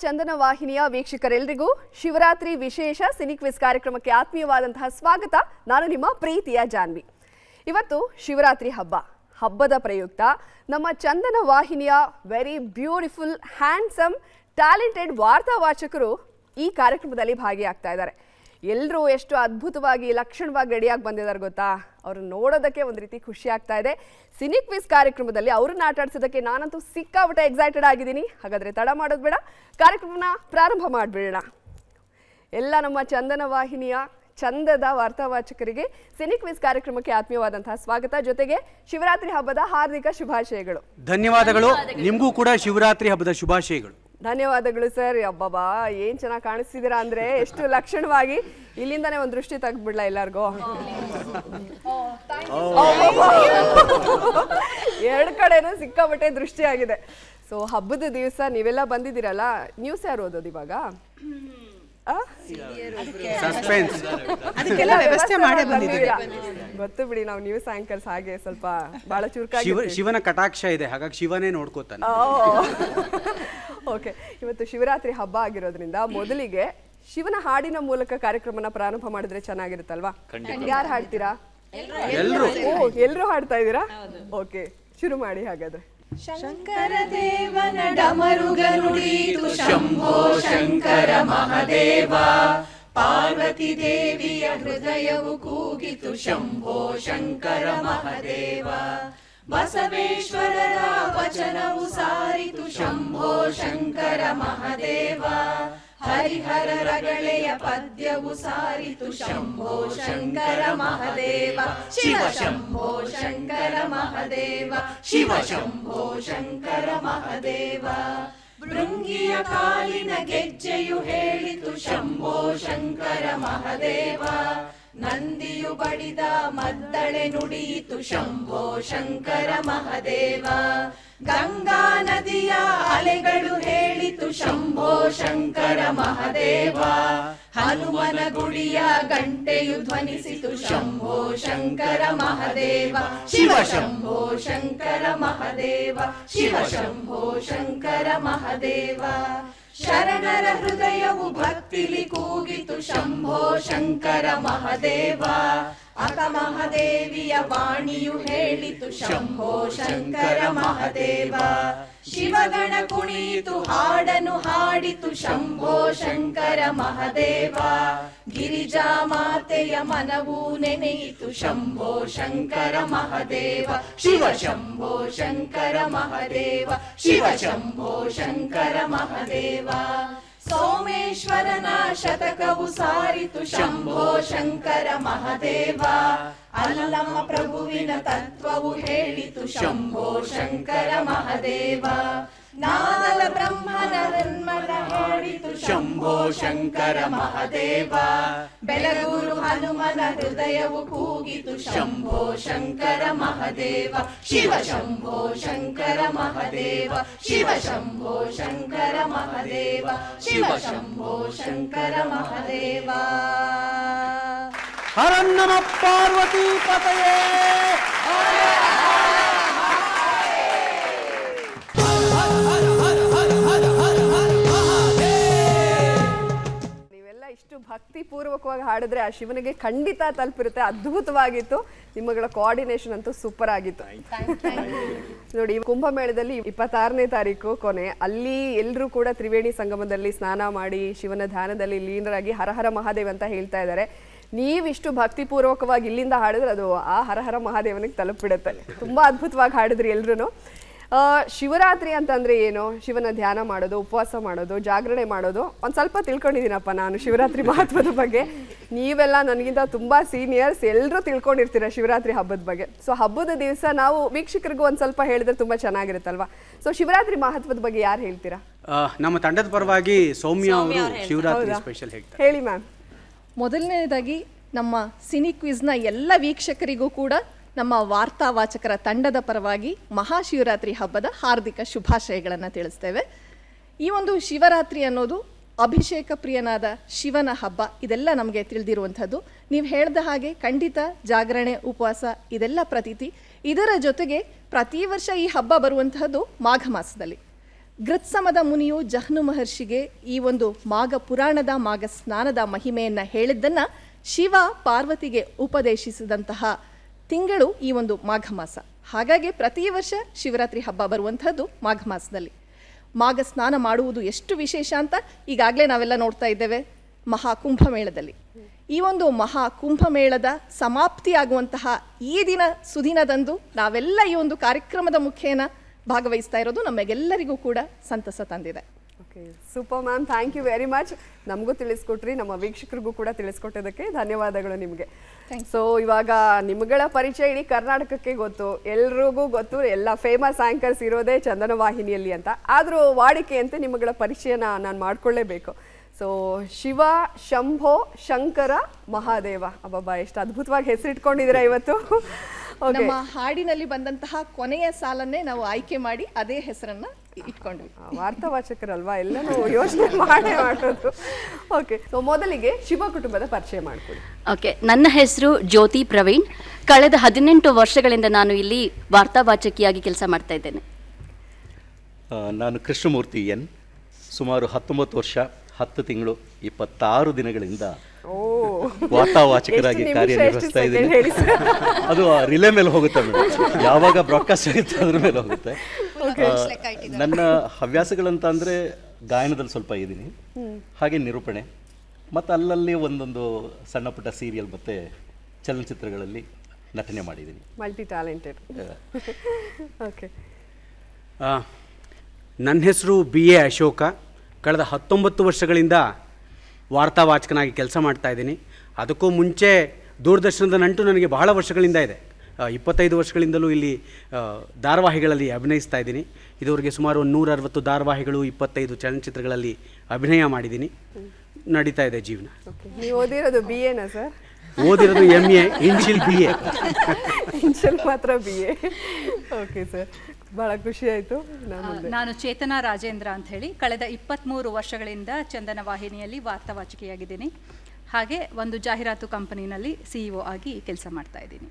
ಚಂದನ ವಾಹಿನಿಯ ವೀಕ್ಷಕರೆಲ್ಲರಿಗೂ ಶಿವರಾತ್ರಿ ವಿಶೇಷ cine quiz ಕಾರ್ಯಕ್ರಮಕ್ಕೆ ಆತ್ಮೀಯವಾದಂತಹ ಸ್ವಾಗತ. ನಾನು ನಿಮ್ಮ ಪ್ರೀತಿಯ ಜಾನ್ವಿ. ಇವತ್ತು ಶಿವರಾತ್ರಿ ಹಬ್ಬದ ಪ್ರಯುಕ್ತ ನಮ್ಮ ಚಂದನ ವಾಹಿನಿಯ ವೆರಿ ಬ್ಯೂಟಿಫುಲ್ ಹ್ಯಾಂಡ್ಸಮ್ ಟ್ಯಾಲೆಂಟೆಡ್ ವಾರ್ತಾವಾಚಕರು ಈ ಕಾರ್ಯಕ್ರಮದಲ್ಲಿ ಭಾಗಿಯಾಗ್ತಾ ಇದ್ದಾರೆ. ಎಲ್ಲರೂ ಎಷ್ಟು ಅದ್ಭುತವಾಗಿ ಲಕ್ಷಣವಾಗಿ ರೆಡಿಯಾಗಿ ಬಂದಿದ್ದಾರೆ ಗೊತ್ತಾ. ಅವ್ರನ್ನ ನೋಡೋದಕ್ಕೆ ಒಂದು ರೀತಿ ಖುಷಿ ಆಗ್ತಾ ಇದೆ. ಸಿನಿ ಕ್ವಿಜ್ ಕಾರ್ಯಕ್ರಮದಲ್ಲಿ ಅವ್ರನ್ನ ಆಟಾಡ್ಸೋದಕ್ಕೆ ನಾನಂತೂ ಸಿಕ್ಕಾಪಟ್ಟೆ ಎಕ್ಸೈಟೆಡ್ ಆಗಿದ್ದೀನಿ. ಹಾಗಾದರೆ ತಡ ಮಾಡೋದು ಬೇಡ, ಕಾರ್ಯಕ್ರಮನ ಪ್ರಾರಂಭ ಮಾಡಿಬಿಡೋಣ. ಎಲ್ಲ ನಮ್ಮ ಚಂದನ ವಾಹಿನಿಯ ಚಂದದ ವಾರ್ತಾವಾಚಕರಿಗೆ ಸಿನಿ ಕ್ವಿಜ್ ಕಾರ್ಯಕ್ರಮಕ್ಕೆ ಆತ್ಮೀಯವಾದಂತಹ ಸ್ವಾಗತ. ಜೊತೆಗೆ ಶಿವರಾತ್ರಿ ಹಬ್ಬದ ಹಾರ್ದಿಕ ಶುಭಾಶಯಗಳು. ಧನ್ಯವಾದಗಳು. ನಿಮಗೂ ಕೂಡ ಶಿವರಾತ್ರಿ ಹಬ್ಬದ ಶುಭಾಶಯಗಳು. ಧನ್ಯವಾದಗಳು ಸರ್. ಅಬ್ಬಬ್ಬಾ ಏನು ಚೆನ್ನಾಗಿ ಕಾಣಿಸ್ತಿದ್ದೀರಾ ಅಂದರೆ ಎಷ್ಟು ಲಕ್ಷಣವಾಗಿ. ಇಲ್ಲಿಂದಾನೇ ಒಂದು ದೃಷ್ಟಿ ತೆಗೆದ್ಬಿಡ್ಲಾ ಎಲ್ಲರಿಗೂ. ಎರಡು ಕಡೆನೂ ಸಿಕ್ಕಾಪಟ್ಟೆ ದೃಷ್ಟಿ ಆಗಿದೆ. ಸೊ ಹಬ್ಬದ ದಿವಸ ನೀವೆಲ್ಲ ಬಂದಿದ್ದೀರಲ್ಲ, ನ್ಯೂಸ್ ಯಾರು ಓದೋದು ಇವಾಗ? ಗೊತ್ತು ಬಿಡಿ, ನಾವು ನ್ಯೂಸ್ ಆಂಕರ್ಸ್ ಹಾಗೆ ಸ್ವಲ್ಪ ಬಹಳ ಚುರುಕಾಗಿ. ಶಿವನ ಕಟಾಕ್ಷ ಇದೆ, ಹಾಗಾಗಿ ಶಿವನೇ ನೋಡ್ಕೋತಾನೆ. ಓಕೆ, ಇವತ್ತು ಶಿವರಾತ್ರಿ ಹಬ್ಬ ಆಗಿರೋದ್ರಿಂದ ಮೊದಲಿಗೆ ಶಿವನ ಹಾಡಿನ ಮೂಲಕ ಕಾರ್ಯಕ್ರಮನ ಪ್ರಾರಂಭ ಮಾಡಿದ್ರೆ ಚೆನ್ನಾಗಿರುತ್ತಲ್ವಾ? ಯಾರು ಹಾಡ್ತೀರಾ? ಎಲ್ರು ಹಾಡ್ತಾ ಇದ್ದೀರಾ? ಓಕೆ, ಶುರು ಮಾಡಿ ಹಾಗಾದ್ರೆ. ಶಂಕರ ದೇವನ ಡಮರುಗನುಡಿತು ಶಂಭೋ ಶಂಕರ ಮಹದೇವ, ಪಾರ್ವತಿ ದೇವಿಯ ಹೃದಯವು ಕೂಗಿತು ಶಂಭೋ ಶಂಕರ ಮಹದೇವ, ಬಸವೇಶ್ವರರ ವಚನವು ಸಾರಿತು ಶಂಭೋ ಶಂಕರ ಮಹದೇವ, ಹರಿಹರ ರಗಳೆಯ ಪದ್ಯವು ಸಾರಿತು ಶಂಭೋ ಶಂಕರ ಮಹದೇವ, ಶಿವ ಶಂಭೋ ಶಂಕರ ಮಹದೇವ, ಶಿವ ಶಂಭೋ ಶಂಕರ ಮಹದೇವ, ಭೃಂಗಿಯ ಕಾಲಿನ ಗೆಜ್ಜೆಯು ಹೇಳಿತು ಶಂಭೋ ಶಂಕರ ಮಹದೇವ, ನಂದಿಯು ಬಡಿದ ಮದ್ದಳೆ ನುಡಿಯಿತು ಶಂಭೋ ಶಂಕರ ಮಹದೇವ, ಗಂಗಾ ನದಿಯ ಅಲೆಗಳು ಹೇಳಿತು ಶಂಭೋ ಶಂಕರ ಮಹದೇವ, ಹನುಮನ ಗುಡಿಯ ಗಂಟೆಯು ಧ್ವನಿಸಿತು ಶಂಭೋ ಶಂಕರ ಮಹದೇವ, ಶಿವ ಶಂಭೋ ಶಂಕರ ಮಹದೇವ, ಶಿವ ಶಂಭೋ ಶಂಕರ ಮಹದೇವ, ಶರಣರ ಹೃದಯವು ಭಕ್ತಿಲಿ ಕೂಗಿತು ಶಂಭೋ ಶಂಕರ ಮಹದೇವ, ಅಕ ಮಹಾದೇವಿಯ ವಾಣಿಯು ಹೇಳಿತು ಶಂಭೋ ಶಂಕರ ಮಹದೇವ, ಶಿವಗಣ ಕುಣಿಯಿತು ಹಾಡನು ಹಾಡಿತು ಶಂಭೋ ಶಂಕರ ಮಹದೇವ, ಗಿರಿಜಾ ಮಾತೆಯ ಮನವು ನೆನೆಯಿತು ಶಂಭೋ ಶಂಕರ ಮಹದೇವ, ಶಿವ ಶಂಭೋ ಶಂಕರ ಮಹದೇವ, ಶಿವ ಶಂಭೋ ಶಂಕರ ಮಹದೇವ, ಸೋಮೇಶ್ವರನ ಶತಕವು ಸಾರಿತು ಶಂಭೋ ಶಂಕರ ಮಹದೇವ, ಅಲ್ಲಮ್ಮ ಪ್ರಭುವಿನ ತತ್ವವು ಹೇಳಿತು ಶಂಭೋ ಶಂಕರ ಮಹದೇವ, ನಾದಲ ಬ್ರಹ್ಮನ ನಿರ್ಮಲ ಹೇಳಿತು ಶಂಭೋ ಶಂಕರ ಮಹದೇವ, ಬೆಳಗೂರು ಹನುಮನ ಹೃದಯವು ಕೂಗಿತು ಶಂಭೋ ಶಂಕರ ಮಹದೇವ, ಶಿವ ಶಂಭೋ ಶಂಕರ ಮಹದೇವ, ಶಿವ ಶಂಭೋ ಶಂಕರ ಮಹದೇವ, ಶಿವ ಶಂಭೋ ಶಂಕರ ಮಹದೇವ. ಹರ ನಮ ಪಾರ್ವತಿ ಪತಯೇ. ನೀವೆಲ್ಲ ಇಷ್ಟು ಭಕ್ತಿ ಪೂರ್ವಕವಾಗಿ ಹಾಡಿದ್ರೆ ಆ ಶಿವನಿಗೆ ಖಂಡಿತ ತಲುಪಿರುತ್ತೆ. ಅದ್ಭುತವಾಗಿತ್ತು. ನಿಮ್ಮಗಳ ಕೋಆರ್ಡಿನೇಷನ್ ಅಂತೂ ಸೂಪರ್ ಆಗಿತ್ತು. ನೋಡಿ, ಕುಂಭಮೇಳದಲ್ಲಿ 26ನೇ ತಾರೀಕು ಕೊನೆ, ಅಲ್ಲಿ ಎಲ್ಲರೂ ಕೂಡ ತ್ರಿವೇಣಿ ಸಂಗಮದಲ್ಲಿ ಸ್ನಾನ ಮಾಡಿ ಶಿವನ ಧ್ಯಾನದಲ್ಲಿ ಲೀನರಾಗಿ ಹರಹರ ಮಹಾದೇವ್ ಅಂತ ಹೇಳ್ತಾ ಇದ್ದಾರೆ. ನೀವಿಷ್ಟು ಭಕ್ತಿಪೂರ್ವಕವಾಗಿ ಇಲ್ಲಿಂದ ಹಾಡಿದ್ರೆ ಅದು ಆ ಹರಹರ ಮಹಾದೇವನಿಗೆ ತಲುಪಿಬಿಡುತ್ತೆ. ತುಂಬ ಅದ್ಭುತವಾಗಿ ಹಾಡಿದ್ರಿ ಎಲ್ರೂ. ಶಿವರಾತ್ರಿ ಅಂತಂದರೆ ಏನು? ಶಿವನ ಧ್ಯಾನ ಮಾಡೋದು, ಉಪವಾಸ ಮಾಡೋದು, ಜಾಗರಣೆ ಮಾಡೋದು. ಒಂದು ಸ್ವಲ್ಪ ತಿಳ್ಕೊಂಡಿದ್ದೀನಪ್ಪ ನಾನು ಶಿವರಾತ್ರಿ ಮಹತ್ವದ ಬಗ್ಗೆ. ನೀವೆಲ್ಲ ನನಗಿಂತ ತುಂಬ ಸೀನಿಯರ್ಸ್, ಎಲ್ಲರೂ ತಿಳ್ಕೊಂಡಿರ್ತೀರ ಶಿವರಾತ್ರಿ ಹಬ್ಬದ ಬಗ್ಗೆ. ಸೊ ಹಬ್ಬದ ದಿವಸ ನಾವು ವೀಕ್ಷಕರಿಗೂ ಒಂದು ಸ್ವಲ್ಪ ಹೇಳಿದ್ರೆ ತುಂಬ ಚೆನ್ನಾಗಿರುತ್ತಲ್ವಾ? ಸೊ ಶಿವರಾತ್ರಿ ಮಹತ್ವದ ಬಗ್ಗೆ ಯಾರು ಹೇಳ್ತೀರಾ? ನಮ್ಮ ತಂಡದ ಪರವಾಗಿ ಸೌಮ್ಯ ಅವರು ಶಿವರಾತ್ರಿ ಸ್ಪೆಷಲ್ ಹೇಳ್ತಾರೆ. ಹೇಳಿ ಮ್ಯಾಮ್. ಮೊದಲನೇದಾಗಿ ನಮ್ಮ ಸಿನಿ ಕ್ವಿಜ್ನ ಎಲ್ಲ ವೀಕ್ಷಕರಿಗೂ ಕೂಡ ನಮ್ಮ ವಾರ್ತಾವಾಚಕರ ತಂಡದ ಪರವಾಗಿ ಮಹಾಶಿವರಾತ್ರಿ ಹಬ್ಬದ ಹಾರ್ದಿಕ ಶುಭಾಶಯಗಳನ್ನು ತಿಳಿಸ್ತೇವೆ. ಈ ಒಂದು ಶಿವರಾತ್ರಿ ಅನ್ನೋದು ಅಭಿಷೇಕ ಪ್ರಿಯನಾದ ಶಿವನ ಹಬ್ಬ. ಇದೆಲ್ಲ ನಮಗೆ ತಿಳಿದಿರುವಂಥದ್ದು. ನೀವು ಹೇಳಿದ ಹಾಗೆ ಖಂಡಿತ ಜಾಗರಣೆ, ಉಪವಾಸ ಇದೆಲ್ಲ ಪ್ರತೀತಿ. ಇದರ ಜೊತೆಗೆ ಪ್ರತಿ ವರ್ಷ ಈ ಹಬ್ಬ ಬರುವಂತಹದ್ದು ಮಾಘ ಮಾಸದಲ್ಲಿ. ಗೃತ್ಸಮದ ಮುನಿಯು ಜಹ್ನು ಮಹರ್ಷಿಗೆ ಈ ಒಂದು ಮಾಘ ಪುರಾಣದ ಮಾಘ ಸ್ನಾನದ ಮಹಿಮೆಯನ್ನು ಹೇಳಿದ್ದನ್ನು ಶಿವ ಪಾರ್ವತಿಗೆ ಉಪದೇಶಿಸಿದಂತಹ ತಿಂಗಳು ಈ ಒಂದು ಮಾಘ ಮಾಸ. ಹಾಗಾಗಿ ಪ್ರತಿ ವರ್ಷ ಶಿವರಾತ್ರಿ ಹಬ್ಬ ಬರುವಂಥದ್ದು ಮಾಘ ಮಾಸದಲ್ಲಿ. ಮಾಘ ಸ್ನಾನ ಮಾಡುವುದು ಎಷ್ಟು ವಿಶೇಷ ಅಂತ ಈಗಾಗಲೇ ನಾವೆಲ್ಲ ನೋಡ್ತಾ ಇದ್ದೇವೆ ಮಹಾಕುಂಭಮೇಳದಲ್ಲಿ. ಈ ಒಂದು ಮಹಾಕುಂಭಮೇಳದ ಸಮಾಪ್ತಿಯಾಗುವಂತಹ ಈ ಸುದಿನದಂದು ನಾವೆಲ್ಲ ಈ ಒಂದು ಕಾರ್ಯಕ್ರಮದ ಮುಖೇನ ಭಾಗವಹಿಸ್ತಾ ಇರೋದು ನಮಗೆಲ್ಲರಿಗೂ ಕೂಡ ಸಂತಸ ತಂದಿದೆ. Okay, super ma'am, thank you very much. ನಮಗೂ ತಿಳಿಸ್ಕೊಟ್ರಿ, ನಮ್ಮ ವೀಕ್ಷಕರಿಗೂ ಕೂಡ ತಿಳಿಸ್ಕೊಟ್ಟೋದಕ್ಕೆ ಧನ್ಯವಾದಗಳು ನಿಮಗೆ. ಸೊ ಇವಾಗ ನಿಮ್ಮಗಳ ಪರಿಚಯ ಇಡೀ ಕರ್ನಾಟಕಕ್ಕೆ ಗೊತ್ತು, ಎಲ್ರಿಗೂ ಗೊತ್ತು, ಎಲ್ಲ ಫೇಮಸ್ ಆ್ಯಂಕರ್ಸ್ ಇರೋದೇ ಚಂದನ ವಾಹಿನಿಯಲ್ಲಿ ಅಂತ. ಆದರೂ ವಾಡಿಕೆಯಂತೆ ನಿಮ್ಮಗಳ ಪರಿಚಯನ ನಾನು ಮಾಡ್ಕೊಳ್ಳೇಬೇಕು. ಸೊ ಶಿವ, ಶಂಭೋ, ಶಂಕರ, ಮಹಾದೇವ, ಅಬ್ಬಬ್ಬಾ ಎಷ್ಟು ಅದ್ಭುತವಾಗಿ ಹೆಸರಿಟ್ಕೊಂಡಿದ್ದೀರಾ ಇವತ್ತು. ನಮ್ಮ ಹಾಡಿನಲ್ಲಿ ಬಂದಂತಹ ಕೊನೆಯ ಸಾಲನ್ನೇ ನಾವು ಆಯ್ಕೆ ಮಾಡಿ ಅದೇ ಹೆಸರನ್ನ ಇಟ್ಕೊಂಡ್ವಿ. ವಾರ್ತಾವಾಚಕರಲ್ವಾ, ಎಲ್ಲನೂ ಯೋಚನೆ ಮಾಡೋದು. ಓಕೆ, ಸೊ ಮೊದಲಿಗೆ ಶಿವ ಕುಟುಂಬದ ಪರಿಚಯ ಮಾಡ್ಕೊಳ್ಳಿ. ಓಕೆ, ನನ್ನ ಹೆಸರು ಜ್ಯೋತಿ ಪ್ರವೀಣ್. ಕಳೆದ 18 ವರ್ಷಗಳಿಂದ ನಾನು ಇಲ್ಲಿ ವಾರ್ತಾವಾಚಕಿಯಾಗಿ ಕೆಲಸ ಮಾಡ್ತಾ ಇದ್ದೇನೆ. ನಾನು ಕೃಷ್ಣಮೂರ್ತಿ ಎನ್. ಸುಮಾರು 19 ವರ್ಷ 10 ತಿಂಗಳು 26 ದಿನಗಳಿಂದ ವಾರ್ತಾವಾಚಕರಾಗಿ ಕಾರ್ಯನಿರ್ವಹಿಸ್ತಾ ಇದ್ದೀನಿ. ಅದು ರಿಲೇ ಮೇಲೆ ಹೋಗುತ್ತೆ ಮೇಡಮ್, ಯಾವಾಗ ಬ್ರಾಡ್ಕಾಸ್ಟ್ ಆಗುತ್ತೆ ಅದ್ರ ಮೇಲೆ ಹೋಗುತ್ತೆ. ನನ್ನ ಹವ್ಯಾಸಗಳಂತ ಅಂದರೆ ಗಾಯನದಲ್ಲಿ ಸ್ವಲ್ಪ ಇದ್ದೀನಿ, ಹಾಗೆ ನಿರೂಪಣೆ, ಮತ್ತು ಅಲ್ಲಲ್ಲಿ ಒಂದೊಂದು ಸಣ್ಣ ಪುಟ್ಟ ಸೀರಿಯಲ್ ಮತ್ತು ಚಲನಚಿತ್ರಗಳಲ್ಲಿ ನಟನೆ ಮಾಡಿದ್ದೀನಿ. Multi talented. ಓಕೆ, ನನ್ನ ಹೆಸರು BA ಅಶೋಕ. ಕಳೆದ 19 ವರ್ಷಗಳಿಂದ ವಾರ್ತಾವಾಚಕನಾಗಿ ಕೆಲಸ ಮಾಡ್ತಾ ಇದ್ದೀನಿ. ಅದಕ್ಕೂ ಮುಂಚೆ ದೂರದರ್ಶನದ ನಂಟು ನನಗೆ ಬಹಳ ವರ್ಷಗಳಿಂದ ಇದೆ. 25 ವರ್ಷಗಳಿಂದಲೂ ಇಲ್ಲಿ ಧಾರಾವಾಹಿಗಳಲ್ಲಿ ಅಭಿನಯಿಸ್ತಾ ಇದ್ದೀನಿ. ಇದುವರೆಗೆ ಸುಮಾರು 160 ಧಾರಾವಾಹಿಗಳು, 25 ಚಲನಚಿತ್ರಗಳಲ್ಲಿ ಅಭಿನಯ ಮಾಡಿದ್ದೀನಿ. ನಡೀತಾ ಇದೆ ಜೀವನ. ನೀವು ಓದಿರೋದು BA ಸರ್? ಓದಿರೋದು MA, ಇನ್ಶಿಲ್ BA. ಇನ್ಶಿಲ್ ಮಾತ್ರ BA. ಓಕೆ ಸರ್, ಬಹಳ ಖುಷಿ ಆಯಿತು. ನಾನು ಚೇತನಾ ರಾಜೇಂದ್ರ ಅಂತ ಹೇಳಿ ಕಳೆದ 23 ವರ್ಷಗಳಿಂದ ಚಂದನ ವಾಹಿನಿಯಲ್ಲಿ ವಾರ್ತಾವಾಚಿಕೆಯಾಗಿದ್ದೀನಿ. ಹಾಗೆ ಒಂದು ಜಾಹೀರಾತು ಕಂಪನಿನಲ್ಲಿ CEO ಆಗಿ ಕೆಲಸ ಮಾಡ್ತಾ ಇದ್ದೀನಿ.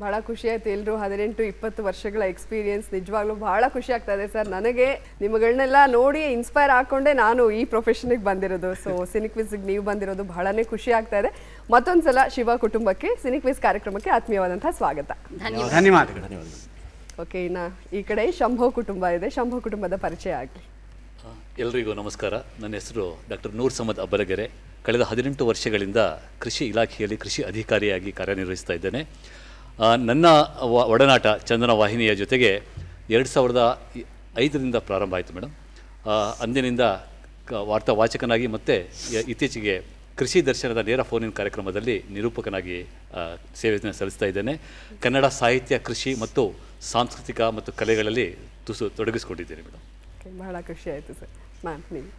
ಭಾಳ ಖುಷಿ ಆಯಿತು. ಎಲ್ಲರೂ 18-20 ವರ್ಷಗಳ ಎಕ್ಸ್ಪೀರಿಯನ್ಸ್, ನಿಜವಾಗ್ಲೂ ಭಾಳ ಖುಷಿ ಆಗ್ತಾ ಇದೆ ಸರ್. ನನಗೆ ನಿಮ್ಮಗಳನ್ನೆಲ್ಲ ನೋಡಿ ಇನ್ಸ್ಪೈರ್ ಹಾಕ್ಕೊಂಡೆ ನಾನು ಈ ಪ್ರೊಫೆಷನ್ಗೆ ಬಂದಿರೋದು. ಸೊ ಸಿನಿಕ್ವಿಸ್ಗೆ ನೀವು ಬಂದಿರೋದು ಬಹಳನೇ ಖುಷಿ ಆಗ್ತಾ ಇದೆ. ಮತ್ತೊಂದು ಸಲ ಶಿವ ಕುಟುಂಬಕ್ಕೆ ಸಿನಿಕ್ವಿಸ್ ಕಾರ್ಯಕ್ರಮಕ್ಕೆ ಆತ್ಮೀಯವಾದಂತಹ ಸ್ವಾಗತ. ಧನ್ಯವಾದಗಳು. ಓಕೆ, ಇನ್ನು ಈ ಕಡೆ ಶಂಭೋ ಕುಟುಂಬ ಇದೆ. ಶಂಭೋ ಕುಟುಂಬದ ಪರಿಚಯ ಆಗಲಿ. ಎಲ್ರಿಗೂ ನಮಸ್ಕಾರ. ನನ್ನ ಹೆಸರು ಡಾಕ್ಟರ್ ನೂರ್ ಸಮದ್ ಅಬ್ಬಲಗೆರೆ. ಕಳೆದ 18 ವರ್ಷಗಳಿಂದ ಕೃಷಿ ಇಲಾಖೆಯಲ್ಲಿ ಕೃಷಿ ಅಧಿಕಾರಿಯಾಗಿ ಕಾರ್ಯನಿರ್ವಹಿಸ್ತಾ ಇದ್ದೇನೆ. ನನ್ನ ಒಡನಾಟ ಚಂದನ ವಾಹಿನಿಯ ಜೊತೆಗೆ 2005ರಿಂದ ಪ್ರಾರಂಭ ಆಯಿತು ಮೇಡಮ್. ಅಂದಿನಿಂದ ವಾರ್ತಾವಾಚಕನಾಗಿ ಮತ್ತು ಇತ್ತೀಚೆಗೆ ಕೃಷಿ ದರ್ಶನದ ನೇರ ಫೋನಿನ ಕಾರ್ಯಕ್ರಮದಲ್ಲಿ ನಿರೂಪಕನಾಗಿ ಸೇವೆಯನ್ನು ಸಲ್ಲಿಸ್ತಾ ಇದ್ದೇನೆ. ಕನ್ನಡ ಸಾಹಿತ್ಯ, ಕೃಷಿ ಮತ್ತು ಸಾಂಸ್ಕೃತಿಕ ಮತ್ತು ಕಲೆಗಳಲ್ಲಿ ತೊಡಗಿಸ್ಕೊಂಡಿದ್ದೇನೆ ಮೇಡಮ್. ಬಹಳ ಖುಷಿ ಆಯಿತು ಸರ್. ಮ್ಯಾಮ್ ನೀವು?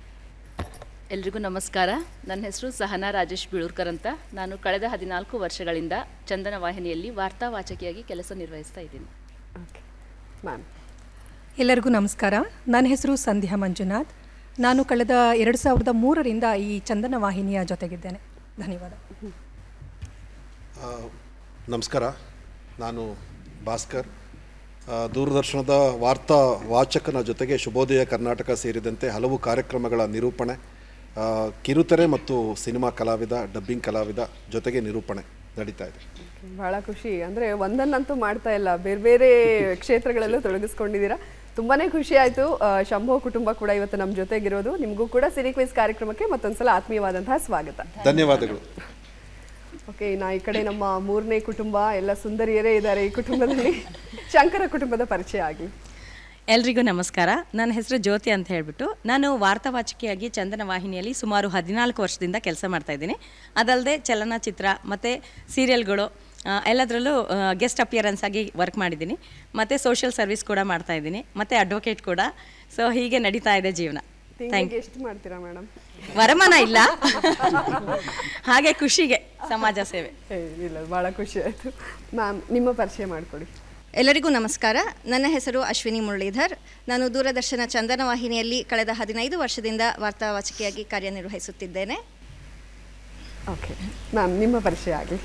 ಎಲ್ರಿಗೂ ನಮಸ್ಕಾರ. ನನ್ನ ಹೆಸರು ಸಹನಾ ರಾಜೇಶ್ ಬೀಳೂರ್ಕರ್ ಅಂತ. ನಾನು ಕಳೆದ 14 ವರ್ಷಗಳಿಂದ ಚಂದನ ವಾಹಿನಿಯಲ್ಲಿ ವಾರ್ತಾವಾಚಕಿಯಾಗಿ ಕೆಲಸ ನಿರ್ವಹಿಸ್ತಾ ಇದ್ದೀನಿ. Okay ma'am. ಎಲ್ಲರಿಗೂ ನಮಸ್ಕಾರ. ನನ್ನ ಹೆಸರು ಸಂಧ್ಯಾ ಮಂಜುನಾಥ್. ನಾನು ಕಳೆದ 2003ರಿಂದ ಈ ಚಂದನ ವಾಹಿನಿಯ ಜೊತೆಗಿದ್ದೇನೆ. ಧನ್ಯವಾದ. ನಮಸ್ಕಾರ, ನಾನು ಭಾಸ್ಕರ್. ದೂರದರ್ಶನದ ವಾರ್ತಾ ವಾಚಕನ ಜೊತೆಗೆ ಶುಭೋದಯ ಕರ್ನಾಟಕ ಸೇರಿದಂತೆ ಹಲವು ಕಾರ್ಯಕ್ರಮಗಳ ನಿರೂಪಣೆ, ಕಿರುತೆರೆ ಮತ್ತು ಸಿನಿಮಾ ಕಲಾವಿದ, ಡಬ್ಬಿಂಗ್ ಕಲಾವಿದ ಜೊತೆಗೆ ನಿರೂಪಣೆ ನಡೀತಾ ಇದೆ. ಭಾಳ ಖುಷಿ. ಅಂದರೆ ಒಂದನ್ನಂತೂ ಮಾಡ್ತಾ ಇಲ್ಲ, ಬೇರೆ ಬೇರೆ ಕ್ಷೇತ್ರಗಳಲ್ಲೂ ತೊಡಗಿಸ್ಕೊಂಡಿದ್ದೀರಾ. ತುಂಬಾ ಖುಷಿ ಆಯಿತು. ಶಂಭೋ ಕುಟುಂಬ ಕೂಡ ಇವತ್ತು ನಮ್ಮ ಜೊತೆಗಿರೋದು. ನಿಮಗೂ ಕೂಡ ಸಿನಿಕ್ವಿಸ್ ಕಾರ್ಯಕ್ರಮಕ್ಕೆ ಮತ್ತೊಂದ್ಸಲ ಆತ್ಮೀಯವಾದಂತಹ ಸ್ವಾಗತ. ಧನ್ಯವಾದಗಳು. ಓಕೆ, ನಾ ಈ ಕಡೆ ನಮ್ಮ 3ನೇ ಕುಟುಂಬ, ಎಲ್ಲ ಸುಂದರಿಯರೇ ಇದ್ದಾರೆ ಈ ಕುಟುಂಬದಲ್ಲಿ. ಶಂಕರ ಕುಟುಂಬದ ಪರಿಚಯ ಆಗಲಿ. ಎಲ್ರಿಗೂ ನಮಸ್ಕಾರ. ನನ್ನ ಹೆಸರು ಜ್ಯೋತಿ ಅಂತ ಹೇಳಿಬಿಟ್ಟು ನಾನು ವಾರ್ತಾವಾಚಿಕೆಯಾಗಿ ಚಂದನ ವಾಹಿನಿಯಲ್ಲಿ ಸುಮಾರು 14 ವರ್ಷದಿಂದ ಕೆಲಸ ಮಾಡ್ತಾ ಇದ್ದೀನಿ. ಅದಲ್ಲದೆ ಚಲನಚಿತ್ರ ಮತ್ತು ಸೀರಿಯಲ್ಗಳು ಎಲ್ಲದರಲ್ಲೂ ಗೆಸ್ಟ್ ಅಪಿಯರೆನ್ಸ್ ಆಗಿ ವರ್ಕ್ ಮಾಡಿದ್ದೀನಿ. ಮತ್ತು ಸೋಷಿಯಲ್ ಸರ್ವಿಸ್ ಕೂಡ ಮಾಡ್ತಾ ಇದ್ದೀನಿ, ಮತ್ತು ಅಡ್ವೊಕೇಟ್ ಕೂಡ. ಸೊ ಹೀಗೆ ನಡೀತಾ ಇದೆ ಜೀವನ. Thank you. ಎಷ್ಟು ಮಾಡ್ತೀರಾ ಮೇಡಮ್? ವರಮಾನ ಇಲ್ಲ, ಹಾಗೆ ಖುಷಿಗೆ ಸಮಾಜ ಸೇವೆ. ಇಲ್ಲ, ಭಾಳ ಖುಷಿ ಆಯಿತು. ಮ್ಯಾಮ್ ನಿಮ್ಮ ಪರಿಚಯ ಮಾಡಿಕೊಡಿ. ಎಲ್ಲರಿಗೂ ನಮಸ್ಕಾರ. ನನ್ನ ಹೆಸರು ಅಶ್ವಿನಿ ಮುರಳೀಧರ್. ನಾನು ದೂರದರ್ಶನ ಚಂದನ ವಾಹಿನಿಯಲ್ಲಿ ಕಳೆದ 15 ವರ್ಷದಿಂದ ವಾರ್ತಾವಾಚಿಕೆಯಾಗಿ ಕಾರ್ಯನಿರ್ವಹಿಸುತ್ತಿದ್ದೇನೆ. ಓಕೆ ಮ್ಯಾಮ್, ನಿಮ್ಮ ಪರಿಚಯ ಆಗಲಿ.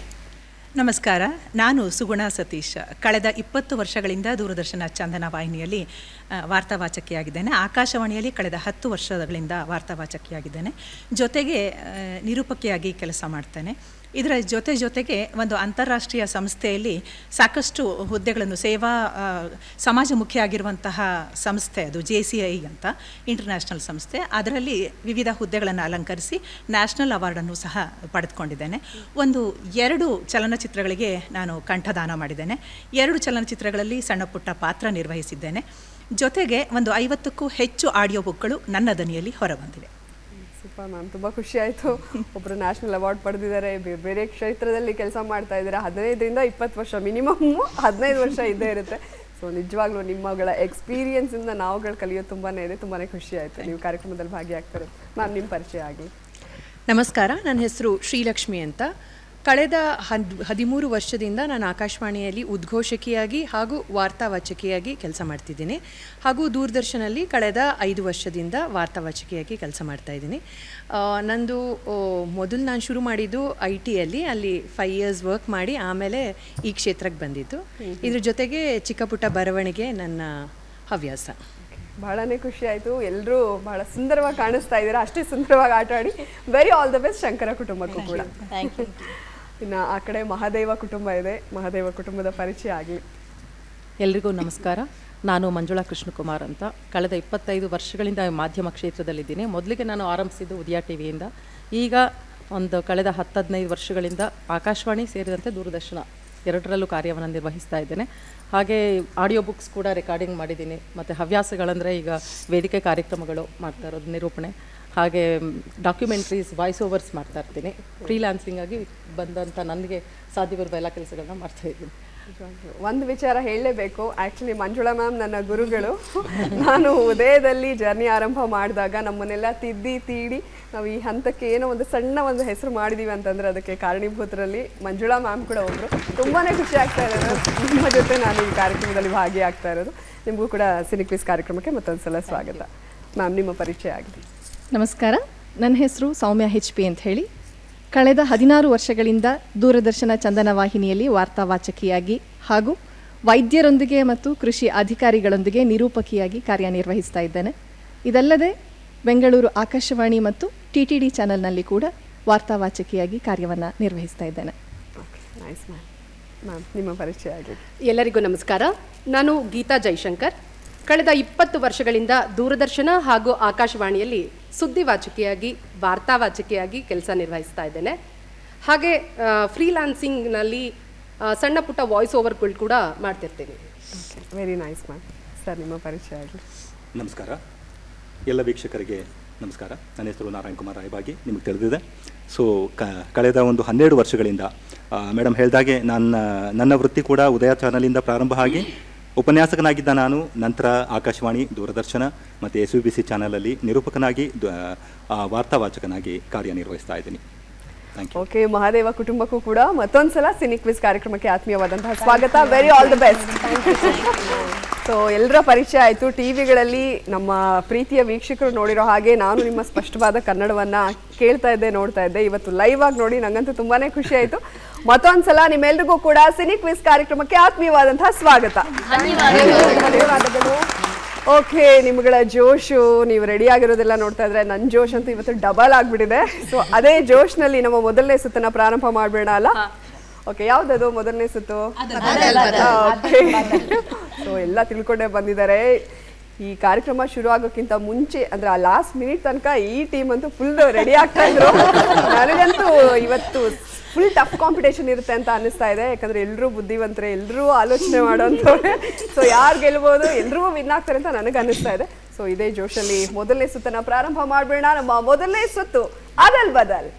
ನಮಸ್ಕಾರ, ನಾನು ಸುಗುಣ ಸತೀಶ್. ಕಳೆದ 20 ವರ್ಷಗಳಿಂದ ದೂರದರ್ಶನ ಚಂದನ ವಾಹಿನಿಯಲ್ಲಿ ವಾರ್ತಾವಾಚಕಿಯಾಗಿದ್ದೇನೆ. ಆಕಾಶವಾಣಿಯಲ್ಲಿ ಕಳೆದ 10 ವರ್ಷಗಳಿಂದ ವಾರ್ತಾವಾಚಕಿಯಾಗಿದ್ದೇನೆ. ಜೊತೆಗೆ ನಿರೂಪಕಿಯಾಗಿ ಕೆಲಸ ಮಾಡ್ತೇನೆ. ಇದರ ಜೊತೆಗೆ ಒಂದು ಅಂತಾರಾಷ್ಟ್ರೀಯ ಸಂಸ್ಥೆಯಲ್ಲಿ ಸಾಕಷ್ಟು ಹುದ್ದೆಗಳನ್ನು ಸಮಾಜಮುಖಿ ಆಗಿರುವಂತಹ ಸಂಸ್ಥೆ, ಅದು JCI ಅಂತ ಇಂಟರ್ನ್ಯಾಷನಲ್ ಸಂಸ್ಥೆ. ಅದರಲ್ಲಿ ವಿವಿಧ ಹುದ್ದೆಗಳನ್ನು ಅಲಂಕರಿಸಿ ನ್ಯಾಷನಲ್ ಅವಾರ್ಡನ್ನು ಸಹ ಪಡೆದುಕೊಂಡಿದ್ದೇನೆ. 2 ಚಲನಚಿತ್ರಗಳಿಗೆ ನಾನು ಕಂಠದಾನ ಮಾಡಿದ್ದೇನೆ. 2 ಚಲನಚಿತ್ರಗಳಲ್ಲಿ ಸಣ್ಣ ಪುಟ್ಟ ಪಾತ್ರ ನಿರ್ವಹಿಸಿದ್ದೇನೆ. ಜೊತೆಗೆ 50ಕ್ಕೂ ಹೆಚ್ಚು ಆಡಿಯೋ ಬುಕ್ಗಳು ನನ್ನ ದನಿಯಲ್ಲಿ ಹೊರಬಂದಿವೆ. ಸೂಪರ್ ಮ್ಯಾಮ್, ತುಂಬ ಖುಷಿ ಆಯಿತು. ಒಬ್ಬರು ನ್ಯಾಷನಲ್ ಅವಾರ್ಡ್ ಪಡೆದಿದ್ದಾರೆ, ಬೇರೆ ಕ್ಷೇತ್ರದಲ್ಲಿ ಕೆಲಸ ಮಾಡ್ತಾ ಇದ್ದಾರೆ. 15ರಿಂದ 20 ವರ್ಷ, ಮಿನಿಮಮ್ 15 ವರ್ಷ ಇದ್ದೇ ಇರುತ್ತೆ. ಸೊ ನಿಜವಾಗ್ಲೂ ನಿಮ್ಮಗಳ ಎಕ್ಸ್ಪೀರಿಯನ್ಸಿಂದ ನಾವುಗಳು ಕಲಿಯೋದು ತುಂಬಾ ಇದೆ. ತುಂಬಾ ಖುಷಿ ಆಯಿತು ನೀವು ಕಾರ್ಯಕ್ರಮದಲ್ಲಿ ಭಾಗಿಯಾಗ್ತಾರೆ. ಮ್ಯಾಮ್, ನಿಮ್ಮ ಪರಿಚಯ ಆಗಲಿ. ನಮಸ್ಕಾರ, ನನ್ನ ಹೆಸರು ಶ್ರೀಲಕ್ಷ್ಮಿ ಅಂತ. ಕಳೆದ 13 ವರ್ಷದಿಂದ ನಾನು ಆಕಾಶವಾಣಿಯಲ್ಲಿ ಉದ್ಘೋಷಕಿಯಾಗಿ ಹಾಗೂ ವಾರ್ತಾವಾಚಕಿಯಾಗಿ ಕೆಲಸ ಮಾಡ್ತಿದ್ದೀನಿ. ಹಾಗೂ ದೂರದರ್ಶನಲ್ಲಿ ಕಳೆದ 5 ವರ್ಷದಿಂದ ವಾರ್ತಾವಾಚಕಿಯಾಗಿ ಕೆಲಸ ಮಾಡ್ತಾಯಿದ್ದೀನಿ. ನಂದು ಮೊದಲು ನಾನು ಶುರು ಮಾಡಿದ್ದು IT-ಯಲ್ಲಿ, ಅಲ್ಲಿ 5 ಇಯರ್ಸ್ ವರ್ಕ್ ಮಾಡಿ ಆಮೇಲೆ ಈ ಕ್ಷೇತ್ರಕ್ಕೆ ಬಂದಿದ್ದು. ಇದ್ರ ಜೊತೆಗೆ ಚಿಕ್ಕ ಪುಟ್ಟ ಬರವಣಿಗೆ ನನ್ನ ಹವ್ಯಾಸ. ಬಹಳನೇ ಖುಷಿ ಆಯಿತು. ಎಲ್ಲರೂ ಬಹಳ ಸುಂದರವಾಗಿ ಕಾಣಿಸ್ತಾ ಇದ್ದೀರಾ, ಅಷ್ಟೇ ಸುಂದರವಾಗಿ ಆಟ ಆಡಿ. Very all the best Shankara ಕುಟುಂಬಕ್ಕೂ ಕೂಡ. Thank you. ಇನ್ನು ಆ ಕಡೆ ಮಹಾದೇವ ಕುಟುಂಬ ಇದೆ, ಮಹಾದೇವ ಕುಟುಂಬದ ಪರಿಚಯ ಆಗಲಿ. ಎಲ್ರಿಗೂ ನಮಸ್ಕಾರ, ನಾನು ಮಂಜುಳಾ ಕೃಷ್ಣಕುಮಾರ್ ಅಂತ. ಕಳೆದ 25 ವರ್ಷಗಳಿಂದ ಮಾಧ್ಯಮ ಕ್ಷೇತ್ರದಲ್ಲಿದ್ದೀನಿ. ಮೊದಲಿಗೆ ನಾನು ಆರಂಭಿಸಿದ್ದು ಉದಯ ಟಿವಿಯಿಂದ. ಈಗ ಕಳೆದ 10-15 ವರ್ಷಗಳಿಂದ ಆಕಾಶವಾಣಿ ಸೇರಿದಂತೆ ದೂರದರ್ಶನ 2ರಲ್ಲೂ ಕಾರ್ಯವನ್ನು ನಿರ್ವಹಿಸ್ತಾ ಇದ್ದೇನೆ. ಹಾಗೆ ಆಡಿಯೋ ಬುಕ್ಸ್ ಕೂಡ ರೆಕಾರ್ಡಿಂಗ್ ಮಾಡಿದ್ದೀನಿ. ಮತ್ತು ಹವ್ಯಾಸಗಳಂದರೆ ಈಗ ವೇದಿಕೆ ಕಾರ್ಯಕ್ರಮಗಳು ಮಾಡ್ತಾ ಇರೋದು, ನಿರೂಪಣೆ, ಹಾಗೆ ಡಾಕ್ಯುಮೆಂಟ್ರೀಸ್, ವಾಯ್ಸ್ ಓವರ್ಸ್ ಮಾಡ್ತಾ ಇರ್ತೀನಿ. ಫ್ರೀಲಾನ್ಸಿಂಗ್ ಆಗಿ ಬಂದಂಥ ನನಗೆ ಸಾಧ್ಯವಿರುವ ಎಲ್ಲ ಕೆಲಸಗಳನ್ನ ಮಾಡ್ತಾಯಿದ್ದೀನಿ. ಒಂದು ವಿಚಾರ ಹೇಳಲೇಬೇಕು. ಆ್ಯಕ್ಚುಲಿ ಮಂಜುಳಾ ಮ್ಯಾಮ್ ನನ್ನ ಗುರುಗಳು. ನಾನು ಉದಯದಲ್ಲಿ ಜರ್ನಿ ಆರಂಭ ಮಾಡಿದಾಗ ನಮ್ಮನ್ನೆಲ್ಲ ತಿದ್ದಿ ತೀಡಿ ನಾವು ಈ ಹಂತಕ್ಕೆ ಏನೋ ಒಂದು ಹೆಸರು ಮಾಡಿದ್ದೀವಿ ಅಂತಂದರೆ ಅದಕ್ಕೆ ಕಾರಣೀಭೂತರಲ್ಲಿ ಮಂಜುಳಾ ಮ್ಯಾಮ್ ಕೂಡ ಒಬ್ಬರು. ತುಂಬಾ ಖುಷಿ ಆಗ್ತಾ ಇರೋದು ನಿಮ್ಮ ಜೊತೆ ನಾನು ಈ ಕಾರ್ಯಕ್ರಮದಲ್ಲಿ ಭಾಗಿಯಾಗ್ತಾ ಇರೋದು. ನಿಮಗೂ ಕೂಡ ಸಿನಿಕ್ವಿಸ್ ಕಾರ್ಯಕ್ರಮಕ್ಕೆ ಮತ್ತೊಂದು ಸಲ ಸ್ವಾಗತ. ಮ್ಯಾಮ್, ನಿಮ್ಮ ಪರಿಚಯ ಆಗಿದೆ. ನಮಸ್ಕಾರ, ನನ್ನ ಹೆಸರು ಸೌಮ್ಯ HP ಅಂತ ಹೇಳಿ. ಕಳೆದ 16 ವರ್ಷಗಳಿಂದ ದೂರದರ್ಶನ ಚಂದನ ವಾಹಿನಿಯಲ್ಲಿ ವಾರ್ತಾವಾಚಕಿಯಾಗಿ ಹಾಗೂ ವೈದ್ಯರೊಂದಿಗೆ ಮತ್ತು ಕೃಷಿ ಅಧಿಕಾರಿಗಳೊಂದಿಗೆ ನಿರೂಪಕಿಯಾಗಿ ಕಾರ್ಯನಿರ್ವಹಿಸ್ತಾ ಇದ್ದೇನೆ. ಇದಲ್ಲದೆ ಬೆಂಗಳೂರು ಆಕಾಶವಾಣಿ ಮತ್ತು TTD ಚಾನೆಲ್ನಲ್ಲಿ ಕೂಡ ವಾರ್ತಾವಾಚಕಿಯಾಗಿ ಕಾರ್ಯವನ್ನು ನಿರ್ವಹಿಸ್ತಾ ಇದ್ದೇನೆ. ನೈಸ್ ಮ್ಯಾಮ್, ನಿಮ್ಮ ಪರಿಚಯ ಆಗಿದೆ. ಎಲ್ಲರಿಗೂ ನಮಸ್ಕಾರ, ನಾನು ಗೀತಾ ಜೈಶಂಕರ್. ಕಳೆದ 20 ವರ್ಷಗಳಿಂದ ದೂರದರ್ಶನ ಹಾಗೂ ಆಕಾಶವಾಣಿಯಲ್ಲಿ ಸುದ್ದಿವಾಚಕಿಯಾಗಿ ವಾರ್ತಾವಾಚಕಿಯಾಗಿ ಕೆಲಸ ನಿರ್ವಹಿಸ್ತಾ ಇದ್ದೇನೆ. ಹಾಗೆ ಫ್ರೀಲಾನ್ಸಿಂಗ್ನಲ್ಲಿ ಸಣ್ಣ ಪುಟ್ಟ ವಾಯ್ಸ್ ಓವರ್ಗಳು ಕೂಡ ಮಾಡ್ತಿರ್ತೀನಿ. Very nice ma'am. ಸರ್, ನಿಮ್ಮ ಪರಿಚಯ ಆಗಲಿ. ನಮಸ್ಕಾರ, ಎಲ್ಲ ವೀಕ್ಷಕರಿಗೆ ನಮಸ್ಕಾರ. ನನ್ನ ಹೆಸರು ನಾರಾಯಣ್ ಕುಮಾರ್ ರಾಯಬಾಗಿ, ನಿಮಗೆ ತಿಳಿದಿದೆ. ಸೊ ಕಳೆದ 12 ವರ್ಷಗಳಿಂದ ಮೇಡಮ್ ಹೇಳಿದಾಗೆ ನನ್ನ ವೃತ್ತಿ ಕೂಡ ಉದಯ ಚಾನಲಿಂದ ಪ್ರಾರಂಭ ಆಗಿ ಉಪನ್ಯಾಸಕನಾಗಿದ್ದ ನಾನು ನಂತರ ಆಕಾಶವಾಣಿ, ದೂರದರ್ಶನ ಮತ್ತು SVBC ಚಾನಲಲ್ಲಿ ನಿರೂಪಕನಾಗಿ ವಾರ್ತಾವಾಚಕನಾಗಿ ಕಾರ್ಯನಿರ್ವಹಿಸ್ತಾ ಇದ್ದೀನಿ. ಓಕೆ, ಮಹಾದೇವ ಕುಟುಂಬಕ್ಕೂ ಕೂಡ ಮತ್ತೊಂದ್ಸಲ ಸಿನಿಕ್ವಿಸ್ ಕಾರ್ಯಕ್ರಮಕ್ಕೆ ಆತ್ಮೀಯವಾದಂತಹ ಸ್ವಾಗತ. Very all the best. So ಎಲ್ಲರ ಪರಿಚಯ ಆಯಿತು. ಟಿವಿಗಳಲ್ಲಿ ನಮ್ಮ ಪ್ರೀತಿಯ ವೀಕ್ಷಕರು ನೋಡಿರೋ ಹಾಗೆ ನಾನು ನಿಮ್ಮ ಸ್ಪಷ್ಟವಾದ ಕನ್ನಡವನ್ನು ಕೇಳ್ತಾ ಇದ್ದೆ, ನೋಡ್ತಾ ಇದ್ದೆ. ಇವತ್ತು ಲೈವ್ ಆಗಿ ನೋಡಿ ನಂಗಂತೂ ತುಂಬಾ ಖುಷಿ ಆಯಿತು. ಮತ್ತೊಂದ್ಸಲ ನಿಮ್ಮೆಲ್ರಿಗೂ ಕೂಡ ಸಿನಿಕ್ವಿಸ್ ಕಾರ್ಯಕ್ರಮಕ್ಕೆ ಆತ್ಮೀಯವಾದಂತಹ ಸ್ವಾಗತ. ಧನ್ಯವಾದಗಳು. ಓಕೆ, ನಿಮ್ಗಳ ಜೋಶು, ನೀವು ರೆಡಿ ಆಗಿರೋದೆಲ್ಲ ನೋಡ್ತಾ ಇದ್ರೆ ನನ್ನ ಜೋಶ್ ಅಂತೂ ಇವತ್ತು ಡಬಲ್ ಆಗಿಬಿಟ್ಟಿದೆ. ಸೊ ಅದೇ ಜೋಶ್ನಲ್ಲಿ ನಮ್ಮ ಮೊದಲನೇ ಸುತ್ತನ್ನ ಪ್ರಾರಂಭ ಮಾಡಬೇಡ ಅಲ್ಲ? ಓಕೆ, ಯಾವ್ದದು ಮೊದಲನೇ ಸುತ್ತು? ಸೊ ಎಲ್ಲ ತಿಳ್ಕೊಂಡೇ ಬಂದಿದ್ದಾರೆ. ಈ ಕಾರ್ಯಕ್ರಮ ಶುರು ಆಗೋಕ್ಕಿಂತ ಮುಂಚೆ ಅಂದ್ರೆ ಆ ಲಾಸ್ಟ್ ಮಿನಿಟ್ ತನಕ ಈ ಟೀಮ್ ಅಂತೂ ಫುಲ್ ರೆಡಿ ಆಗ್ತಾ ಇದ್ರು. ನನಗಂತೂ ಇವತ್ತು ಫುಲ್ ಟಫ್ ಕಾಂಪಿಟೇಷನ್ ಇರುತ್ತೆ ಅಂತ ಅನ್ನಿಸ್ತಾ ಇದೆ. ಯಾಕಂದ್ರೆ ಎಲ್ಲರೂ ಬುದ್ಧಿವಂತರೆ, ಎಲ್ಲರೂ ಆಲೋಚನೆ ಮಾಡೋಂಥವ್ರೆ. ಸೊ ಯಾರು ಗೆಲ್ಬೋದು, ಎಲ್ಲರೂ ವಿನ್ ಆಗ್ತಾರೆ ಅಂತ ನನಗೆ ಅನ್ನಿಸ್ತಾ ಇದೆ. ಸೊ ಇದೇ ಜೋಶಲ್ಲಿ ಮೊದಲನೇ ಸುತ್ತನ್ನ ಪ್ರಾರಂಭ ಮಾಡಬೇಡ. ನಮ್ಮ ಮೊದಲನೇ ಸುತ್ತು ಅದಲ್ ಬದಲ್.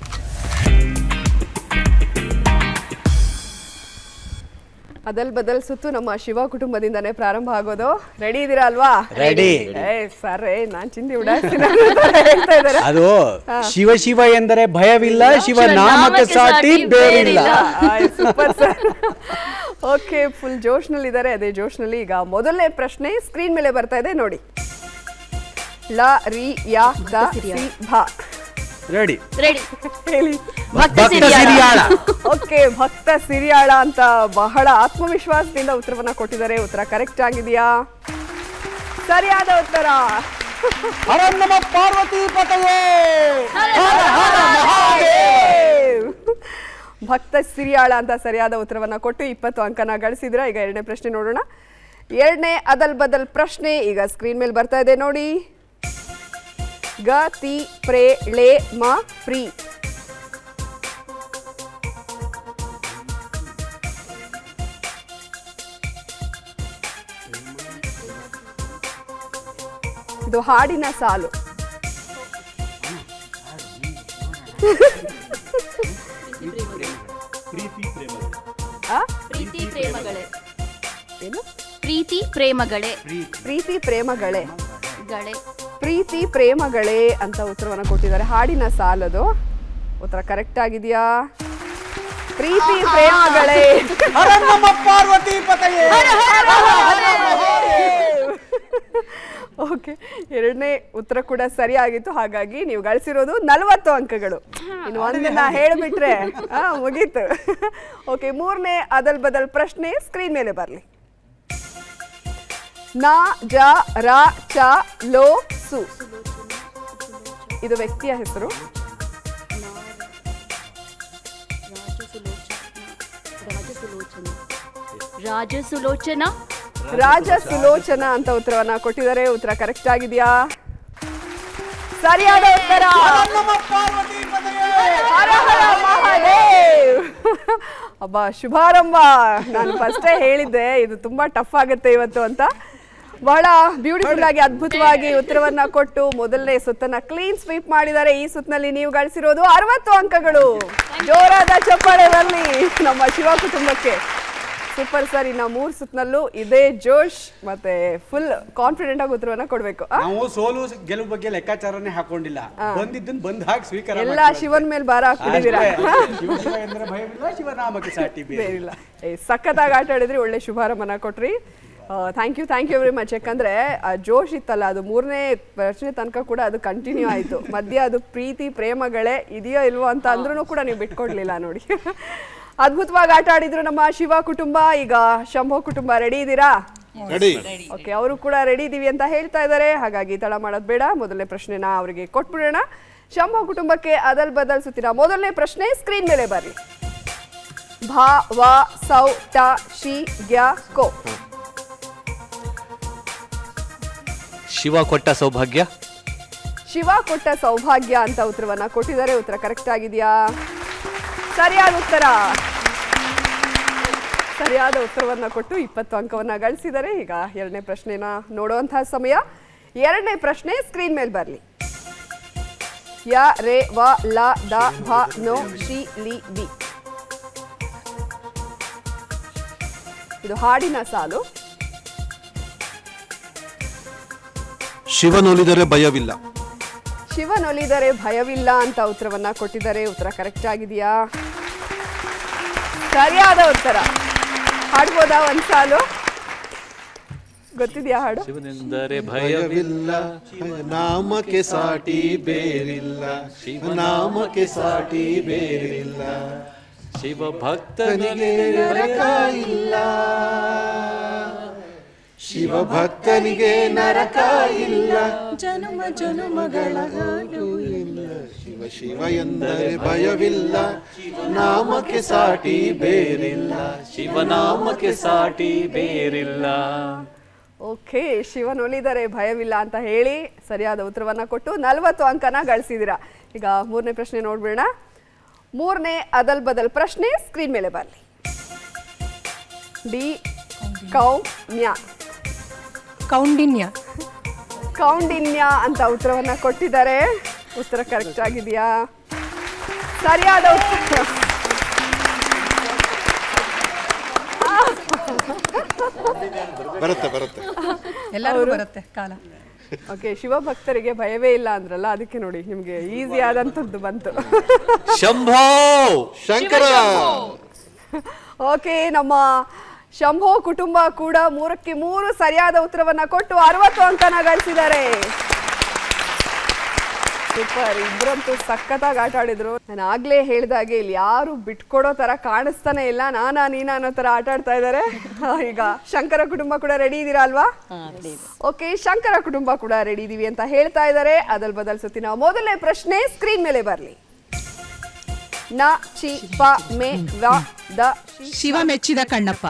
ಅದಲ್ ಬದಲ್ ಸುತ್ತು ನಮ್ಮ ಶಿವ ಕುಟುಂಬದಿಂದಾನೇ ಪ್ರಾರಂಭ ಆಗೋದು. ರೆಡಿ ಇದೀರಾ ಅಲ್ವಾ? ರೆಡಿ. ಸರ್, ನಾನ್ ಚಿಂತೆ ಉಡಾಯಿಸ್ತೀನಿ ಹೇಳ್ತಾ ಇದ್ದಾರೆ. ಅದು ಶಿವ ಶಿವ ಎಂದರೆ ಭಯವಿಲ್ಲ, ಶಿವ ನಾಮಕ್ಕೆ ಸಾಟಿ ಬೇರಿಲ್ಲ. Super sir. ಓಕೆ, ಫುಲ್ ಜೋಶ್ನಲ್ಲಿ ಇದ್ದಾರೆ. ಅದೇ ಜೋಶ್ನಲ್ಲಿ ಈಗ ಮೊದಲನೇ ಪ್ರಶ್ನೆ ಸ್ಕ್ರೀನ್ ಮೇಲೆ ಬರ್ತಾ ಇದೆ ನೋಡಿ. ಲ ರಿ ಯಾ ದ ಸಿ ಭಾ. ರೆಡಿ. ಹೇಳಿ. ಭಕ್ತ ಸಿರಿಯಾಳ. ಓಕೆ, ಓಕೆ, ಭಕ್ತ ಸಿರಿಯಾಳ ಅಂತ ಬಹಳ ಆತ್ಮವಿಶ್ವಾಸದಿಂದ ಉತ್ತರವನ್ನ ಕೊಟ್ಟಿದ್ದಾರೆ. ಉತ್ತರ ಕರೆಕ್ಟ್ ಆಗಿದೆಯಾ? ಸರಿಯಾದ ಉತ್ತರ ಪಾರ್ವತಿ ಪತಯೇ ಭಕ್ತ ಸಿರಿಯಾಳ ಅಂತ ಸರಿಯಾದ ಉತ್ತರವನ್ನ ಕೊಟ್ಟು 20 ಅಂಕನ ಗಳಿಸಿದ್ರ. ಈಗ ಎರಡನೇ ಪ್ರಶ್ನೆ ನೋಡೋಣ. ಎರಡನೇ ಅದಲ್ ಬದಲ್ ಪ್ರಶ್ನೆ ಈಗ ಸ್ಕ್ರೀನ್ ಮೇಲೆ ಬರ್ತಾ ಇದೆ ನೋಡಿ. ಗ ತಿ ಪ್ರೇ ಳೆ ಮ ಪ್ರೀ. ಇದು ಹಾಡಿನ ಸಾಲು. ಪ್ರೀತಿ ಪ್ರೇಮಗಳೇ. ಏನು? ಪ್ರೀತಿ ಪ್ರೇಮಗಳೇ. ಪ್ರೀತಿ ಪ್ರೇಮಗಳೇ. ಗಳೆ. ಪ್ರೀತಿ ಪ್ರೇಮಗಳೇ ಅಂತ ಉತ್ತರವನ್ನು ಕೊಟ್ಟಿದ್ದಾರೆ. ಹಾಡಿನ ಸಾಲದು. ಉತ್ತರ ಕರೆಕ್ಟ್ ಆಗಿದೆಯಾ? ಪ್ರೀತಿ ಪ್ರೇಮಗಳೇ. ಪಾರ್ವತಿ ಪತಯೇ. ಓಕೆ, ಎರಡನೇ ಉತ್ತರ ಕೂಡ ಸರಿಯಾಗಿತ್ತು. ಹಾಗಾಗಿ ನೀವು ಗಳಿಸಿರೋದು 40 ಅಂಕಗಳು. ಇನ್ನು ಒಂದನ್ನ ಹೇಳಿಬಿಟ್ರೆ ಮುಗೀತು. ಓಕೆ, ಮೂರನೇ ಅದಲ್ ಬದಲ್ ಪ್ರಶ್ನೆ ಸ್ಕ್ರೀನ್ ಮೇಲೆ ಬರಲಿ. ನ ಜ ರ ಚ ಲೋ ಸು. ಇದು ವ್ಯಕ್ತಿಯ ಹೆಸರು. ರಾಜಸುಲೋಚನಾ. ರಾಜ ಸುಲೋಚನ ಅಂತ ಉತ್ತರವನ್ನ ಕೊಟ್ಟಿದ್ದಾರೆ. ಉತ್ತರ ಕರೆಕ್ಟ್ ಆಗಿದೆಯಾ? ಸರಿಯಾದ ಉತ್ತರ. ಅಬ್ಬಾ, ಶುಭಾರಂಭ. ನಾನು ಫಸ್ಟೇ ಹೇಳಿದ್ದೆ ಇದು ತುಂಬಾ ಟಫ್ ಆಗುತ್ತೆ ಇವತ್ತು ಅಂತ. ಬಹಳ ಬ್ಯೂಟಿಫುಲ್ ಆಗಿ ಅದ್ಭುತವಾಗಿ ಉತ್ತರವನ್ನ ಕೊಟ್ಟು ಮೊದಲನೇ ಸುತ್ತನ್ನ ಕ್ಲೀನ್ ಸ್ವೀಪ್ ಮಾಡಿದ್ದಾರೆ. ಈ ಸುತ್ತಿನಲ್ಲಿ ನೀವು ಗಳಿಸಿರೋದು 60 ಅಂಕಗಳು. ಜೋರಾದ ಚಪ್ಪಾಳೆ ಬರಲಿ ನಮ್ಮ ಶಿವ ಕುಟುಂಬಕ್ಕೆ. Super sir. ಇನ್ನು 3 ಸುತ್ತಿನಲ್ಲೂ ಇದೇ ಜೋಶ್ ಮತ್ತೆ ಫುಲ್ ಕಾನ್ಫಿಡೆಂಟ್ ಆಗಿ ಉತ್ತರವನ್ನ ಕೊಡ್ಬೇಕು. ನಾವು ಸೋಲು ಗೆಲುವು ಬಗ್ಗೆ ಲೆಕ್ಕಾಚಾರನೇ ಹಾಕೊಂಡಿಲ್ಲ. ಬಂದಿದ್ದನ್ನು ಬಂದ್ ಹಾಕಿ ಸ್ವೀಕಾರ ಎಲ್ಲ ಶಿವನ್ ಮೇಲೆ ಭಾರ ಹಾಕ್ಬಿಟ್ಟಿದ್ದೀರಾ. ಶಿವನಾಮಕ್ಕೆ ಸಾಟಿ ಬೇರಿಲ್ಲ. ಸಖತ್ತಾಗಿ ಆಟ ಆಡಿದ್ರಿ. ಒಳ್ಳೆ ಶುಭಾರಂಭನ ಕೊಟ್ರಿ. Thank you very much. ಯಾಕಂದ್ರೆ ಆ ಜೋಶ್ ಇತ್ತಲ್ಲ, ಅದು ಮೂರನೇ ಪ್ರಶ್ನೆ ತನಕ ಕೂಡ ಅದು ಕಂಟಿನ್ಯೂ ಆಯ್ತು. ಮಧ್ಯ ಅದು ಪ್ರೀತಿ ಪ್ರೇಮಗಳೇ ಇದೆಯೋ ಇಲ್ವೋ ಅಂತ ಅಂದ್ರೂ ಕೂಡ ನೀವು ಬಿಟ್ಕೊಡ್ಲಿಲ್ಲ ನೋಡಿ. ಅದ್ಭುತವಾಗಿ ಆಟ ಆಡಿದ್ರು ನಮ್ಮ ಶಿವ ಕುಟುಂಬ. ಈಗ ಶಂಭೋ ಕುಟುಂಬ ರೆಡಿ ಇದ್ದೀರಾ? ಓಕೆ, ಅವರು ಕೂಡ ರೆಡಿ ಇದೀವಿ ಅಂತ ಹೇಳ್ತಾ ಇದ್ದಾರೆ. ಹಾಗಾಗಿ ತಡ ಮಾಡೋದು ಬೇಡ, ಮೊದಲನೇ ಪ್ರಶ್ನೆನ ಅವರಿಗೆ ಕೊಟ್ಬಿಡೋಣ. ಶಂಭೋ ಕುಟುಂಬಕ್ಕೆ ಅದಲ್ ಬದಲ್ ಸುತ್ತಿನ ಮೊದಲನೇ ಪ್ರಶ್ನೆ ಸ್ಕ್ರೀನ್ ಮೇಲೆ ಬರಲಿ. ಭಾ ವ ಸೌ ಟ ಶಿ ಗ್ಯ ಕೋ. ಶಿವ ಕೊಟ್ಟ ಸೌಭಾಗ್ಯ. ಶಿವ ಕೊಟ್ಟ ಸೌಭಾಗ್ಯ ಅಂತ ಉತ್ತರವನ್ನ ಕೊಟ್ಟಿದ್ದಾರೆ. ಉತ್ತರ ಕರೆಕ್ಟ್ ಆಗಿದೆಯಾ? ಸರಿಯಾದ ಉತ್ತರ. ಸರಿಯಾದ ಉತ್ತರವನ್ನ ಕೊಟ್ಟು 20 ಅಂಕವನ್ನ ಗಳಿಸಿದರೆ. ಈಗ ಎರಡನೇ ಪ್ರಶ್ನೆನ ನೋಡುವಂತಹ ಸಮಯ. ಎರಡನೇ ಪ್ರಶ್ನೆ ಸ್ಕ್ರೀನ್ ಮೇಲೆ ಬರಲಿ. ಯ ರೇ ವ ಲ ದ ಭ ನೋ ಶಿ ಲಿ ವಿ. ಇದು ಹಾಡಿನ ಸಾಲು. ಶಿವನೊಲಿದರೆ ಭಯವಿಲ್ಲ. ಶಿವನೊಲಿದರೆ ಭಯವಿಲ್ಲ ಅಂತ ಉತ್ತರವನ್ನ ಕೊಟ್ಟಿದ್ದಾರೆ. ಉತ್ತರ ಕರೆಕ್ಟ್ ಆಗಿದೆಯಾ? ಸರಿಯಾದ ಉತ್ತರ. ಹಾಡ್ಬೋದಾ ಒಂದ್ ಸಾಲು? ಗೊತ್ತಿದ್ಯಾ ಹಾಡು? ಶಿವನೆಂದರೆ ಭಯವಿಲ್ಲ, ನಾಮಕ್ಕೆ ಸಾಟಿ ಬೇರಿಲ್ಲ, ನಾಮಕ್ಕೆ ಸಾಟಿ ಬೇರಿಲ್ಲ, ಶಿವ ಭಕ್ತನಿಗೆ ನರಕ ಇಲ್ಲ, ಶಿವ ಭಕ್ತನಿಗೆ ನರಕ ಇಲ್ಲ, ಜನುಮ ಜನುಮಗಳ ಹಾಡು ಇಲ್ಲ. ಶಿವ ಶಿವ ಎಂದರೆ ಭಯವಿಲ್ಲ, ನಾಮಕ್ಕೆ ಸಾಟಿ ಬೇರಿಲ್ಲ, ಶಿವನಾಮಕ್ಕೆ ಸಾಟಿ ಬೇರಿಲ್ಲ. ಓಕೆ, ಶಿವನೊಲಿದರೆ ಭಯವಿಲ್ಲ ಅಂತ ಹೇಳಿ ಸರಿಯಾದ ಉತ್ತರವನ್ನ ಕೊಟ್ಟು 40 ಅಂಕನ ಗಳಿಸಿದಿರಾ. ಈಗ ಮೂರನೇ ಪ್ರಶ್ನೆ ನೋಡ್ಬಿಡೋಣ. ಮೂರನೇ ಅದಲ್ ಬದಲ್ ಪ್ರಶ್ನೆ ಸ್ಕ್ರೀನ್ ಮೇಲೆ ಬರಲಿ. ಡಿ ಕೌನ್ಯ. ಕೌಂಡಿನ್ಯ. ಕೌಂಡಿನ್ಯ ಅಂತ ಉತ್ತರವನ್ನ ಕೊಟ್ಟಿದ್ದಾರೆ. ಉತ್ತರ ಕರೆಕ್ಟ್ ಆಗಿದೆಯಾ? ಸರಿಯಾದ ಉತ್ತರ. ಬರುತ್ತೆ ಬರುತ್ತೆ ಎಲ್ಲರೂ ಬರುತ್ತೆ ಕಾಲ. ಓಕೆ, ಶಿವಭಕ್ತರಿಗೆ ಭಯವೇ ಇಲ್ಲ ಅಂದ್ರಲ್ಲ, ಅದಕ್ಕೆ ನೋಡಿ ನಿಮ್ಗೆ ಈಸಿ ಆದಂತದ್ದು ಬಂತು. ಶಂಭೋ ಶಂಕರ. ಓಕೆ, ನಮ್ಮ ಶಂಭೋ ಕುಟುಂಬ ಕೂಡ 3ಕ್ಕೆ 3 ಸರಿಯಾದ ಉತ್ತರವನ್ನ ಕೊಟ್ಟು 60 ಅಂಕನ ಗಳಿಸಿದ್ದಾರೆ. ಸೂಪರ್, ಇಬ್ಬರಂತೂ ಸಖತ್ತಾಗಿ ಆಟ ಆಡಿದ್ರು. ನಾನು ಆಗ್ಲೇ ಹೇಳಿದಾಗೆ ಇಲ್ಲಿ ಯಾರು ಬಿಟ್ಕೊಡೋ ತರ ಕಾಣಿಸ್ತಾನೆ ಇಲ್ಲ, ನೀನಾ ಅನ್ನೋ ತರ ಆಟ ಆಡ್ತಾ ಇದ್ದಾರೆ. ಈಗ ಶಂಕರ ಕುಟುಂಬ ಕೂಡ ರೆಡಿ ಇದೀರಾ ಅಲ್ವಾ? ಓಕೆ, ಶಂಕರ ಕುಟುಂಬ ಕೂಡ ರೆಡಿ ಇದೀವಿ ಅಂತ ಹೇಳ್ತಾ ಇದ್ದಾರೆ. ಅದಲ್ ಬದಲ್ ಸುತ್ತಿನ ಮೊದಲನೇ ಪ್ರಶ್ನೆ ಸ್ಕ್ರೀನ್ ಮೇಲೆ ಬರ್ಲಿ. ನ ಚಿ ಪ ಮೆ ವ ದ ಶಿವ ಮೆಚ್ಚಿದ ಕಣ್ಣಪ್ಪ.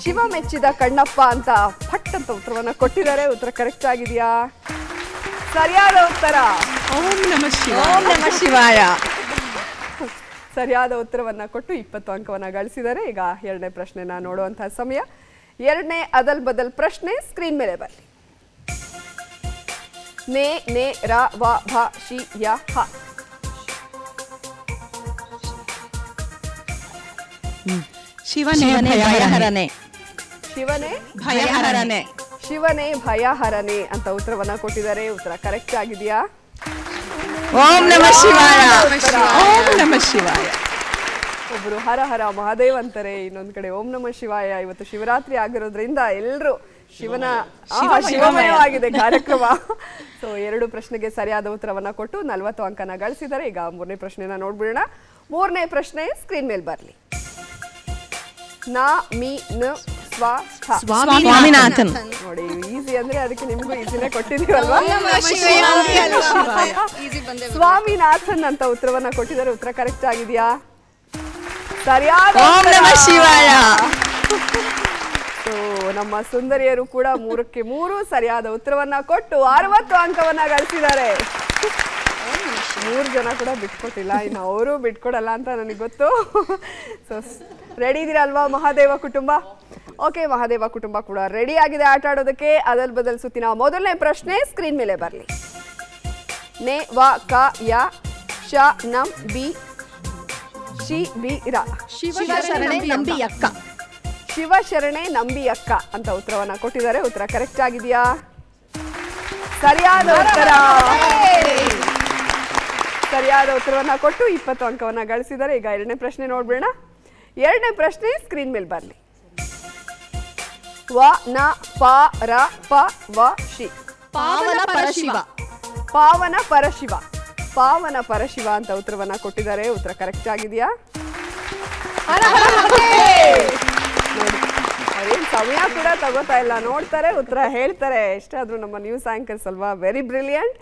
ಶಿವ ಮೆಚ್ಚಿದ ಕಣ್ಣಪ್ಪ ಅಂತ ಫಟ್ ಅಂತ ಉತ್ತರವನ್ನ ಕೊಟ್ಟಿದ್ದಾರೆ. ಉತ್ತರ ಕರೆಕ್ಟ್ ಆಗಿದೆಯಾ? ಸರಿಯಾದ ಉತ್ತರ ಓಂ ನಮಃ ಶಿವಾಯ. ಓಂ ನಮಃ ಶಿವಾಯ. ಸರಿಯಾದ ಉತ್ತರವನ್ನ ಕೊಟ್ಟು 20 ಅಂಕವನ್ನ ಗಳಿಸಿದ್ದಾರೆ. ಈಗ ಎರಡನೇ ಪ್ರಶ್ನೆನ ನೋಡುವಂತಹ ಸಮಯ. ಎರಡನೇ ಅದಲ್ ಬದಲ್ ಪ್ರಶ್ನೆ ಸ್ಕ್ರೀನ್ ಮೇಲೆ ಬರಲಿ. ನೆ ನೆ ರ ವ ಭ ಶಿ ಯ ಹ. ಶಿವನೇ ಭಯಹರನೆ. ಶಿವನೇ ಭಯಹರನೆ. ಶಿವನೇ ಭಯಹರನೆ ಅಂತ ಉತ್ತರವನ್ನ ಕೊಟ್ಟಿದ್ದಾರೆ. ಉತ್ತರ ಕರೆಕ್ಟ್ ಆಗಿದೆಯಾ? ಓಂ ನಮಃ ಶಿವಾಯ. ಓಂ ನಮಃ ಶಿವಾಯ. ಒಬ್ರು ಹರ ಹರ ಮಹಾದೇವ್ ಅಂತಾರೆ, ಇನ್ನೊಂದ್ ಕಡೆ ಓಂ ನಮಃ ಶಿವಾಯ. ಇವತ್ತು ಶಿವರಾತ್ರಿ ಆಗಿರೋದ್ರಿಂದ ಎಲ್ಲರೂ ಶಿವಮಯವಾಗಿದೆ ಕಾರ್ಯಕ್ರಮ. ಸೊ 2 ಪ್ರಶ್ನೆಗೆ ಸರಿಯಾದ ಉತ್ತರವನ್ನ ಕೊಟ್ಟು 40 ಅಂಕನ ಗಳಿಸಿದ್ದಾರೆ. ಈಗ ಮೂರನೇ ಪ್ರಶ್ನೆನ ನೋಡ್ಬಿಡೋಣ. ಮೂರನೇ ಪ್ರಶ್ನೆ ಸ್ಕ್ರೀನ್ ಮೇಲೆ ಬರ್ಲಿ. ನ ಮಿ ನ ಸ್ವ ಸ್ವಾಮಿನಾಥನ್. ನೋಡಿ, ಈಸಿ ಅಂದ್ರೆ ಅದಕ್ಕೆ ನಿಮ್ಗೂ ಈಸಿನೇ ಕೊಟ್ಟಿದೀವಲ್ವಾ? ಸ್ವಾಮಿನಾಥನ್ ಅಂತ ಉತ್ತರವನ್ನ ಕೊಟ್ಟಿದ್ದಾರೆ. ಉತ್ತರ ಕರೆಕ್ಟ್ ಆಗಿದೆಯಾ? ಸರಿಯಾದ ಶಿವಾಯ. ಸೊ ನಮ್ಮ ಸುಂದರಿಯರು ಕೂಡ 3ಕ್ಕೆ 3 ಸರಿಯಾದ ಉತ್ತರವನ್ನ ಕೊಟ್ಟು 60 ಅಂಕವನ್ನ ಗಳಿಸಿದ್ದಾರೆ. 3 ಜನ ಕೂಡ ಬಿಟ್ಕೊಟ್ಟಿಲ್ಲ, ಇನ್ನು ಅವರು ಬಿಟ್ಕೊಡಲ್ಲ ಅಂತ ನನಗೆ ಗೊತ್ತು. ಸೊ ರೆಡಿ ಇದೀರಾ ಅಲ್ವಾ ಮಹಾದೇವ ಕುಟುಂಬ? ಓಕೆ, ಮಹಾದೇವ ಕುಟುಂಬ ಕೂಡ ರೆಡಿ ಆಗಿದೆ ಆಟ ಆಡೋದಕ್ಕೆ. ಅದಲ್ ಬದಲ್ ಸುತ್ತಿನ ಮೊದಲನೇ ಪ್ರಶ್ನೆ ಸ್ಕ್ರೀನ್ ಮೇಲೆ ಬರಲಿ. ನೆ ವ ಕ ಯ ಶ ನಂ ಬಿ ಶಿ ಬಿ ರ. ಶಿವಶರಣೆ ನಂಬಿ ಅಕ್ಕ. ಶಿವಶರಣೆ ನಂಬಿ ಅಕ್ಕ ಅಂತ ಉತ್ತರವನ್ನ ಕೊಟ್ಟಿದ್ದಾರೆ. ಉತ್ತರ ಕರೆಕ್ಟ್ ಆಗಿದೆಯಾ? ಸರಿಯಾದ ಉತ್ತರ. ಸರಿಯಾದ ಉತ್ತರವನ್ನ ಕೊಟ್ಟು 20 ಅಂಕವನ್ನ ಗಳಿಸಿದ್ದಾರೆ. ಈಗ ಎರಡನೇ ಪ್ರಶ್ನೆ ನೋಡ್ಬೇಡ. ಎರಡನೇ ಪ್ರಶ್ನೆ ಸ್ಕ್ರೀನ್ ಮೇಲೆ ಬರಲಿ. ವ ನ ಪ ರ ಪ ವ ಶಿ. ಪಾವನ ಪರಶಿವ. ಪಾವನ ಪರಶಿವ. ಪಾವನ ಪರಶಿವ ಅಂತ ಉತ್ತರವನ್ನ ಕೊಟ್ಟಿದ್ದಾರೆ. ಉತ್ತರ ಕರೆಕ್ಟ್ ಆಗಿದೆಯಾ? ನೋಡಿ, ಅವ್ರೇನ್ ಸಮಯ ಕೂಡ ತಗೋತಾ ಇಲ್ಲ, ನೋಡ್ತಾರೆ, ಉತ್ತರ ಹೇಳ್ತಾರೆ. ಎಷ್ಟಾದ್ರೂ ನಮ್ಮ ನ್ಯೂಸ್ ಆಂಕರ್ಸ್ ಅಲ್ವಾ, ವೆರಿ ಬ್ರಿಲಿಯಂಟ್.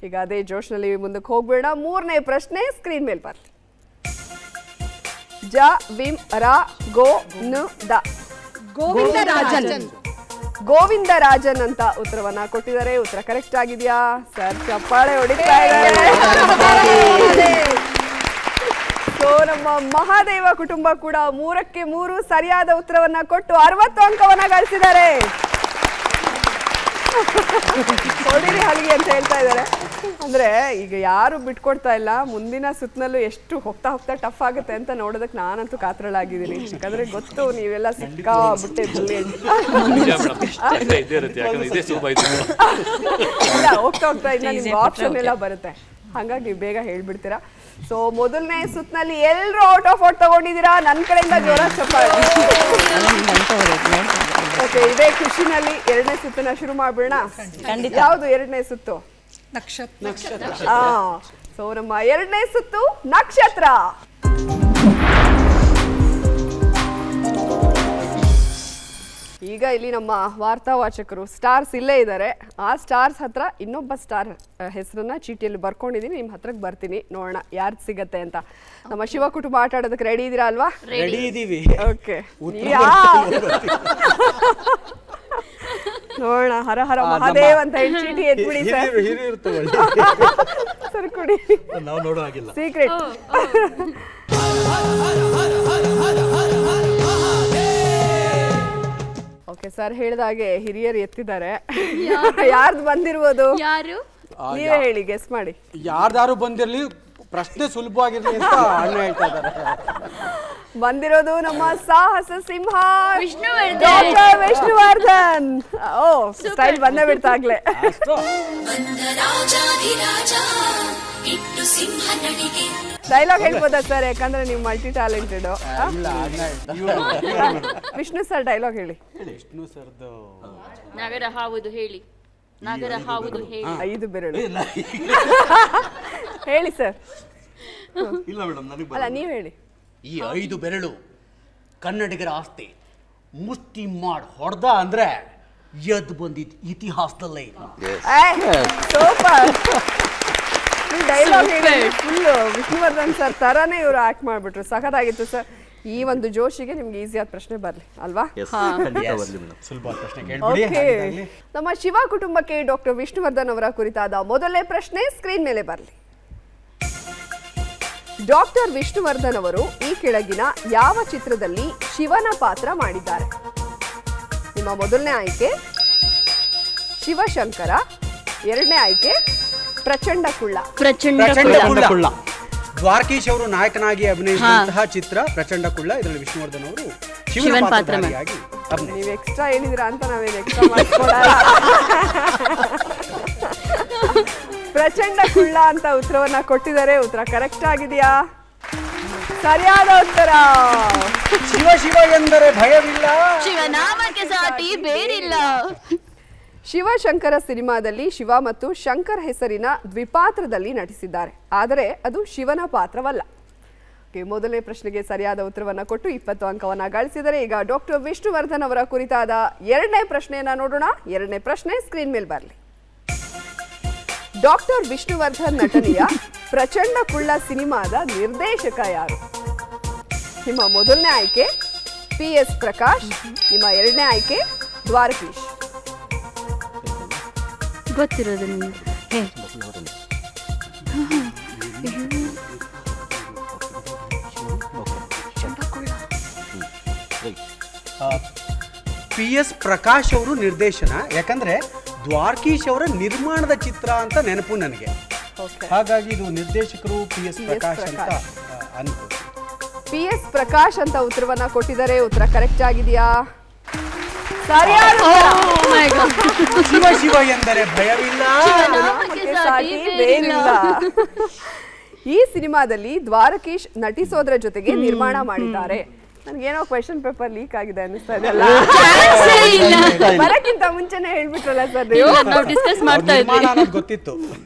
ಈಗ ಅದೇ ಜೋಶ್ನಲ್ಲಿ ಮುಂದಕ್ಕೆ ಹೋಗ್ಬೇಡ. ಮೂರನೇ ಪ್ರಶ್ನೆ ಸ್ಕ್ರೀನ್ ಮೇಲೆ ಬರಲಿ. ಜ ವಿಮ್ ರ ಗೋ ನು ದ. ಗೋವಿಂದರಾಜನ್. ಗೋವಿಂದರಾಜನ್ ಅಂತ ಉತ್ತರವನ್ನ ಕೊಟ್ಟಿದ್ದಾರೆ. ಉತ್ತರ ಕರೆಕ್ಟ್ ಆಗಿದೆಯಾ? ಸರ್ ಚಪ್ಪಾಳೆ ಹೊಡಿತಾ ಇದ್ದಾರೆ. ಸೊ ನಮ್ಮ ಮಹಾದೇವ ಕುಟುಂಬ ಕೂಡ 3ಕ್ಕೆ 3 ಸರಿಯಾದ ಉತ್ತರವನ್ನ ಕೊಟ್ಟು 60 ಅಂಕವನ್ನ ಗಳಿಸಿದ್ದಾರೆ. ಹೊಡಿರಿ ಹಲಿಗೆ ಅಂತ ಹೇಳ್ತಾ ಇದ್ದಾರೆ. ಅಂದ್ರೆ ಈಗ ಯಾರು ಬಿಟ್ಕೊಡ್ತಾ ಇಲ್ಲ. ಮುಂದಿನ ಸುತ್ತನಲ್ಲೂ ಎಷ್ಟು ಹೋಗ್ತಾ ಹೋಗ್ತಾ ಟಫ್ ಆಗುತ್ತೆ ಅಂತ ನೋಡೋದಕ್ಕೆ ನಾನಂತೂ ಕಾತರಳಾಗಿದ್ದೀನಿ. ಯಾಕಂದ್ರೆ ಗೊತ್ತು ನೀವೆಲ್ಲ ಸಿಕ್ಕಾಬಿಟ್ಟೆ ಹೋಗ್ತಾ ಹೋಗ್ತಾ ಇನ್ನ ನಿಮ್ಗೆ ಆಪ್ಷನ್ ಎಲ್ಲ ಬರುತ್ತೆ, ಹಂಗಾಗಿ ನೀವು ಬೇಗ ಹೇಳ್ಬಿಡ್ತೀರಾ. ಸೊ ಮೊದಲನೇ ಸುತ್ತನಲ್ಲಿ ಎಲ್ಲರೂ ಔಟ್ ಆಫ್ ಔಟ್ ತಗೊಂಡಿದ್ದೀರಾ. ನನ್ನ ಕಡೆಯಿಂದ ಜೋರ ಚಪ್ಪಾಳೆ. ಓಕೆ, ಇದೇ ಖುಷಿನಲ್ಲಿ ಎರಡನೇ ಸುತ್ತನ್ನ ಶುರು ಮಾಡ್ಬಿಡೋಣ. ಯಾವುದು ಎರಡನೇ ಸುತ್ತು? ನಕ್ಷತ್ರ. ಸೊ ನಮ್ಮ ಎರಡನೇ ಸುತ್ತು ನಕ್ಷತ್ರ. ಈಗ ಇಲ್ಲಿ ನಮ್ಮ ವಾರ್ತಾವಾಚಕರು ಸ್ಟಾರ್ಸ್ ಇಲ್ಲೇ ಇದ್ದಾರೆ. ಆ ಸ್ಟಾರ್ಸ್ ಹತ್ರ ಇನ್ನೊಬ್ಬ ಸ್ಟಾರ್ ಹೆಸರನ್ನ ಚೀಟಿಯಲ್ಲಿ ಬರ್ಕೊಂಡಿದ್ದೀನಿ. ನಿಮ್ಮ ಹತ್ರಕ್ಕೆ ಬರ್ತೀನಿ, ನೋಡೋಣ ಯಾರು ಸಿಗತ್ತೆ ಅಂತ. ನಮ್ಮ ಶಿವ ಕುಟುಂಬ ಆಟ ಆಡೋದಕ್ಕೆ ರೆಡಿ ಇದೀರಾ ಅಲ್ವಾ? ರೆಡಿ ಇದೀವಿ. ಓಕೆ, ನೋಡೋಣ. ಹರ ಹರ ಮಹಾದೇವ್ ಅಂತ ಹೇಳಿ ಚೀಟಿ ಎತ್ಬಿಡಿ ಸರ್. ಸರ್ ಕೊಡಿ, ನಾವು ನೋಡೋ ಹಾಗಿಲ್ಲ. ಸೀಕ್ರೆಟ್. ಓಕೆ ಸರ್, ಹೇಳಿದಾಗೆ ಹಿರಿಯರು ಎತ್ತಿದ್ದಾರೆ. ಯಾರ್ದು ಬಂದಿರ್ಬೋದು? ಯಾರು? ನೀವೇ ಹೇಳಿ, ಗೆಸ್ ಮಾಡಿ. ಯಾರ್ದಾರು ಬಂದಿರ್ಲಿ, ಪ್ರಶ್ನೆ ಸುಲಭವಾಗಿರ್ಲಿ ಅಂತ ಅಣ್ಣ ಹೇಳ್ತಾ ಇದ್ದಾರೆ. ಬಂದಿರೋದು ನಮ್ಮ ಸಾಹಸ ಸಿಂಹ ವಿಷ್ಣುವರ್ಧನ್. ವಿಷ್ಣುವರ್ಧನ್. ಓ, ಸ್ಟೈಲ್ ಬಂದೇ ಬಿಡ್ತಾಗ್ಲೇ. ಡೈಲಾಗ್ ಹೇಳ್ಬೋದಾ ಸರ್? ಯಾಕಂದ್ರೆ ನೀವು multi talented. Vishnu sir dialogue ಹೇಳಿ. ವಿಷ್ಣು ಸರ್ದು ನಗರ ಹಾವುದು ಹೇಳಿ, ನಗರ ಹಾವುದು ಹೇಳಿ. 5 ಬೆರಳು. ಹೇಳಿ ಸರ್. ಇಲ್ಲ ಮೇಡಮ್ ನನಗೆ ಅಲ್ಲ ನೀವು ಹೇಳಿ. ಈ 5 ಬೆರಳು ಕನ್ನಡಿಗರ ಆಸ್ತಿ ಮುಷ್ಟಿ ಮಾಡಿ ಹೊಡೆದ ಅಂದ್ರೆ ಎದ್ದು ಬಂದಿದ್ದು ಇತಿಹಾಸದಲ್ಲೇ. Super. Dialogue full Vishnuvardhan sir ತರಾನೇ ಇವರು ಆಕ್ಟ್ ಮಾಡ್ಬಿಟ್ರು. ಸಖತ್ತಾಗಿತ್ತು ಸರ್. ಈ ಒಂದು ಜೋಶಿಗೆ ನಿಮ್ಗೆ ಈಸಿಯಾದ ಪ್ರಶ್ನೆ ಬರ್ಲಿ ಅಲ್ವಾ? ನಮ್ಮ ಶಿವ ಕುಟುಂಬಕ್ಕೆ ಡಾಕ್ಟರ್ ವಿಷ್ಣುವರ್ಧನ್ ಅವರ ಕುರಿತಾದ ಮೊದಲನೇ ಪ್ರಶ್ನೆ ಸ್ಕ್ರೀನ್ ಮೇಲೆ ಬರ್ಲಿ. ಡಾಕ್ಟರ್ ವಿಷ್ಣುವರ್ಧನ್ ಅವರು ಈ ಕೆಳಗಿನ ಯಾವ ಚಿತ್ರದಲ್ಲಿ ಶಿವನ ಪಾತ್ರ ಮಾಡಿದ್ದಾರೆ? ನಿಮ್ಮ ಮೊದಲನೇ ಆಯ್ಕೆ ಶಿವಶಂಕರ, ಎರಡನೇ ಆಯ್ಕೆ ಪ್ರಚಂಡ ಕುಳ್ಳ. ಕುಳ್ಳ ದ್ವಾರಕೀಶ್ ಅವರು ನಾಯಕನಾಗಿ ಅಭಿನಯಿಸಿದಂತಹ ಚಿತ್ರ ಪ್ರಚಂಡ ಕುಳ್ಳ. ಇದರಲ್ಲಿ ವಿಷ್ಣುವರ್ಧನ್ ಅವರು ಶಿವನ ಪಾತ್ರಧಾರಿಯಾಗಿ ಅಭಿನಯಿಸಿದ್ದಾರೆ. ನೀವು ಎಕ್ಸ್ಟ್ರಾ ಹೇಳಿದಿರಾ ಅಂತ ನಾವೇನು ಎಕ್ಸ್ಟ್ರಾ ಮಾಡಿಸ್ಕೊಡಲ್ಲ. ಪ್ರಚಂಡ ಕುಳ್ಳ ಅಂತ ಉತ್ತರವನ್ನ ಕೊಟ್ಟಿದ್ದಾರೆ. ಉತ್ತರ ಕರೆಕ್ಟ್ ಆಗಿದೆಯಾ? ಸರಿಯಾದ ಉತ್ತರ. ಶಿವ ಶಿವ ಎಂದರೆ ಭಯವಿಲ್ಲ, ಶಿವನಾಮಕ್ಕೆ ಸಾಟಿ ಬೇರಿಲ್ಲ. ಶಿವಶಂಕರ ಸಿನಿಮಾದಲ್ಲಿ ಶಿವ ಮತ್ತು ಶಂಕರ್ ಹೆಸರಿನ ದ್ವಿಪಾತ್ರದಲ್ಲಿ ನಟಿಸಿದ್ದಾರೆ. ಆದರೆ ಅದು ಶಿವನ ಪಾತ್ರವಲ್ಲ. ಮೊದಲನೇ ಪ್ರಶ್ನೆಗೆ ಸರಿಯಾದ ಉತ್ತರವನ್ನ ಕೊಟ್ಟು 20 ಅಂಕವನ್ನ ಗಳಿಸಿದರೆ. ಈಗ ಡಾಕ್ಟರ್ ವಿಷ್ಣುವರ್ಧನ್ ಅವರ ಕುರಿತಾದ ಎರಡನೇ ಪ್ರಶ್ನೆಯನ್ನ ನೋಡೋಣ. ಎರಡನೇ ಪ್ರಶ್ನೆ ಸ್ಕ್ರೀನ್ ಮೇಲೆ ಬರಲಿ. ಡಾಕ್ಟರ್ ವಿಷ್ಣುವರ್ಧನ್ ನಟನೆಯ ಪ್ರಚಂಡ ಕುಳ್ಳ ಸಿನಿಮಾದ ನಿರ್ದೇಶಕ ಯಾರು? ನಿಮ್ಮ ಮೊದಲನೇ ಆಯ್ಕೆ PS ಪ್ರಕಾಶ್, ನಿಮ್ಮ ಎರಡನೇ ಆಯ್ಕೆ ದ್ವಾರಕೀಶ್. ಗೊತ್ತಿರೋದು PS ಪ್ರಕಾಶ್ ಅವರು ನಿರ್ದೇಶನ. ಯಾಕಂದ್ರೆ ದ್ವಾರಕೀಶ್ ಅವರ ನಿರ್ಮಾಣದ ಚಿತ್ರ ಅಂತ ನೆನಪು ನನಗೆ. ಹಾಗಾಗಿ ಇದು ನಿರ್ದೇಶಕರು PS ಪ್ರಕಾಶ್ ಅಂತ ಅನ್ಕೋ. PS ಪ್ರಕಾಶ್ ಅಂತ ಉತ್ತರವನ್ನ ಕೊಟ್ಟಿದ್ದಾರೆ. ಉತ್ತರ ಕರೆಕ್ಟ್ ಆಗಿದೆಯಾ? ಸರಿಯಾದ ಶಿವ ಶಿವ ಎಂದರೆ ಭಯವಿಲ್ಲ, ಈ ಸಿನಿಮಾದಲ್ಲಿ ದ್ವಾರಕೀಶ್ ನಟಿಸೋದ್ರ ಜೊತೆಗೆ ನಿರ್ಮಾಣ ಮಾಡಿದ್ದಾರೆ. ನನಗೇನೋ ಕ್ವೆಶ್ಚನ್ ಪೇಪರ್ ಲೀಕ್ ಆಗಿದೆ ಅನಿಸ್ತಾ ಇದೆ ಅಲ್ಲ? ಬರಕ್ಕಿಂತ ಮುಂಚೆನೆ ಹೇಳ್ಬಿಟ್ರಲ್ಲ ಸರ್ ನೀವು. ಗೊತ್ತಿತ್ತು.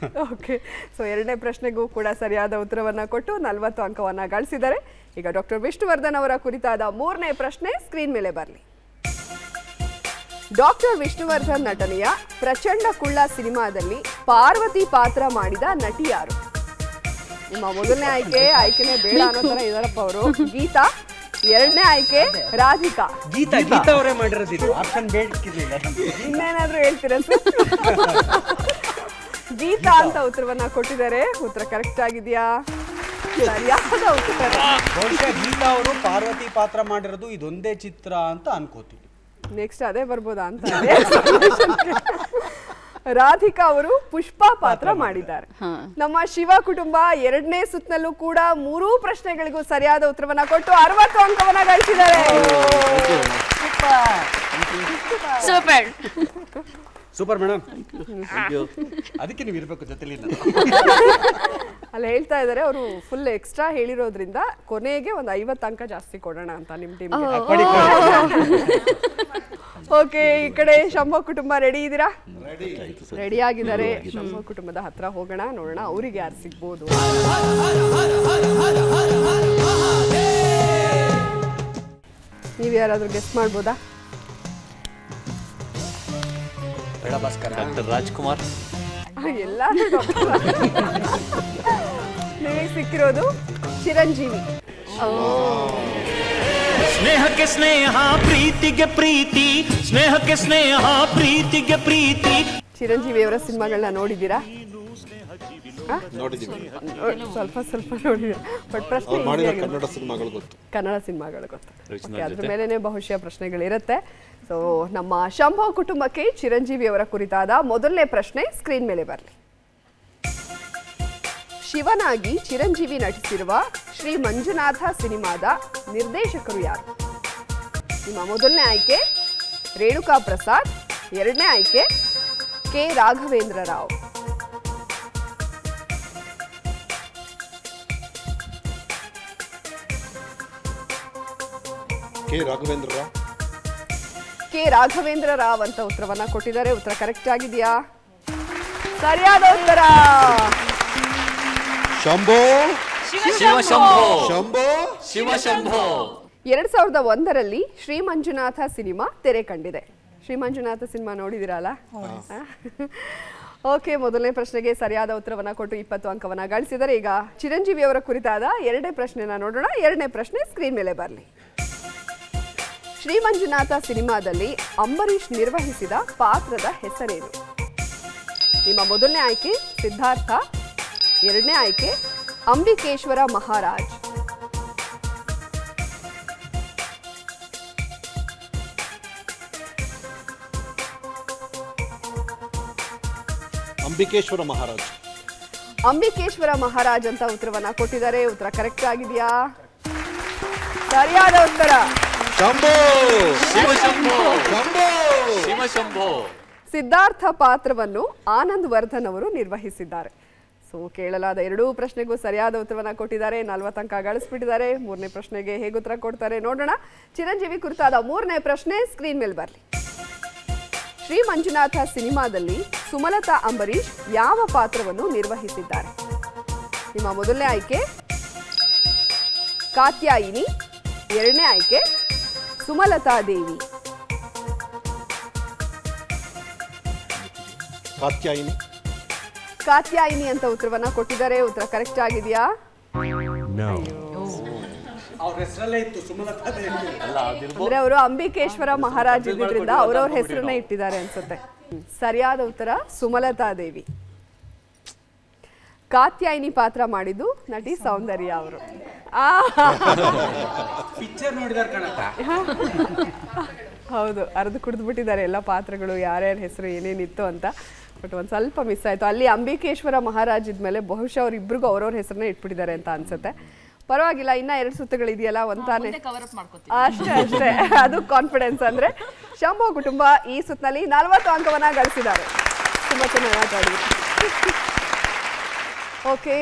ಓಕೆ, ಸೊ ಎರಡನೇ ಪ್ರಶ್ನೆಗೂ ಕೂಡ ಸರಿಯಾದ ಉತ್ತರವನ್ನ ಕೊಟ್ಟು 40 ಅಂಕವನ್ನ ಗಳಿಸಿದ್ದಾರೆ. ಈಗ ಡಾಕ್ಟರ್ ವಿಷ್ಣುವರ್ಧನ್ ಅವರ ಕುರಿತಾದ ಮೂರನೇ ಪ್ರಶ್ನೆ ಸ್ಕ್ರೀನ್ ಮೇಲೆ ಬರಲಿ. ಡಾಕ್ಟರ್ ವಿಷ್ಣುವರ್ಧನ್ ನಟನೆಯ ಪ್ರಚಂಡ ಕುಳ್ಳ ಸಿನಿಮಾದಲ್ಲಿ ಪಾರ್ವತಿ ಪಾತ್ರ ಮಾಡಿದ ನಟಿ ಯಾರು? ನಿಮ್ಮ ಮೊದಲನೇ ಆಯ್ಕೆನೇ ಬೇಡ ಅನ್ನೋ ತರ ಇದಾರಪ್ಪ ಅವರು. ಗೀತಾ, ಎರಡನೇ ಆಯ್ಕೆ ರಾಧಿಕಾ. ಗೀತಾ ಅವರೇ ಮಾಡಿರೋದು. ಆಪ್ಷನ್ ಬೇಕಿರಲಿಲ್ಲ. ಇನ್ನೇನಾದ್ರೂ ಹೇಳ್ತೀರಾ ಸರ್? ಗೀತಾ ಅಂತ ಉತ್ತರವನ್ನ ಕೊಟ್ಟಿದ್ದಾರೆ. ಉತ್ತರ ಕರೆಕ್ಟ್ ಆಗಿದೆಯಾ? ಸರಿಯಾದ ಉತ್ತರ. ಬಹುಶಃ ಗೀತಾ ಅವರು ಪಾರ್ವತಿ ಪಾತ್ರ ಮಾಡಿರೋದು ಇದೊಂದೇ ಚಿತ್ರ ಅಂತ ಅನ್ಕೋತೀವಿ. ನೆಕ್ಸ್ಟ್ ಅದೇ ಬರ್ಬೋದಾ ಅಂತ. ರಾಧಿಕಾ ಅವರು ಪುಷ್ಪ ಪಾತ್ರ ಮಾಡಿದ್ದಾರೆ. ನಮ್ಮ ಶಿವ ಕುಟುಂಬ ಎರಡನೇ ಸುತ್ತಿನಲ್ಲೂ ಕೂಡ 3 ಪ್ರಶ್ನೆಗಳಿಗೂ ಸರಿಯಾದ ಉತ್ತರವನ್ನ ಕೊಟ್ಟು 60 ಅಂಕವನ್ನ ಗಳಿಸಿದ್ದಾರೆ. Super super madam. ಅದಕ್ಕೆ ನೀವು ಇರ್ಬೇಕು ಜೊತೆಲಿ. ಅಲ್ಲ ಹೇಳ್ತಾ ಇದ್ದಾರೆ ಅವರು ಫುಲ್ ಎಕ್ಸ್ಟ್ರಾ ಹೇಳಿರೋದ್ರಿಂದ ಕೊನೆಗೆ ಒಂದು 50 ಅಂಕ ಜಾಸ್ತಿ ಕೊಡೋಣ ಅಂತ ನಿಮ್ಮ ಟೀಮ್ಗೆ. ಓಕೆ, ಈ ಕಡೆ ಶಂಭು ಕುಟುಂಬ ರೆಡಿ ಇದ್ದೀರಾ? ರೆಡಿ ಆಗಿದ್ದಾರೆ. ಶಂಭು ಕುಟುಂಬದ ಹತ್ರ ಹೋಗೋಣ, ನೋಡೋಣ ಅವ್ರಿಗೆ ಯಾರು ಸಿಗ್ಬೋದು. ನೀವು ಯಾರಾದ್ರೂ ಗೆಸ್ಟ್ ಮಾಡ್ಬೋದಾ? ಡಾಕ್ಟರ್ ರಾಜ್ಕುಮಾರ್. ಎಲ್ಲ ನಿಮಗೆ ಸಿಕ್ಕಿರೋದು ಚಿರಂಜೀವಿ. ಸ್ನೇಹಕ್ಕೆ ಸ್ನೇಹ, ಪ್ರೀತಿಗೆ ಪ್ರೀತಿ, ಸ್ನೇಹಕ್ಕೆ ಸ್ನೇಹ, ಪ್ರೀತಿಗೆ ಪ್ರೀತಿ. ಚಿರಂಜೀವಿ ಅವರ ಸಿನಿಮಾಗಳನ್ನ ನೋಡಿದ್ದೀರಾ? ಸ್ವಲ್ಪ ನೋಡಿದ್ದೀರಾ? ಬಟ್ ಪ್ರಶ್ನೆ ಕನ್ನಡ ಸಿನಿಮಾಗಳು ಗೊತ್ತು. ಕನ್ನಡ ಸಿನಿಮಾಗಳು ಗೊತ್ತು. ಅದ್ರ ಮೇಲೆನೆ ಬಹುಶಃ ಪ್ರಶ್ನೆಗಳಿರುತ್ತೆ. ಸೊ ನಮ್ಮ ಶಂಭು ಕುಟುಂಬಕ್ಕೆ ಚಿರಂಜೀವಿ ಅವರ ಕುರಿತಾದ ಮೊದಲನೇ ಪ್ರಶ್ನೆ ಸ್ಕ್ರೀನ್ ಮೇಲೆ ಬರಲಿ. ಶಿವನಾಗಿ ಚಿರಂಜೀವಿ ನಟಿಸಿರುವ ಶ್ರೀ ಮಂಜುನಾಥ ಸಿನಿಮಾದ ನಿರ್ದೇಶಕರು ಯಾರು? ನಿಮ್ಮ ಮೊದಲನೇ ಆಯ್ಕೆ ರೇಣುಕಾ ಪ್ರಸಾದ್, ಎರಡನೇ ಆಯ್ಕೆ ಕೆ ರಾಘವೇಂದ್ರ ರಾವ್. ಕೆ ರಾಘವೇಂದ್ರ ರಾವ್ ಅಂತ ಉತ್ತರವನ್ನ ಕೊಟ್ಟಿದ್ದಾರೆ. ಉತ್ತರ ಕರೆಕ್ಟ್ ಆಗಿದೆಯಾ? ಸರಿಯಾದ ಉತ್ತರ. ಶಂಭೋ ಶಂಭೋ ಶಿವಶಂಭೋ. 2001ರಲ್ಲಿ ಶ್ರೀ ಮಂಜುನಾಥ ಸಿನಿಮಾ ತೆರೆ ಕಂಡಿದೆ. ಶ್ರೀ ಮಂಜುನಾಥ ಸಿನಿಮಾ ನೋಡಿದಿರಲ್ಲ? ಓಕೆ, ಮೊದಲನೇ ಪ್ರಶ್ನೆಗೆ ಸರಿಯಾದ ಉತ್ತರವನ್ನ ಕೊಟ್ಟು 20 ಅಂಕವನ್ನ ಗಳಿಸಿದರೆ ಈಗ ಚಿರಂಜೀವಿ ಅವರ ಕುರಿತಾದ ಎರಡನೇ ಪ್ರಶ್ನೆನ ನೋಡೋಣ. ಎರಡನೇ ಪ್ರಶ್ನೆ ಸ್ಕ್ರೀನ್ ಮೇಲೆ ಬರಲಿ. ಶ್ರೀ ಮಂಜುನಾಥ ಸಿನಿಮಾದಲ್ಲಿ ಅಂಬರೀಷ್ ನಿರ್ವಹಿಸಿದ ಪಾತ್ರದ ಹೆಸರೇನು? ನಿಮ್ಮ ಮೊದಲನೇ ಆಯ್ಕೆ ಸಿದ್ಧಾರ್ಥ, ಎರಡನೇ ಆಯ್ಕೆ ಅಂಬಿಕೇಶ್ವರ ಮಹಾರಾಜ್. ಅಂಬಿಕೇಶ್ವರ ಮಹಾರಾಜ್. ಅಂಬಿಕೇಶ್ವರ ಮಹಾರಾಜ್ ಅಂತ ಉತ್ತರವನ್ನ ಕೊಟ್ಟಿದ್ದಾರೆ. ಉತ್ತರ ಕರೆಕ್ಟ್ ಆಗಿದೆಯಾ? ಸರಿಯಾದ ಉತ್ತರ ಶಂಭೋ ಶಿವಶಂಭೋ. ಸಿದ್ಧಾರ್ಥ ಪಾತ್ರವನ್ನು ಆನಂದ್ ವರ್ಧನ್ ಅವರು ನಿರ್ವಹಿಸಿದ್ದಾರೆ. ಸೊ ಕೇಳಲಾದ ಎರಡೂ ಪ್ರಶ್ನೆಗೂ ಸರಿಯಾದ ಉತ್ತರವನ್ನ ಕೊಟ್ಟಿದ್ದಾರೆ. 40 ಅಂಕ ಗಳಿಸ್ಬಿಟ್ಟಿದ್ದಾರೆ. ಮೂರನೇ ಪ್ರಶ್ನೆಗೆ ಹೇಗೆ ಉತ್ತರ ಕೊಡ್ತಾರೆ ನೋಡೋಣ. ಚಿರಂಜೀವಿ ಕುರಿತಾದ ಮೂರನೇ ಪ್ರಶ್ನೆ ಸ್ಕ್ರೀನ್ ಮೇಲೆ ಬರಲಿ. ಶ್ರೀ ಮಂಜುನಾಥ ಸಿನಿಮಾದಲ್ಲಿ ಸುಮಲತಾ ಅಂಬರೀಷ್ ಯಾವ ಪಾತ್ರವನ್ನು ನಿರ್ವಹಿಸಿದ್ದಾರೆ? ನಿಮ್ಮ ಮೊದಲನೇ ಆಯ್ಕೆ ಕಾತ್ಯಾಯಿನಿ, ಎರಡನೇ ಆಯ್ಕೆ ಸುಮಲತಾ ದೇವಿ. ಕಾತ್ಯಾಯಿನಿ ಅಂತ ಉತ್ತರವನ್ನ ಕೊಟ್ಟಿದ್ದಾರೆ. ಉತ್ತರ ಕರೆಕ್ಟ್ ಆಗಿದೆಯಾ? ಅಂದ್ರೆ ಅವರು ಅಂಬಿಕೇಶ್ವರ ಮಹಾರಾಜ್ ಇದ್ರಿಂದ ಅವ್ರವ್ರ ಹೆಸರನ್ನ ಇಟ್ಟಿದ್ದಾರೆ ಅನ್ಸುತ್ತೆ. ಸರಿಯಾದ ಉತ್ತರ ಸುಮಲತಾ ದೇವಿ. ಕಾತ್ಯಾಯಿನಿ ಪಾತ್ರ ಮಾಡಿದ್ದು ನಟಿ ಸೌಂದರ್ಯ ಅವರು. ಹೌದು, ಅರ್ದು ಕುಡಿದು ಬಿಟ್ಟಿದ್ದಾರೆ ಎಲ್ಲ ಪಾತ್ರಗಳು, ಯಾರ್ಯಾರ ಹೆಸರು ಏನೇನಿತ್ತು ಅಂತ. ಬಟ್ ಒಂದು ಸ್ವಲ್ಪ ಮಿಸ್ ಆಯ್ತು. ಅಲ್ಲಿ ಅಂಬಿಕೇಶ್ವರ ಮಹಾರಾಜ್ ಇದ್ಮೇಲೆ ಬಹುಶಃ ಅವ್ರಿಬ್ರಿಗೂ ಅವ್ರವ್ರ ಹೆಸರನ್ನ ಇಟ್ಬಿಟ್ಟಿದ್ದಾರೆ ಅಂತ ಅನ್ಸುತ್ತೆ. ಪರವಾಗಿಲ್ಲ, ಇನ್ನ 2 ಸುತ್ತುಗಳಿದೆಯಲ್ಲ, ಒಂತಾನೆ ಅಷ್ಟೇ. ಅದು ಕಾನ್ಫಿಡೆನ್ಸ್. ಅಂದ್ರೆ ಶಂಭೋ ಕುಟುಂಬ ಈ ಸುತ್ತಿನಲ್ಲಿ 40 ಅಂಕವನ್ನ ಗಳಿಸಿದ್ದಾರೆ. ತುಂಬಾ ಚೆನ್ನಾಗಿ ಆಟ ಆಡಿದ್ರು. ಓಕೆ,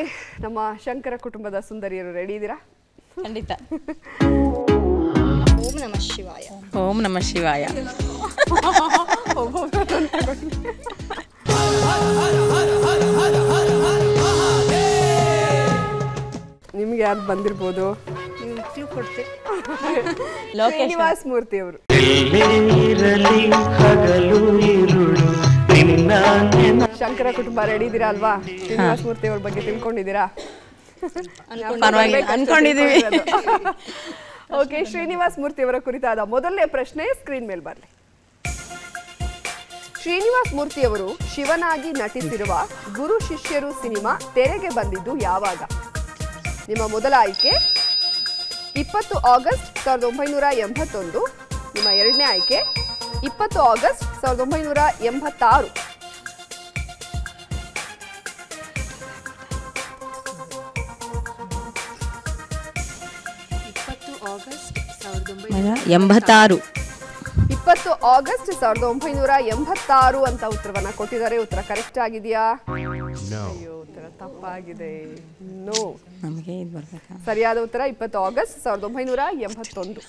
ನಮ್ಮ ಶಂಕರ ಕುಟುಂಬದ ಸುಂದರಿಯರು ರೆಡಿ ಇದ್ದೀರಾ? ಖಂಡಿತ. ಓಂ ನಮಃ ಶಿವಾಯ. ಓಂ ನಮಃ ಶಿವಾಯ. ನಿಮ್ಗೆ ಯಾರು ಬಂದಿರ್ಬೋದು? ಶ್ರೀನಿವಾಸ್ ಮೂರ್ತಿ ಅವರು. ಶಂಕರ ಕುಟುಂಬ ರೆಡಿ ಇದ್ದೀರಾ ಅಲ್ವಾ? ಶ್ರೀನಿವಾಸ್ ಮೂರ್ತಿ ಅವ್ರ ಬಗ್ಗೆ ತಿಳ್ಕೊಂಡಿದ್ದೀರಾ? ಅನ್ಕೊಂಡಿದೀವಿ. ಓಕೆ, ಶ್ರೀನಿವಾಸ್ ಮೂರ್ತಿ ಅವರ ಕುರಿತಾದ ಮೊದಲನೇ ಪ್ರಶ್ನೆ ಸ್ಕ್ರೀನ್ ಮೇಲೆ ಬರಲಿ. ಶ್ರೀನಿವಾಸ್ ಮೂರ್ತಿ ಅವರು ಶಿವನಾಗಿ ನಟಿಸಿರುವ ಗುರು ಶಿಷ್ಯರು ಸಿನಿಮಾ ತೆರೆಗೆ ಬಂದಿದ್ದು ಯಾವಾಗ? ನಿಮ್ಮ ಮೊದಲ ಆಯ್ಕೆ 20 ಆಗಸ್ಟ್ 1981. ನಿಮ್ಮ ಎರಡನೇ ಆಯ್ಕೆ 20 ಆಗಸ್ಟ್ 1986. ಆಗಸ್ಟ್ 20 ಆಗಸ್ಟ್ 1986 ಅಂತ ಉತ್ತರವನ್ನ ಕೊಟ್ಟಿದ್ದಾರೆ. ಉತ್ತರ ಕರೆಕ್ಟ್ ಆಗಿದೆಯಾ? ಅಯ್ಯೋ, ಉತ್ತರ ತಪ್ಪಾಗಿದೆ. ನೋ. ಸರಿಯಾದ ಉತ್ತರ 20 ಆಗಸ್ಟ್ 1981.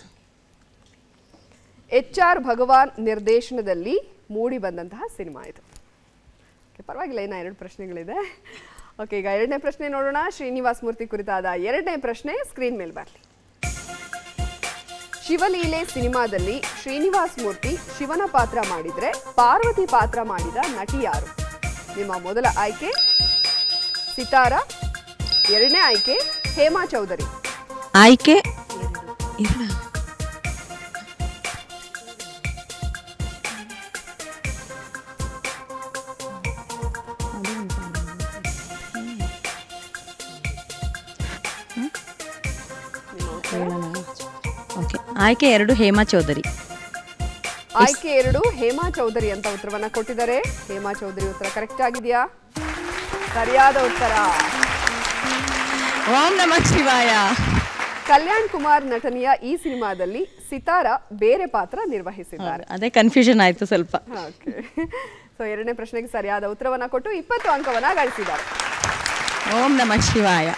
HR ಭಗವಾನ್ ನಿರ್ದೇಶನದಲ್ಲಿ ಮೂಡಿ ಬಂದಂತಹ ಸಿನಿಮಾ ಇದು. ಪರವಾಗಿಲ್ಲ, ಇನ್ನ 2 ಪ್ರಶ್ನೆಗಳಿದೆ. ಓಕೆ, ಈಗ ಎರಡನೇ ಪ್ರಶ್ನೆ ನೋಡೋಣ. ಶ್ರೀನಿವಾಸ್ ಮೂರ್ತಿ ಕುರಿತಾದ ಎರಡನೇ ಪ್ರಶ್ನೆ ಸ್ಕ್ರೀನ್ ಮೇಲೆ ಬರಲಿ. ಶಿವಲೀಲೆ ಸಿನಿಮಾದಲ್ಲಿ ಶ್ರೀನಿವಾಸ್ ಮೂರ್ತಿ ಶಿವನ ಪಾತ್ರ ಮಾಡಿದ್ರೆ ಪಾರ್ವತಿ ಪಾತ್ರ ಮಾಡಿದ ನಟಿ ಯಾರು? ನಿಮ್ಮ ಮೊದಲ ಆಯ್ಕೆ ಸಿತಾರಾ, ಎರಡನೇ ಆಯ್ಕೆ ಹೇಮಾ ಚೌಧರಿ. ಆಯ್ಕೆ ಆಯ್ಕೆ 2 ಹೇಮಾ ಚೌಧರಿ. ಆಯ್ಕೆ 2 ಹೇಮಾ ಚೌಧರಿ ಅಂತ ಉತ್ತರವನ್ನ ಕೊಟ್ಟಿದ್ದಾರೆ. ಹೇಮಾ ಚೌಧರಿ ಉತ್ತರ ಕರೆಕ್ಟ್ ಆಗಿದೆಯಾ? ಸರಿಯಾದ ಉತ್ತರ. ಓಂ ನಮಃ ಶಿವಾಯ. ಕಲ್ಯಾಣ್ ಕುಮಾರ್ ನಟನೆಯ ಈ ಸಿನಿಮಾದಲ್ಲಿ ಸಿತಾರಾ ಬೇರೆ ಪಾತ್ರ ನಿರ್ವಹಿಸಿದ್ದಾರೆ. ಅದೇ ಕನ್ಫ್ಯೂಷನ್ ಆಯ್ತು ಸ್ವಲ್ಪ. ಓಕೆ, ಸೊ ಎರಡನೇ ಪ್ರಶ್ನೆಗೆ ಸರಿಯಾದ ಉತ್ತರವನ್ನ ಕೊಟ್ಟು 20 ಅಂಕವನ್ನ ಗಳಿಸಿದ್ದಾರೆ. ಓಂ ನಮಃ ಶಿವಾಯ.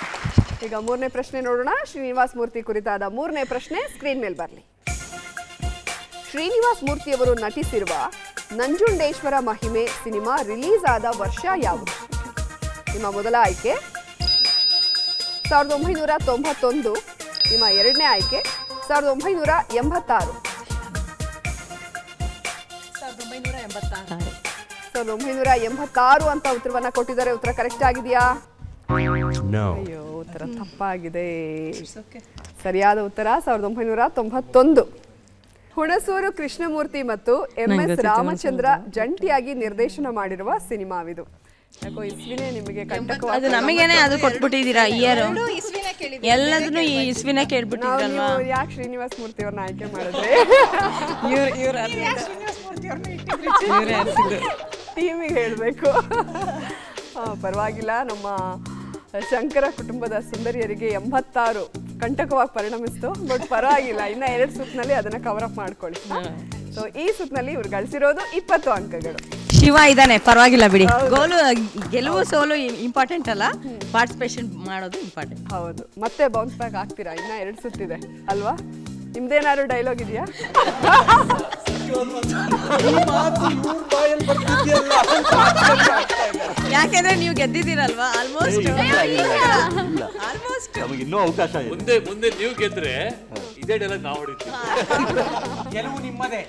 ಈಗ ಮೂರನೇ ಪ್ರಶ್ನೆ ನೋಡೋಣ. ಶ್ರೀನಿವಾಸ್ ಮೂರ್ತಿ ಕುರಿತಾದ ಮೂರನೇ ಪ್ರಶ್ನೆ ಸ್ಕ್ರೀನ್ ಮೇಲೆ ಬರಲಿ. ಶ್ರೀನಿವಾಸ್ ಮೂರ್ತಿ ಅವರು ನಟಿಸಿರುವ ನಂಜುಂಡೇಶ್ವರ ಮಹಿಮೆ ಸಿನಿಮಾ ರಿಲೀಸ್ ಆದ ವರ್ಷ ಯಾವುದು? ನಿಮ್ಮ ಮೊದಲ ಆಯ್ಕೆ 1991 ನಿಮ್ಮ ಎರಡನೇ ಆಯ್ಕೆ. 1986 1986 ಅಂತ ಉತ್ತರವನ್ನ ಕೊಟ್ಟಿದ್ದಾರೆ. ಉತ್ತರ ಕರೆಕ್ಟ್ ಆಗಿದೆಯಾ? ಅಯ್ಯೋ, ಉತ್ತರ ತಪ್ಪಾಗಿದೆ. ಸರಿಯಾದ ಉತ್ತರ 1991. ಹುಣಸೂರು ಕೃಷ್ಣಮೂರ್ತಿ ಮತ್ತು MS ರಾಮಚಂದ್ರ ಜಂಟಿಯಾಗಿ ನಿರ್ದೇಶನ ಮಾಡಿರುವ ಸಿನಿಮಾವಿದು. ಯಾಕೋ ಇಸ್ವಿನೇ ನಿಮಗೆ ಕಂಟಕವಾದ. ಅದು ನಮಗೇನೆ ಅದು ಕೊಟ್ಬಿಟ್ಟಿದ್ದೀರಾ ಇಯರ್. ಎಲ್ಲದನ್ನು ಈ ಇಸ್ವಿನೇ ಕೇಳ್ಬಿಟ್ಟಿದ್ರಲ್ವಾ? ಯಾಕೆ ಶ್ರೀನಿವಾಸ ಮೂರ್ತಿ ಅವ್ರನ್ನ ಆಯ್ಕೆ ಮಾಡಿದ್ರೆ? ಟೀಮಿಗೆ ಹೇಳಬೇಕು. ಪರವಾಗಿಲ್ಲ, ನಮ್ಮ ಶಂಕರ ಕುಟುಂಬದ ಸುಂದರಿಯರಿಗೆ 86 ಕಂಟಕವಾಗಿ ಪರಿಣಮಿಸ್ತು. ಬಟ್ ಪರವಾಗಿಲ್ಲ, ಇನ್ನ 2 ಸುತ್ತಿನಲ್ಲಿ ಅದನ್ನ ಕವರ್ ಅಪ್ ಮಾಡ್ಕೊಳ್ಳಿ. ಸೊ ಈ ಸುತ್ತಿನಲ್ಲಿ ಇವ್ರು ಗಳಿಸಿರೋದು 20 ಅಂಕಗಳು. ಶಿವ ಇದ್ದಾನೆ, ಪರವಾಗಿಲ್ಲ ಬಿಡಿ. ಗೋಲು ಗೆಲುವು ಸೋಲು ಇಂಪಾರ್ಟೆಂಟ್ ಅಲ್ಲ, ಪಾರ್ಟಿಸಿಪೇಷನ್ ಮಾಡೋದು ಇಂಪಾರ್ಟೆಂಟ್. ಹೌದು, ಮತ್ತೆ ಬೌನ್ಸ್ ಬ್ಯಾಕ್ ಆಗ್ತೀರಾ. ಇನ್ನ 2 ಸುತ್ತಿದೆ ಅಲ್ವಾ? ನಿಮ್ದೇನಾದ್ರು ಡೈಲಾಗ್ ಇದೆಯಾ? ಯಾಕೆಂದ್ರೆ ನೀವು ಗೆದ್ದಿದ್ದೀರಲ್ವಾ ಆಲ್ಮೋಸ್ಟ್. ನಮಗೆ ಇನ್ನೂ ಅವಕಾಶ ಇದೆ. ಮುಂದೆ ನೀವು ಗೆದ್ರೆ ಇದೇ ಡೈಲಾಗ್ ನಾವು ಹೊಡಿತೀವಿ. ಗೆಲುವು ನಿಮ್ಮದೇ.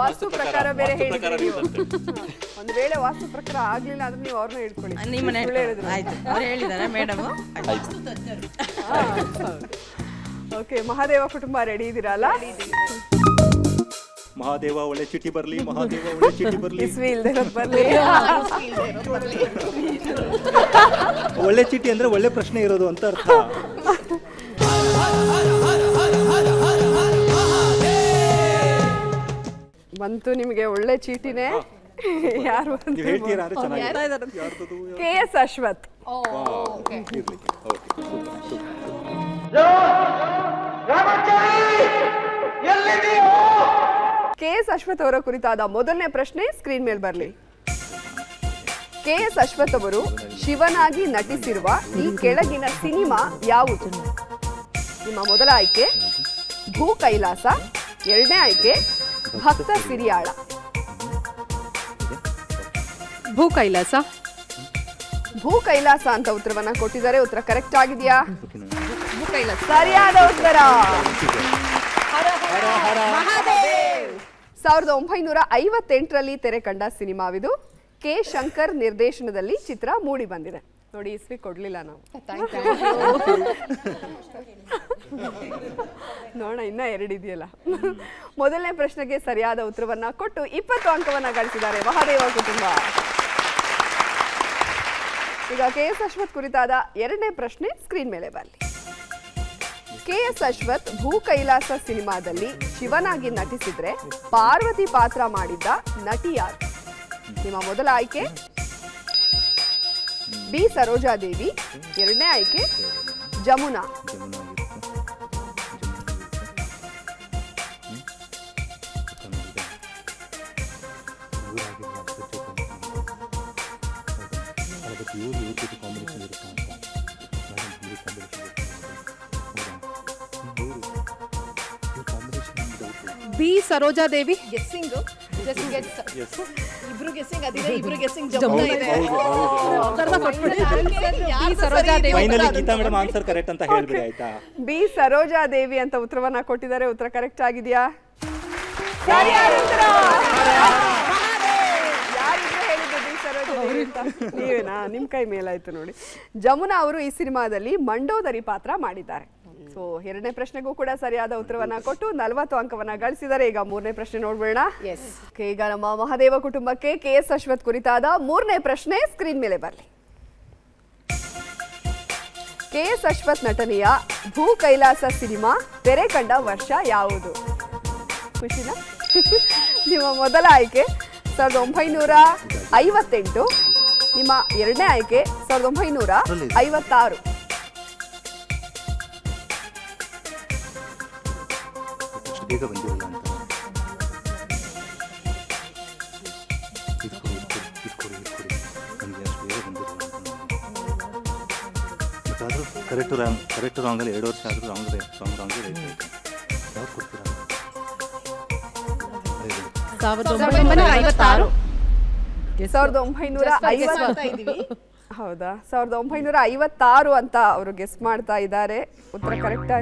ವಾಸ್ತು ಪ್ರಕಾರ ಬೇರೆ ಹೇಳಿದ್ರಿ. ಒಂದ್ ವೇಳೆ ವಾಸ್ತು ಪ್ರಕಾರ ಆಗ್ಲಿಲ್ಲ ಅಂದ್ರೆ ನೀವು ಅವ್ರನ್ನ ಹಿಡ್ಕೊಳ್ಳಿ. ನಿಮ್ಮನೆ ಆಯ್ತು, ಅವ್ರು ಹೇಳಿದಾರೆ ಮೇಡಮ್. ಓಕೆ, ಮಹಾದೇವ ಕುಟುಂಬ ರೆಡಿ ಇದ್ದೀರಲ್ಲ? ಮಹಾದೇವ ಒಳ್ಳೆ ಚೀಟಿ ಬರ್ಲಿ, ಮಹಾದೇವ ಒಳ್ಳೆ ಚೀಟಿ ಬರ್ಲಿ. ಇಸ್ವಿ ಇಲ್ದೇ ಬರ್ಲಿ. ಒಳ್ಳೆ ಚೀಟಿ ಅಂದ್ರೆ ಒಳ್ಳೆ ಪ್ರಶ್ನೆ ಇರೋದು ಅಂತ ಅರ್ಥ. ಬಂತು ನಿಮಗೆ ಒಳ್ಳೆ ಚೀಟಿನೇ. ಯಾರು KS ಅಶ್ವಥ್. KS ಅಶ್ವಥ್ ಅವರ ಕುರಿತಾದ ಮೊದಲನೇ ಪ್ರಶ್ನೆ ಸ್ಕ್ರೀನ್ ಮೇಲೆ ಬರಲಿ. KS ಅಶ್ವಥ್ ಅವರು ಶಿವನಾಗಿ ನಟಿಸಿರುವ ಈ ಕೆಳಗಿನ ಸಿನಿಮಾ ಯಾವುದು? ನಿಮ್ಮ ಮೊದಲ ಆಯ್ಕೆ ಭೂ ಕೈಲಾಸ, ಎರಡನೇ ಆಯ್ಕೆ ಭಕ್ತ ಸಿರಿಯಾಳ. ಭೂ ಕೈಲಾಸ. ಭೂ ಕೈಲಾಸ ಅಂತ ಉತ್ತರವನ್ನ ಕೊಟ್ಟಿದ್ದಾರೆ. ಉತ್ತರ ಕರೆಕ್ಟ್ ಆಗಿದೆಯಾ? ಸರಿಯಾದ ಉತ್ತರ. 1958ರಲ್ಲಿ ತೆರೆ ಕಂಡ ಸಿನಿಮಾವಿದು. ಕೆ ಶಂಕರ್ ನಿರ್ದೇಶನದಲ್ಲಿ ಚಿತ್ರ ಮೂಡಿ ಬಂದಿದೆ. ನೋಡಿ, ಇಸ್ವಿ ಕೊಡ್ಲಿಲ್ಲ ನಾವು. ನೋಡೋಣ, ಇನ್ನ 2 ಇದೆಯಲ್ಲ. ಮೊದಲನೇ ಪ್ರಶ್ನೆಗೆ ಸರಿಯಾದ ಉತ್ತರವನ್ನ ಕೊಟ್ಟು 20 ಅಂಕವನ್ನ ಗಳಿಸಿದ್ದಾರೆ ಮಹಾದೇವ ಕುಟುಂಬ. ಈಗ KS ಅಶ್ವಥ್ ಕುರಿತಾದ ಎರಡನೇ ಪ್ರಶ್ನೆ ಸ್ಕ್ರೀನ್ ಮೇಲೆ ಬರಲಿ. KS ಅಶ್ವಥ್ ಭೂ ಕೈಲಾಸ ಸಿನಿಮಾದಲ್ಲಿ ಶಿವನಾಗಿ ನಟಿಸಿದ್ರೆ ಪಾರ್ವತಿ ಪಾತ್ರ ಮಾಡಿದ್ದ ನಟಿ ಯಾರು? ನಿಮ್ಮ ಮೊದಲ ಆಯ್ಕೆ ಬಿ ಸರೋಜಾದೇವಿ, ಎರಡನೇ ಆಯ್ಕೆ ಜಮುನಾ. ಬಿ ಸರೋಜಾದೇವಿ. ಗೆಸ್ಸಿಂಗ್ ಇಬ್ರು ಗೆಸ್ಸಿಂಗ್ ಅದಿದೆ, ಇಬ್ರು ಗೆಸ್ಸಿಂಗ್ ಜಮುನಾ ಇದೆ. Finally Geetha madam answer correct ಅಂತ ಹೇಳ್ಬಿಡಿ ಆಯ್ತಾ? ಬಿ ಸರೋಜಾದೇವಿ ಅಂತ ಉತ್ತರವನ್ನ ಕೊಟ್ಟಿದ್ದಾರೆ. ಉತ್ತರ ಕರೆಕ್ಟ್ ಆಗಿದೆಯಾ? ಸರಿಯಾದ ಉತ್ತರ. ಯಾರಿಗೂ ಹೇಳಿದ್ದು ಬಿ ಸರೋಜಾದೇವಿ ಅಂತ? ನೀವೇನಾ? ನಿಮ್ ಕೈ ಮೇಲಾಯ್ತು ನೋಡಿ. ಜಮುನಾ ಅವರು ಈ ಸಿನಿಮಾದಲ್ಲಿ ಮಂಡೋದರಿ ಪಾತ್ರ ಮಾಡಿದ್ದಾರೆ. ಸೊ ಎರಡನೇ ಪ್ರಶ್ನೆಗೂ ಕೂಡ ಸರಿಯಾದ ಉತ್ತರವನ್ನ ಕೊಟ್ಟು 40 ಅಂಕವನ್ನ ಗಳಿಸಿದ್ದಾರೆ. ಈಗ ಮೂರನೇ ಪ್ರಶ್ನೆ ನೋಡ್ಬೇಡ. ಈಗ ನಮ್ಮ ಮಹಾದೇವ ಕುಟುಂಬಕ್ಕೆ KS ಅಶ್ವಥ್ ಕುರಿತಾದ ಮೂರನೇ ಪ್ರಶ್ನೆ ಸ್ಕ್ರೀನ್ ಮೇಲೆ ಬರಲಿ. KS ಅಶ್ವಥ್ ನಟನೆಯ ಭೂ ಕೈಲಾಸ ಸಿನಿಮಾ ತೆರೆ ಕಂಡ ವರ್ಷ ಯಾವುದು? ಖುಷಿನಾ? ನಿಮ್ಮ ಮೊದಲ ಆಯ್ಕೆ 1958, ನಿಮ್ಮ ಎರಡನೇ ಆಯ್ಕೆ 1956. ಬೇಗ ಬಂದಿರಲ್ಲ ಅಂತ. ಬಟ್ ಆದರೂ ಕರೆಕ್ಟ್ ರಾಂಗಲ್ಲಿ 2 ವರ್ಷ ಆದರೂ ರಾಂಗ್ ರೈಟ್ ಯಾವ್ದು ಕೊಡ್ತೀರಾ? 1956. ಹೌದಾ 1956 ಅಂತ ಅವರು ಗೆಸ್ ಮಾಡ್ತಾ ಇದ್ದಾರೆ. ಉತ್ತರ ಕರೆಕ್ಟ್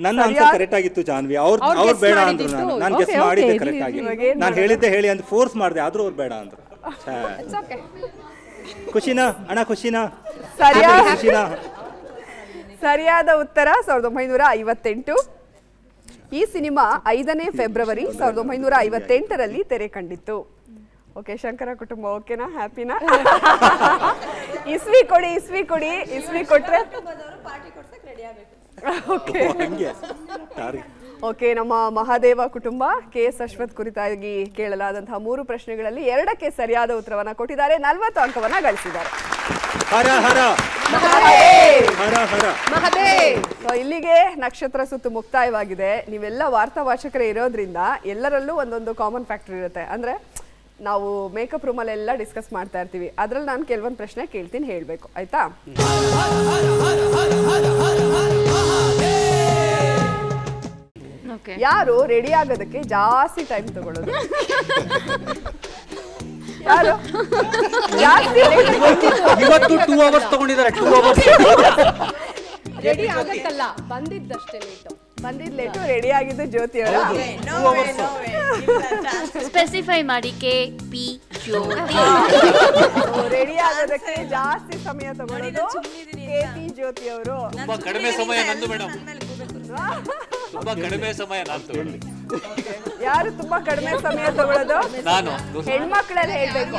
ನನ್ನ ಆನ್ಸರ್ ಕರೆಕ್ಟ್ ಆಗಿತ್ತು ಜಾನ್ವಿ. ಅವ್ರು ಬೇಡ ಅಂದ್ರು, ನಾನು ಗೆಸ್ ಮಾಡಿದ್ದೆ ಕರೆಕ್ಟ್ ಆಗಿ. ನಾನು ಹೇಳಿದ್ದೆ ಹೇಳಿ ಅಂತ ಫೋರ್ಸ್ ಮಾಡಿದೆ, ಆದ್ರೂ ಅವ್ರು ಬೇಡ ಅಂದ್ರು. ಖುಷಿನಾ ಅಣ್ಣ, ಖುಷಿನಾ? ಸರಿಯಾದ ಉತ್ತರ 1958. ಈ ಸಿನಿಮಾ 5ನೇ ಫೆಬ್ರವರಿ 1958ರಲ್ಲಿ ತೆರೆ ಕಂಡಿತ್ತು. ಓಕೆ, ಶಂಕರ ಕುಟುಂಬ ಓಕೆನಾ? ಹ್ಯಾಪಿನಾ? ಇಸ್ವಿ ಕೊಟ್ರೆ ಓಕೆ. ನಮ್ಮ ಮಹಾದೇವ ಕುಟುಂಬ KS ಅಶ್ವಥ್ ಕುರಿತಾಗಿ ಕೇಳಲಾದಂತಹ 3 ಪ್ರಶ್ನೆಗಳಲ್ಲಿ 2ಕ್ಕೆ ಸರಿಯಾದ ಉತ್ತರವನ್ನ ಕೊಟ್ಟಿದ್ದಾರೆ. 40 ಅಂಕವನ್ನ ಗಳಿಸಿದ್ದಾರೆ. ಇಲ್ಲಿಗೆ ನಕ್ಷತ್ರ ಸುತ್ತು ಮುಕ್ತಾಯವಾಗಿದೆ. ನೀವೆಲ್ಲ ವಾರ್ತಾವಾಚಕರೇ ಇರೋದ್ರಿಂದ ಎಲ್ಲರಲ್ಲೂ ಒಂದೊಂದು ಕಾಮನ್ ಫ್ಯಾಕ್ಟರ್ ಇರುತ್ತೆ. ಅಂದ್ರೆ ನಾವು ಮೇಕಪ್ ರೂಮಲ್ಲೆಲ್ಲ ಡಿಸ್ಕಸ್ ಮಾಡ್ತಾ ಇರ್ತೀವಿ. ಅದ್ರಲ್ಲಿ ನಾನು ಕೆಲವೊಂದು ಪ್ರಶ್ನೆ ಕೇಳ್ತೀನಿ, ಹೇಳ್ಬೇಕು ಆಯ್ತಾ? ಯಾರು ರೆಡಿ ಆಗೋದಕ್ಕೆ ಜಾಸ್ತಿ ಟೈಮ್ ತಗೊಳ್ಳೋದು? ಯಾರು ಜಾಸ್ತಿ ಇವತ್ತು 2 ಅವರ್ಸ್ ತಗೊಂಡಿದ್ದಾರೆ. 2 ಅವರ್ಸ್ ರೆಡಿ ಆಗತ್ತಲ್ಲ, ಬಂದಿದ್ದಷ್ಟೇ ಲೇಟು. ಬಂದಿದ್ದು ರೆಡಿ ಆಗಿದ್ದು ಜ್ಯೋತಿ ಅವರು. ಸ್ಪೆಸಿಫೈ ಮಾಡಿ KP ಜ್ಯೋತಿ. ರೆಡಿ ಆಗೋದಕ್ಕೆ ಜಾಸ್ತಿ ಸಮಯ ತಗೊಳ್ಳೋದು KP ಜ್ಯೋತಿ ಅವರು. ತುಂಬಾ ಕಡಿಮೆ ಸಮಯ ನಂದು ಮೇಡಮ್. ತುಂಬಾ ಕಡಿಮೆ ಸಮಯ ನಂದು. ಯಾರು ತುಂಬಾ ಕಡಿಮೆ ಸಮಯ ತಗೊಳ್ಳೋದು? ನಾನು. ಹೆಣ್ಮಕ್ಳೆಲ್ಲ ಹೇಳ್ಬೇಕು.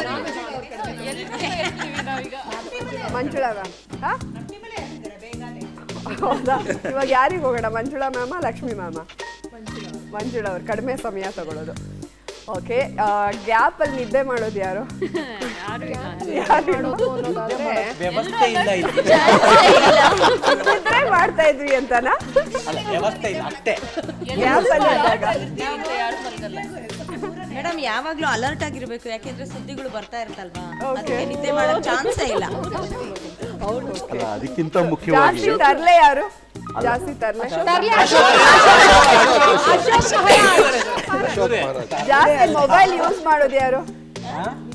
ಮಂಜುಳಾ ಮ್ಯಾಮ್. ಹೌದಾ? ಇವಾಗ ಯಾರಿಗೆ ಹೋಗೋಣ? Manjula ma'am, Lakshmi ma'am? ಮಂಜುಳಾ ಅವ್ರು ಕಡಿಮೆ ಸಮಯ ತಗೊಳ್ಳೋದು. ಓಕೆ, ಗ್ಯಾಪ್ ಅಲ್ಲಿ ನಿದ್ದೆ ಮಾಡೋದು ಯಾರು? ವ್ಯವಸ್ಥೆ ಇಲ್ಲ, ನಿದ್ರೆ ಮಾಡ್ತಾ ಇದ್ವಿ ಅಂತನಾ? ವ್ಯವಸ್ಥೆ ಇಲ್ಲ ಅಷ್ಟೇ. ಮೇಡಮ್ ಯಾವಾಗ್ಲೂ ಅಲರ್ಟ್ ಆಗಿರ್ಬೇಕು, ಯಾಕೆಂದ್ರೆ ಸುದ್ದಿಗಳು ಬರ್ತಾ ಇರುತ್ತಲ್ವಾ, ಅದಕ್ಕೆ ನಿದ್ದೆ ಮಾಡೋ ಚಾನ್ಸೇ ಇಲ್ಲ. ಅದಕ್ಕಿಂತ ಮುಖ್ಯವಾಗಿ ಜಾಸ್ತಿ ತರ್ಲೆ ಯಾರು? ಜಾಸ್ತಿ ತರ್ಲೆ ಜಾಸ್ತಿ ಮೊಬೈಲ್ ಯೂಸ್ ಮಾಡೋದು ಯಾರು?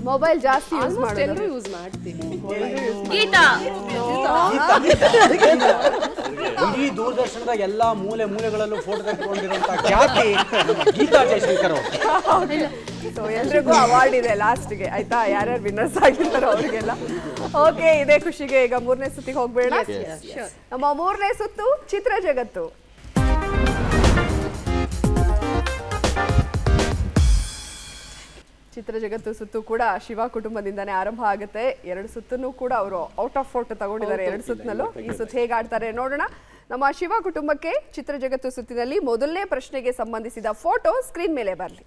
ಮೊಬೈಲ್ ಜಾಸ್ತಿ ಯೂಸ್ ಮಾಡೋದು ಯೂಸ್ ಮಾಡ್ತೀವಿ. ಗೀತಾ. ಇಡೀ ದೂರದರ್ಶನದ ಎಲ್ಲಾ ಮೂಲೆಗಳಲ್ಲೂ ಫೋಟೋ ತೆಗೆದುಕೊಂಡಿರುವಂತ ಖ್ಯಾತಿ ಗೀತಾ ಜಯಶಂಕರ್ ಅವರು. ಸೊ ಎಲ್ರಿಗೂ ಅವಾರ್ಡ್ ಇದೆ ಲಾಸ್ಟ್ಗೆ, ಆಯ್ತಾ? ಯಾರ್ಯಾರು ವಿನ್ನರ್ಸ್ ಆಗಿರ್ತಾರೋ ಅವ್ರಿಗೆಲ್ಲ. ಓಕೆ, ಇದೇ ಖುಷಿಗೆ ಈಗ 3ನೇ ಸುತ್ತಿಗೆ ಹೋಗ್ಬೇಡ. ನಮ್ಮ 3ನೇ ಸುತ್ತು ಚಿತ್ರ ಜಗತ್ತು. ಚಿತ್ರ ಜಗತ್ತು ಸುತ್ತು ಕೂಡ ಶಿವ ಕುಟುಂಬದಿಂದಾನೇ ಆರಂಭ ಆಗುತ್ತೆ. 2 ಸುತ್ತನ್ನು ಕೂಡ ಅವರು ಔಟ್ ಆಫ್ ಫೋಟೋ ತಗೊಂಡಿದ್ದಾರೆ. 2 ಸುತ್ತಿನಲ್ಲೂ ಈ ಸುತ್ತು ಹೇಗೆ ಆಡ್ತಾರೆ ನೋಡೋಣ. ನಮ್ಮ ಶಿವ ಕುಟುಂಬಕ್ಕೆ ಚಿತ್ರ ಜಗತ್ತು ಸುತ್ತಿನಲ್ಲಿ ಮೊದಲನೇ ಪ್ರಶ್ನೆಗೆ ಸಂಬಂಧಿಸಿದ ಫೋಟೋ ಸ್ಕ್ರೀನ್ ಮೇಲೆ ಬರಲಿ.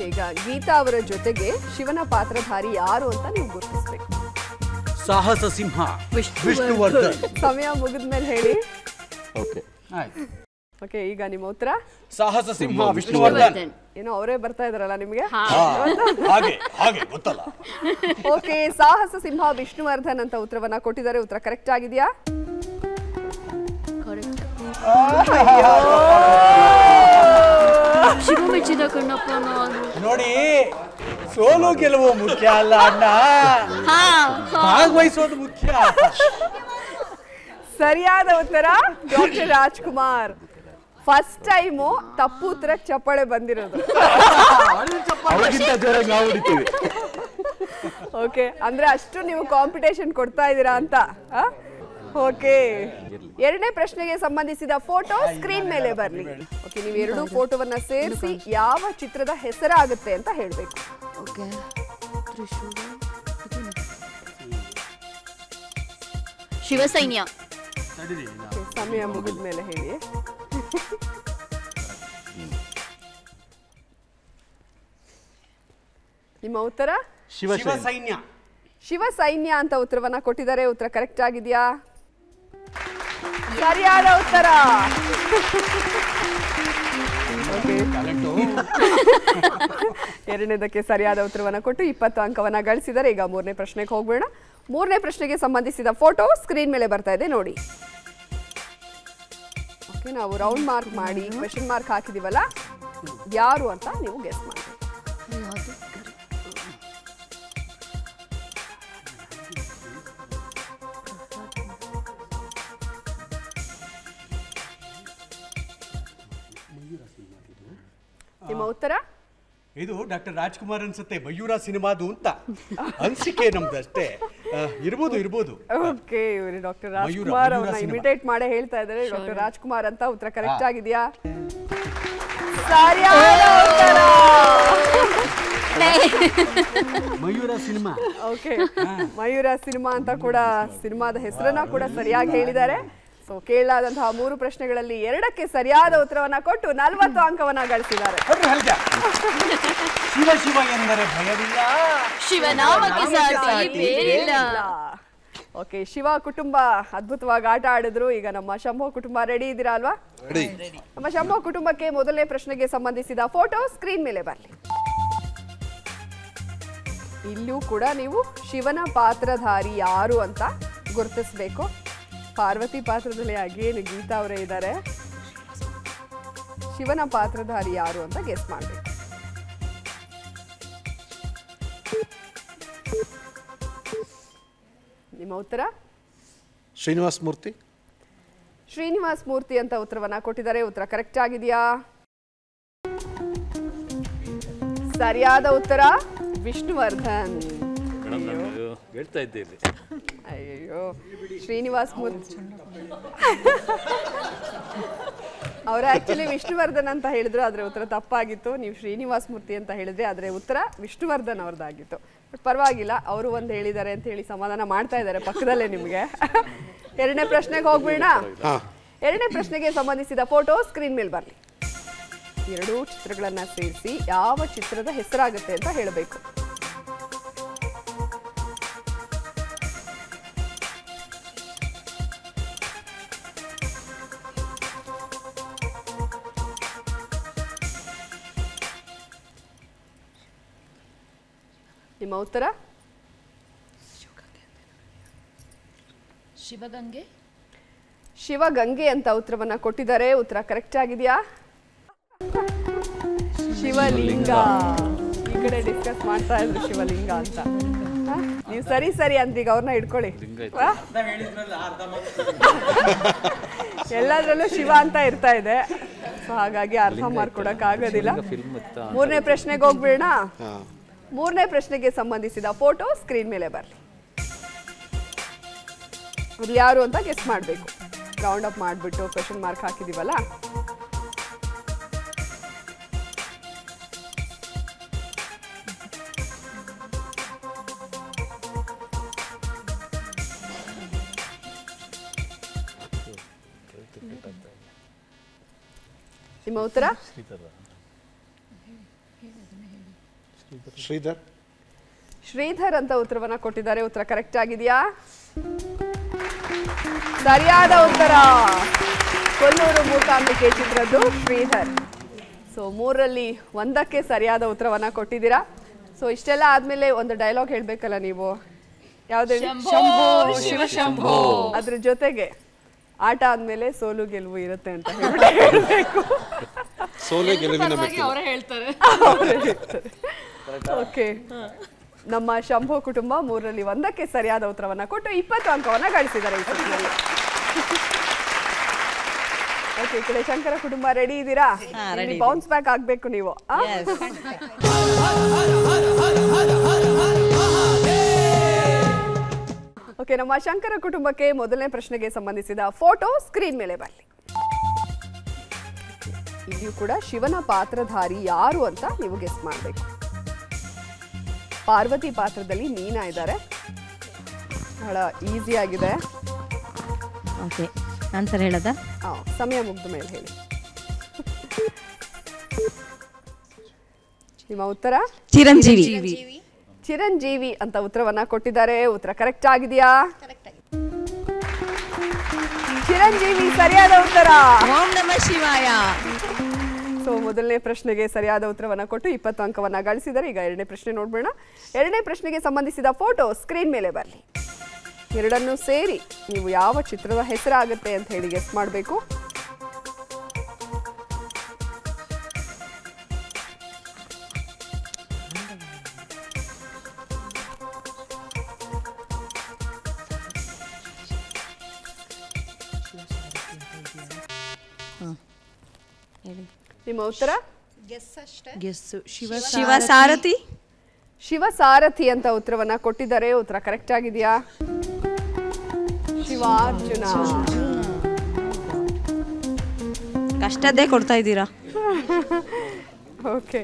ಈಗ ಗೀತಾ ಅವರ ಜೊತೆಗೆ ಶಿವನ ಪಾತ್ರಧಾರಿ ಯಾರು ಅಂತ ನೀವು ಗುರುತಿಸಬೇಕು. ಸಾಹಸ ಸಿಂಹ ವಿಷ್ಣುವರ್ಧನ್. ಸಮಯ ಮುಗಿದ್ಮೇಲೆ ಹೇಳಿ. ಓಕೆ, ಓಕೆ, ಈಗ ನಿಮ್ಮ ಉತ್ತರ ಸಾಹಸ ಸಿಂಹ ವಿಷ್ಣುವರ್ಧನ್. ಏನೋ ಅವರೇ ಬರ್ತಾ ಇದಾರಲ್ಲ ನಿಮಗೆ? ಹಾಗೆ ಗೊತ್ತಲ್ಲ. ಓಕೆ, ಸಾಹಸ ಸಿಂಹ ವಿಷ್ಣುವರ್ಧನ್ ಅಂತ ಉತ್ತರವನ್ನ ಕೊಟ್ಟಿದ್ದಾರೆ. ಉತ್ತರ ಕರೆಕ್ಟ್ ಆಗಿದೆಯಾ? ಶಿವ ಮೆಚ್ಚಿದ ಕಣ್ಣಪ್ಪ ನಾನು. ನೋಡಿ, ಸೋಲು ಗೆಲುವು ಮುಖ್ಯ ಅಲ್ಲ ಅಣ್ಣ, ಭಾಗವಹಿಸೋದು ಮುಖ್ಯ. ಸರಿಯಾದ ಉತ್ತರ ಡಾಕ್ಟರ್ ರಾಜ್ಕುಮಾರ್. ಫಸ್ಟ್ ಟೈಮು ತಪ್ಪು ಉತ್ತರಕ್ಕೆ ಚಪ್ಪಾಳೆ ಬಂದಿರೋದು. ಓಕೆ, ಅಂದ್ರೆ ಅಷ್ಟು ನೀವು ಕಾಂಪಿಟೇಷನ್ ಕೊಡ್ತಾ ಇದ್ದೀರಾ ಅಂತ. ಓಕೆ, 2ನೇ ಪ್ರಶ್ನೆಗೆ ಸಂಬಂಧಿಸಿದ ಫೋಟೋ ಸ್ಕ್ರೀನ್ ಮೇಲೆ ಬರಲಿ. ಓಕೆ, ನೀವು 2 ಫೋಟೋವನ್ನ ಸೇರಿಸಿ ಯಾವ ಚಿತ್ರದ ಹೆಸರಾಗುತ್ತೆ ಅಂತ ಹೇಳಬೇಕು. ಓಕೆ, ಶಿವಸೈನ್ಯ. ಸಮಯ ಮುಗಿದ ಮೇಲೆ ಹೇಳಿ. ನಿಮ್ಮ ಉತ್ತರ ಶಿವಸೈನ್ಯ. ಶಿವಸೈನ್ಯ ಅಂತ ಉತ್ತರವನ್ನ ಕೊಟ್ಟಿದ್ದಾರೆ. ಉತ್ತರ ಕರೆಕ್ಟ್ ಆಗಿದೆಯಾ? ಸರಿಯಾದ ಉತ್ತರ. ಎರಡನೇದಕ್ಕೆ ಸರಿಯಾದ ಉತ್ತರವನ್ನ ಕೊಟ್ಟು 20 ಅಂಕವನ್ನ ಗಳಿಸಿದರೆ. ಈಗ 3ನೇ ಪ್ರಶ್ನೆಗೆ ಹೋಗ್ಬೇಡ. 3ನೇ ಪ್ರಶ್ನೆಗೆ ಸಂಬಂಧಿಸಿದ ಫೋಟೋ ಸ್ಕ್ರೀನ್ ಮೇಲೆ ಬರ್ತಾ ಇದೆ ನೋಡಿ. ಓಕೆ, ನಾವು ರೌಂಡ್ ಮಾರ್ಕ್ ಮಾಡಿ ಕ್ವೆಶ್ಚನ್ ಮಾರ್ಕ್ ಹಾಕಿದೀವಲ್ಲ, ಯಾರು ಅಂತ ನೀವು ಗೆಸ್ ಮಾಡಿ. ನಿಮ್ಮ ಉತ್ತರ? ಇದು ಡಾಕ್ಟರ್ ರಾಜ್ಕುಮಾರ್ ಅನ್ಸುತ್ತೆ, ಮಯೂರ ಸಿನಿಮಾದು ಅಂತ ಅನ್ಸಿಕೆ ನಮ್ದು ಅಷ್ಟೇ. ಇರ್ಬೋದು. ಓಕೆ, ಇವರು ಡಾಕ್ಟರ್ ರಾಜ್ಕುಮಾರ್ ಅವ್ರನ್ನ ಇಮಿಟೇಟ್ ಮಾಡೇ ಹೇಳ್ತಾ ಇದ್ದಾರೆ. ಡಾಕ್ಟರ್ ರಾಜ್ಕುಮಾರ್ ಅಂತ. ಉತ್ತರ ಕರೆಕ್ಟ್ ಆಗಿದೆಯಾ? ಸರಿಯಾದ ಉತ್ತರ Mayura cinema. Okay, Mayura cinema ಅಂತ ಕೂಡ ಸಿನಿಮಾದ ಹೆಸರನ್ನ ಕೂಡ ಸರಿಯಾಗಿ ಹೇಳಿದ್ದಾರೆ. ಸೊ ಕೇಳಲಾದಂತಹ 3 ಪ್ರಶ್ನೆಗಳಲ್ಲಿ 2ಕ್ಕೆ ಸರಿಯಾದ ಉತ್ತರವನ್ನ ಕೊಟ್ಟು 40 ಅಂಕವನ್ನ ಗಳಿಸಿದ್ದಾರೆ. ಶಿವ ಶಿವ ಎಂದರೆ ಭಯವಿಲ್ಲ, ಶಿವನಾಮಕ್ಕೆ ಸಾಟಿ ಬೇರಿಲ್ಲ. ಓಕೆ, ಶಿವ ಕುಟುಂಬ ಅದ್ಭುತವಾಗಿ ಆಟ ಆಡಿದ್ರು. ಈಗ ನಮ್ಮ ಶಂಭೋ ಕುಟುಂಬ ರೆಡಿ ಇದ್ದೀರಾ ಅಲ್ವಾ? ನಮ್ಮ ಶಂಭೋ ಕುಟುಂಬಕ್ಕೆ ಮೊದಲನೇ ಪ್ರಶ್ನೆಗೆ ಸಂಬಂಧಿಸಿದ ಫೋಟೋ ಸ್ಕ್ರೀನ್ ಮೇಲೆ ಬರಲಿ. ಇಲ್ಲೂ ಕೂಡ ನೀವು ಶಿವನ ಪಾತ್ರಧಾರಿ ಯಾರು ಅಂತ ಗುರುತಿಸಬೇಕು. ಪಾರ್ವತಿ ಪಾತ್ರದಲ್ಲಿ ಅಗೇನ್ ಗೀತಾ ಅವರೇ ಇದ್ದಾರೆ. ಶಿವನ ಪಾತ್ರಧಾರಿ ಯಾರು ಅಂತ ಗೆಸ್ ಮಾಡಬೇಕು. ನಿಮ್ಮ ಉತ್ತರ? ಶ್ರೀನಿವಾಸ್ ಮೂರ್ತಿ. ಶ್ರೀನಿವಾಸ್ ಮೂರ್ತಿ ಅಂತ ಉತ್ತರವನ್ನ ಕೊಟ್ಟಿದ್ದಾರೆ. ಉತ್ತರ ಕರೆಕ್ಟ್ ಆಗಿದೆಯಾ? ಸರಿಯಾದ ಉತ್ತರ ವಿಷ್ಣುವರ್ಧನ್. ಹೇಳ್ತಾ ಇದ್ದೆ ಇಲ್ಲಿ. ಅಯ್ಯೋ, ಶ್ರೀನಿವಾಸ್ ಮೂರ್ತಿ ಅವರು ಆಕ್ಚುಲಿ ವಿಷ್ಣುವರ್ಧನ್ ಅಂತ ಹೇಳಿದ್ರು, ಆದ್ರೆ ಉತ್ತರ ತಪ್ಪಾಗಿತ್ತು. ನೀವು ಶ್ರೀನಿವಾಸ್ ಮೂರ್ತಿ ಅಂತ ಹೇಳಿದ್ರೆ, ಆದ್ರೆ ಉತ್ತರ ವಿಷ್ಣುವರ್ಧನ್ ಅವ್ರದ್ದಾಗಿತ್ತು. ಬಟ್ ಪರವಾಗಿಲ್ಲ, ಅವರು ಒಂದು ಹೇಳಿದ್ದಾರೆ ಅಂತ ಹೇಳಿ ಸಮಾಧಾನ ಮಾಡ್ತಾ ಇದ್ದಾರೆ ಪಕ್ಕದಲ್ಲೇ ನಿಮಗೆ. 2ನೇ ಪ್ರಶ್ನೆಗೆ ಹೋಗ್ಬೇಡ. 2ನೇ ಪ್ರಶ್ನೆಗೆ ಸಂಬಂಧಿಸಿದ ಫೋಟೋ ಸ್ಕ್ರೀನ್ ಮೇಲೆ ಬರಲಿ. 2 ಚಿತ್ರಗಳನ್ನ ಸೇರಿಸಿ ಯಾವ ಚಿತ್ರದ ಹೆಸರಾಗುತ್ತೆ ಅಂತ ಹೇಳಬೇಕು. ನಿಮ್ಮ ಉತ್ತರ? ಶಿವಗಂಗೆ. ಶಿವಗಂಗೆ ಅಂತ ಉತ್ತರವನ್ನ ಕೊಟ್ಟಿದ್ದಾರೆ. ಉತ್ತರ ಕರೆಕ್ಟ್ ಆಗಿದೆಯಾ? ಶಿವಲಿಂಗ. ಈ ಕಡೆ ಡಿಸ್ಕಸ್ ಮಾಡ್ತಾ ಇದ್ರು ಶಿವಲಿಂಗ ಅಂತ. ನೀವು ಸರಿ ಅಂದ್ರೆ ಈಗ ಅವ್ರನ್ನ ಇಟ್ಕೊಳ್ಳಿ. ಎಲ್ಲದ್ರಲ್ಲೂ ಶಿವ ಅಂತ ಇರ್ತಾ ಇದೆ, ಸೊ ಹಾಗಾಗಿ ಅರ್ಥ ಮಾಡ್ಕೊಡಕ್ ಆಗೋದಿಲ್ಲ. 3ನೇ ಪ್ರಶ್ನೆಗೆ ಹೋಗ್ಬೇಡ. 3ನೇ ಪ್ರಶ್ನೆಗೆ ಸಂಬಂಧಿಸಿದ ಫೋಟೋ ಸ್ಕ್ರೀನ್ ಮೇಲೆ ಬರಲಿ. ಅದು ಯಾರು ಅಂತ ಗೆಸ್ ಮಾಡಬೇಕು. ರೌಂಡ್ ಅಪ್ ಮಾಡಿಬಿಟ್ಟು ಕ್ವೆಶ್ಚನ್ ಮಾರ್ಕ್ ಹಾಕಿದೀವಲ್ಲ. ನಿಮ್ಮ ಉತ್ತರ? ಶ್ರೀಧರ್ ಅಂತ ಉತ್ತರವನ್ನ ಕೊಟ್ಟಿದ್ದಾರೆ. ಉತ್ತರ ಕರೆಕ್ಟ್ ಆಗಿದೆಯಾ? ಸರಿಯಾದ ಉತ್ತರ ಕೊಲ್ಲೂರು ಮೂಕಾಂಬಿಕೆ ಚಿತ್ರದ್ದು ಶ್ರೀಧರ್. ಸೊ 3ರಲ್ಲಿ 1ಕ್ಕೆ ಸರಿಯಾದ ಉತ್ತರವನ್ನ ಕೊಟ್ಟಿದ್ದೀರಾ. ಸೊ ಇಷ್ಟೆಲ್ಲ ಆದ್ಮೇಲೆ ಒಂದು ಡೈಲಾಗ್ ಹೇಳ್ಬೇಕಲ್ಲ ನೀವು. ಯಾವ್ದು? ಶಂಭೋ ಶಿವ ಶಂಭೋ. ಅದ್ರ ಜೊತೆಗೆ ಆಟ ಆದ್ಮೇಲೆ ಸೋಲು ಗೆಲುವು ಇರುತ್ತೆ ಅಂತ ಹೇಳ್ಬೇಕು. ಸೋಲೆ ಗೆಲುವಿನ ಅವರೇ ಹೇಳ್ತಾರೆ. ಓಕೆ, ನಮ್ಮ ಶಂಭೋ ಕುಟುಂಬ 3ರಲ್ಲಿ 1ಕ್ಕೆ ಸರಿಯಾದ ಉತ್ತರವನ್ನ ಕೊಟ್ಟು 20 ಅಂಕವನ್ನ ಗಳಿಸಿದ್ದಾರೆ ಈ ಸತಿಯಲ್ಲಿ. ಓಕೆ, ಈ ಕಡೆ ಶಂಕರ ಕುಟುಂಬ ರೆಡಿ ಇದ್ದೀರಾ? ಬೌನ್ಸ್ ಬ್ಯಾಕ್ ಆಗ್ಬೇಕು ನೀವು. ಓಕೆ, ನಮ್ಮ ಶಂಕರ ಕುಟುಂಬಕ್ಕೆ ಮೊದಲನೇ ಪ್ರಶ್ನೆಗೆ ಸಂಬಂಧಿಸಿದ ಫೋಟೋ ಸ್ಕ್ರೀನ್ ಮೇಲೆ ಬರಲಿ. ಇಲ್ಲಿಯೂ ಕೂಡ ಶಿವನ ಪಾತ್ರಧಾರಿ ಯಾರು ಅಂತ ನೀವು ಗೆಸ್ ಮಾಡಬೇಕು. ಪಾರ್ವತಿ ಪಾತ್ರದಲ್ಲಿ ಮೀನಾ ಇದ್ದಾರೆ. ಬಹಳ ಈಸಿ ಆಗಿದೆ. ಓಕೆ, ಆನ್ಸರ್ ಹೇಳದ? ಸಮಯ ಮುಗ್ದ ಮೇಲೆ ಹೇಳಿ. ನಿಮ್ಮ ಉತ್ತರ? ಚಿರಂಜೀವಿ. ಚಿರಂಜೀವಿ ಅಂತ ಉತ್ತರವನ್ನ ಕೊಟ್ಟಿದ್ದಾರೆ. ಉತ್ತರ ಕರೆಕ್ಟ್ ಆಗಿದೆಯಾ? ಚಿರಂಜೀವಿ ಸರಿಯಾದ ಉತ್ತರ. ಓಂ ನಮಃ ಶಿವಾಯ. ಸೊ ಮೊದಲನೇ ಪ್ರಶ್ನೆಗೆ ಸರಿಯಾದ ಉತ್ತರವನ್ನ ಕೊಟ್ಟು 20 ಅಂಕವನ್ನ ಗಳಿಸಿದರೆ. ಈಗ 2ನೇ ಪ್ರಶ್ನೆ ನೋಡ್ಬೇಡ. 2ನೇ ಪ್ರಶ್ನೆಗೆ ಸಂಬಂಧಿಸಿದ ಫೋಟೋ ಸ್ಕ್ರೀನ್ ಮೇಲೆ ಬರಲಿ. 2ನ್ನು ಸೇರಿ ನೀವು ಯಾವ ಚಿತ್ರದ ಹೆಸರಾಗುತ್ತೆ ಅಂತ ಹೇಳಿ ಗೆಸ್ ಮಾಡಬೇಕು. ನಿಮ್ಮ ಉತ್ತರ ಗೆಸ್ಸು ಶಿವಸಾರಥಿ. ಶಿವಸಾರಥಿ ಅಂತ ಉತ್ತರವನ್ನ ಕೊಟ್ಟಿದ್ದಾರೆ. ಉತ್ತರ ಕರೆಕ್ಟ್ ಆಗಿದೆಯಾ? ಶಿವಾರ್ಜುನ. ಕಷ್ಟದ್ದೇ ಕೊಡ್ತಾ ಇದ್ದೀರಾ. ಓಕೆ,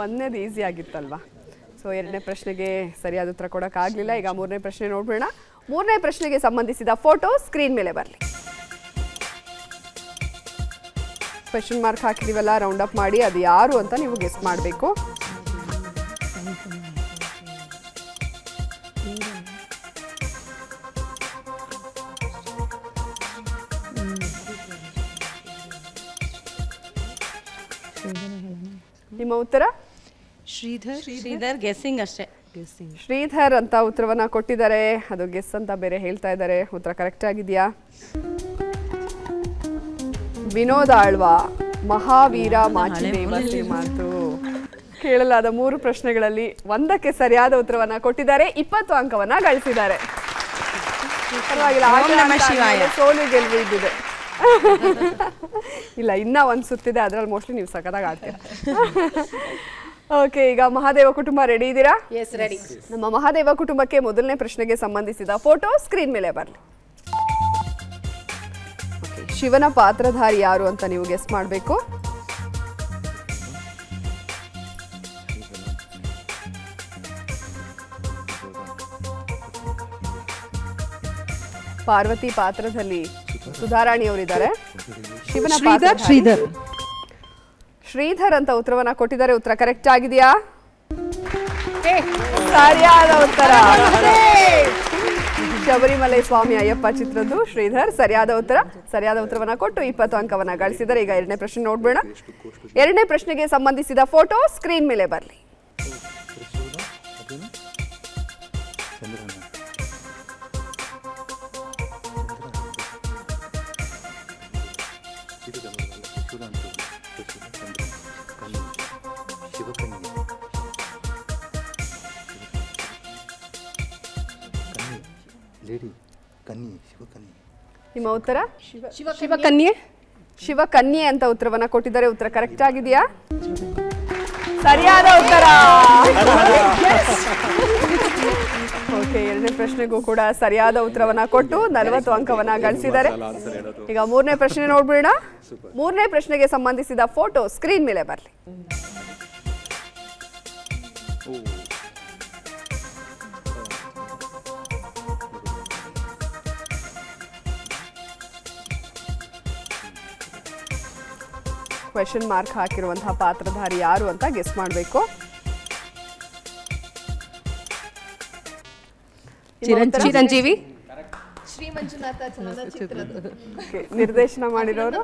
ಒಂದನೇದು ಈಸಿ ಆಗಿತ್ತಲ್ವಾ? ಸೊ ಎರಡನೇ ಪ್ರಶ್ನೆಗೆ ಸರಿಯಾದ ಉತ್ತರ ಕೊಡೋಕ್ಕಾಗಲಿಲ್ಲ. ಈಗ ಮೂರನೇ ಪ್ರಶ್ನೆ ನೋಡ್ಬೇಡ. ಮೂರನೇ ಪ್ರಶ್ನೆಗೆ ಸಂಬಂಧಿಸಿದ ಫೋಟೋ ಸ್ಕ್ರೀನ್ ಮೇಲೆ ಬರಲಿ. ಕ್ವೆಶ್ಚನ್ ಮಾರ್ಕ್ ಹಾಕಿದೀವಲ್ಲ, ರೌಂಡ್ ಅಪ್ ಮಾಡಿ ಅದು ಯಾರು ಅಂತ ನೀವು ಗೆಸ್ ಮಾಡಬೇಕು. ನಿಮ್ಮ ಉತ್ತರ? ಶ್ರೀಧರ್ ಗೆಸ್ಸಿಂಗ್ ಅಷ್ಟೇ. ಶ್ರೀಧರ್ ಅಂತ ಉತ್ತರವನ್ನ ಕೊಟ್ಟಿದ್ದಾರೆ. ಅದು ಗೆಸ್ ಅಂತ ಬೇರೆ ಹೇಳ್ತಾ ಇದ್ದಾರೆ. ಉತ್ತರ ಕರೆಕ್ಟ್ ಆಗಿದೆಯಾ? ವಿನೋದ್ ಆಳ್ವಾ, ಮಹಾವೀರ ಮಾಚಿದೇವ ಶ್ರೀಮಾಂತು. ಕೇಳಲಾದ 3 ಪ್ರಶ್ನೆಗಳಲ್ಲಿ ಒಂದಕ್ಕೆ ಸರಿಯಾದ ಉತ್ತರವನ್ನ ಕೊಟ್ಟಿದ್ದಾರೆ. 20 ಅಂಕವನ್ನ ಗಳಿಸಿದ್ದಾರೆ. ಪರವಾಗಿಲ್ಲ, ಸೋಲು ಗೆಲುವು ಇದ್ದಿದೆ. ಇಲ್ಲ, ಇನ್ನ ಒಂದು ಸುತ್ತಿದೆ, ಅದರಲ್ಲಿ ಮೋಸ್ಟ್ಲಿ ನೀವು ಸಖತ್ತಾಗಿ ಆಡ್ತೀರಾ. ಓಕೆ, ಈಗ ಮಹಾದೇವ ಕುಟುಂಬ ರೆಡಿ ಇದ್ದೀರಾ? ರೆಡಿ. ನಮ್ಮ ಮಹಾದೇವ ಕುಟುಂಬಕ್ಕೆ ಮೊದಲನೇ ಪ್ರಶ್ನೆಗೆ ಸಂಬಂಧಿಸಿದ ಫೋಟೋ ಸ್ಕ್ರೀನ್ ಮೇಲೆ ಬರಲಿ. ಶಿವನ ಪಾತ್ರಧಾರಿ ಯಾರು ಅಂತ ನೀವು ಗೆಸ್ ಮಾಡಬೇಕು. ಪಾರ್ವತಿ ಪಾತ್ರದಲ್ಲಿ ಸುಧಾರಾಣಿ ಅವರಿದ್ದಾರೆ. ಶಿವನ ಶ್ರೀಧರ್ ಅಂತ ಉತ್ತರವನ್ನ ಕೊಟ್ಟಿದ್ದಾರೆ. ಉತ್ತರ ಕರೆಕ್ಟ್ ಆಗಿದೆಯಾ? ಸರಿಯಾದ ಉತ್ತರ. ಶಬರಿಮಲೆ ಸ್ವಾಮಿ ಅಯ್ಯಪ್ಪ ಚಿತ್ರದ್ದು ಶ್ರೀಧರ್. ಸರಿಯಾದ ಉತ್ತರವನ್ನ ಕೊಟ್ಟು 20 ಅಂಕವನ್ನ ಗಳಿಸಿದ್ದಾರೆ. ಈಗ ಎರಡನೇ ಪ್ರಶ್ನೆ ನೋಡ್ಬೇಡ. ಎರಡನೇ ಪ್ರಶ್ನೆಗೆ ಸಂಬಂಧಿಸಿದ ಫೋಟೋ ಸ್ಕ್ರೀನ್ ಮೇಲೆ ಬರಲಿ. ನಿಮ್ಮ ಉತ್ತರ? ಶಿವಕನ್ಯೆ ಅಂತ ಉತ್ತರವನ್ನ ಕೊಟ್ಟಿದ್ದಾರೆ. ಉತ್ತರ ಕರೆಕ್ಟ್ ಆಗಿದೆಯಾ? ಸರಿಯಾದ ಉತ್ತರ. ಓಕೆ, ಎರಡನೇ ಪ್ರಶ್ನೆಗೂ ಕೂಡ ಸರಿಯಾದ ಉತ್ತರವನ್ನ ಕೊಟ್ಟು 40 ಅಂಕವನ್ನ ಗಳಿಸಿದ್ದಾರೆ. ಈಗ ಮೂರನೇ ಪ್ರಶ್ನೆ ನೋಡ್ಬೇಡ. ಮೂರನೇ ಪ್ರಶ್ನೆಗೆ ಸಂಬಂಧಿಸಿದ ಫೋಟೋ ಸ್ಕ್ರೀನ್ ಮೇಲೆ ಬರಲಿ. ಕ್ವೆಶ್ಚನ್ ಮಾರ್ಕ್ ಹಾಕಿರುವಂತಹ ಪಾತ್ರಧಾರಿ ಯಾರು ಅಂತ ಗೆಸ್ ಮಾಡಬೇಕು. ಚಿರಂಜೀವಿ. ಶ್ರೀ ಮಂಜುನಾಥ ಚಲನಚಿತ್ರದ ನಿರ್ದೇಶನ ಮಾಡಿರೋರು.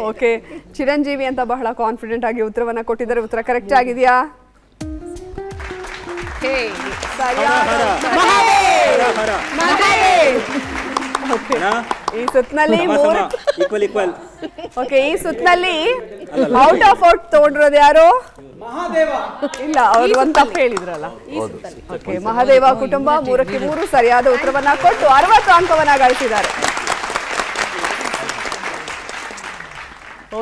ಓಕೆ, ಚಿರಂಜೀವಿ ಅಂತ ಬಹಳ ಕಾನ್ಫಿಡೆಂಟ್ ಆಗಿ ಉತ್ತರವನ್ನ ಕೊಟ್ಟಿದ್ದಾರೆ. ಉತ್ತರ ಕರೆಕ್ಟ್ ಆಗಿದೆಯಾ? ಈ ಸುತ್ತಿನಲ್ಲಿ ಔಟ್ ಆಫ್ ಔಟ್ ತಗೊಂಡಿರೋದು ಯಾರು? ಇಲ್ಲ, ಅವರು ಒಂದು ತಪ್ಪು ಹೇಳಿದ್ರಲ್ಲ. ಓಕೆ, ಮಹಾದೇವ ಕುಟುಂಬ 3ಕ್ಕೆ 3 ಸರಿಯಾದ ಉತ್ತರವನ್ನ ಕೊಟ್ಟು 60 ಅಂಕವನ್ನ ಗಳಿಸಿದ್ದಾರೆ.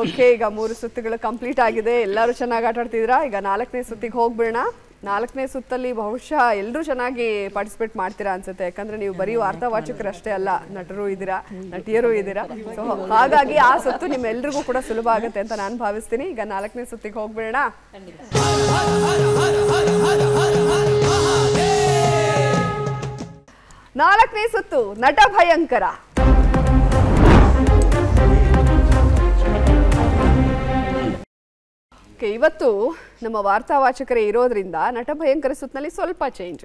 ಓಕೆ, ಈಗ 3 ಸುತ್ತುಗಳು ಕಂಪ್ಲೀಟ್ ಆಗಿದೆ. ಎಲ್ಲರೂ ಚೆನ್ನಾಗಿ ಆಟ ಆಡ್ತಿದ್ದೀರಾ. ಈಗ 4ನೇ ಸುತ್ತಿಗೆ ಹೋಗ್ಬಿಡೋಣ. 4ನೇ ಸುತ್ತಲ್ಲಿ ಬಹುಶಃ ಎಲ್ಲರೂ ಚೆನ್ನಾಗಿ ಪಾರ್ಟಿಸಿಪೇಟ್ ಮಾಡ್ತೀರಾ ಅನ್ಸುತ್ತೆ. ಯಾಕಂದ್ರೆ ನೀವು ಬರೀ ವಾರ್ತಾವಾಚಕರಷ್ಟೇ ಅಲ್ಲ, ನಟರು ಇದ್ದೀರಾ, ನಟಿಯರು ಇದ್ದೀರಾ. ಸೊ ಹಾಗಾಗಿ ಆ ಸುತ್ತು ನಿಮ್ಮೆಲ್ರಿಗೂ ಕೂಡ ಸುಲಭ ಆಗುತ್ತೆ ಅಂತ ನಾನು ಭಾವಿಸ್ತೀನಿ. ಈಗ 4ನೇ ಸುತ್ತಿಗೆ ಹೋಗ್ಬಿಡೋಣ. 4ನೇ ಸುತ್ತು ನಟ ಭಯಂಕರ. ಇವತ್ತು ನಮ್ಮ ವಾರ್ತಾವಾಚಕರೇ ಇರೋದ್ರಿಂದ ನಟ ಭಯಂಕರ ಸುತ್ತಿನಲ್ಲಿ ಸ್ವಲ್ಪ ಚೇಂಜ್.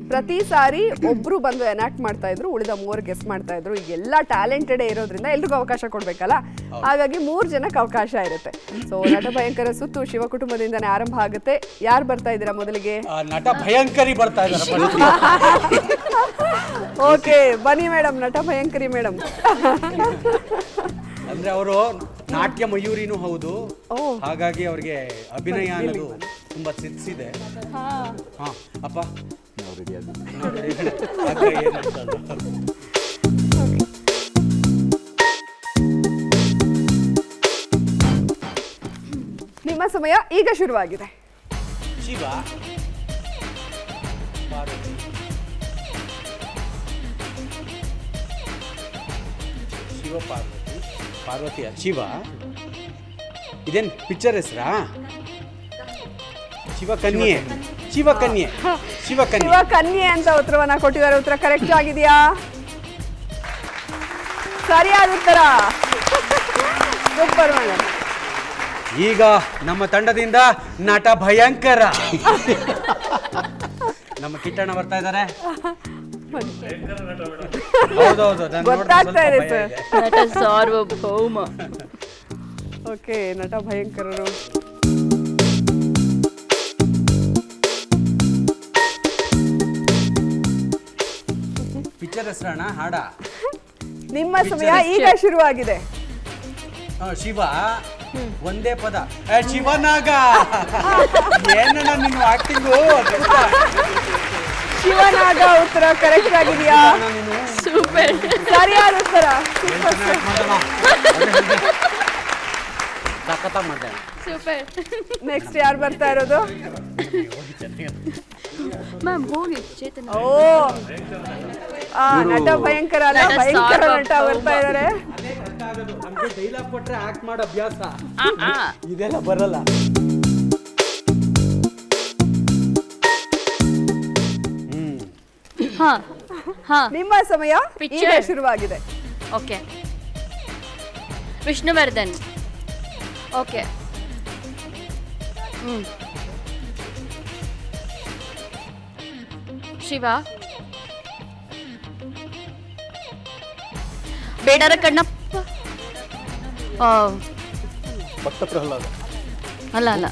ಪ್ರತಿ ಸಾರಿ ಒಬ್ರು ಬಂದು ಎನಾಕ್ಟ್ ಮಾಡ್ತಾ ಇದ್ರು, ಉಳಿದ 3 ಗೆಸ್ ಮಾಡ್ತಾ ಇದ್ರು. ಈಗ ಎಲ್ಲ ಟ್ಯಾಲೆಂಟೆಡ್ ಇರೋದ್ರಿಂದ ಎಲ್ರಿಗೂ ಅವಕಾಶ ಕೊಡ್ಬೇಕಲ್ಲ, ಹಾಗಾಗಿ 3 ಜನಕ್ಕೆ ಅವಕಾಶ ಇರುತ್ತೆ. ಸೊ ನಟ ಭಯಂಕರ ಸುತ್ತು ಶಿವ ಕುಟುಂಬದಿಂದನೇ ಆರಂಭ ಆಗುತ್ತೆ. ಯಾರು ಬರ್ತಾ ಇದ್ದೀರಾ ಮೊದಲಿಗೆ? ನಟ ಭಯಂಕರಿ ಬರ್ತಾ ಇದ್ದಾರೆ. ಓಕೆ, ಬನ್ನಿ ಮೇಡಮ್, ನಟ ಭಯಂಕರಿ ಮೇಡಮ್. ಅಂದ್ರೆ ಅವರು ನಾಟ್ಯ ಮಯೂರಿನೂ ಹೌದು, ಹಾಗಾಗಿ ಅವ್ರಿಗೆ ಅಭಿನಯ ಅನ್ನೋದು ತುಂಬಾ ಸಿದ್ಧಿಸಿದೆ. ಹಾ ಅಪ್ಪ, ನಾವು ರೆಡಿ ಆಗಿ ಸಮಯ ಈಗ ಶುರುವಾಗಿದೆ. ಶಿವ ಪಾರ್ವತಿ ಶಿವ ಪಾರ್ವತಿ ಪಾರ್ವತಿಯ ಶಿವ ಇದೇನು ಪಿಕ್ಚರ್ ಹೆಸರಾ? ಶಿವಕನ್ಯೆ ಶಿವಕನ್ಯೆ ಶಿವಕನ್ಯೆ ಶಿವಕನ್ಯೆ ಅಂತ ಉತ್ತರವನ್ನ ಕೊಟ್ಟಿದ್ದಾರೆ. ಉತ್ತರ ಕರೆಕ್ಟ್ ಆಗಿದೆಯಾ? ಸರಿಯಾದ ಉತ್ತರ. Super madam. ಈಗ ನಮ್ಮ ತಂಡದಿಂದ ನಟ ಭಯಂಕರ ನಮ್ಮ ಕಿಟ್ಟಣ್ಣ ಬರ್ತಾ ಇದ್ದಾರೆ. ಹೌದೌದು ಗೊತ್ತಾಗ್ತಾ ಇದೆ ಸರ್. ನಟ ಸಾರ್ವಭೌಮ. ಓಕೆ, ನಟ ಭಯಂಕರರು. ಪಿಕ್ಚರ್ ಹೆಸರಣ್ಣ ಹಾಡ? ನಿಮ್ಮ ಸಮಯ ಈಗ ಶುರುವಾಗಿದೆ. ಶಿವ ಒಂದೇ ಪದ ಶಿವನಾಗ. ಏನಣ್ಣ ನಿಮ್ಮ ಆಕ್ಟಿಂಗು? ಶಿವನಾಗ ಉತ್ತರ ಕರೆಕ್ಟ್ ಆಗಿದೆಯಾ? ಸೂಪರ್. ಸರಿಯಾದ ಉತ್ತರ. ಸಖತ್ತಾಗಿ ಮಾಡ್ದೆ. ಸೂಪರ್. ನೆಕ್ಸ್ಟ್ ಯಾರು ಬರ್ತಾ ಇರೋದು? ಮ್ಯಾಮ್ ಹೋಗಿ ಚೇತನ. ಓ ನಟ ಭಯಂಕರ ಅಲ್ಲ, ಭಯಂಕರ ನಟ ಬರ್ತಾ ಇದ್ದಾರೆ. ಡೈಲಾಗ್ ಕೊಟ್ರೆ ಆಕ್ಟ್ ಮಾಡೋ ಅಭ್ಯಾಸ, ಇದೆಲ್ಲ ಬರಲ್ಲ. ನಿಮ್ಮ ಸಮಯ ಈಗ ಶುರುವಾಗಿದೆ. ಓಕೆ, ವಿಷ್ಣುವರ್ಧನ್. ಓಕೆ, ಶಿವ, ಬೇಡರ ಕಣ್ಣಪ್ಪ. ಭಕ್ತ ಪ್ರಹ್ಲಾದ. ಅಲ್ಲ ಅಲ್ಲ,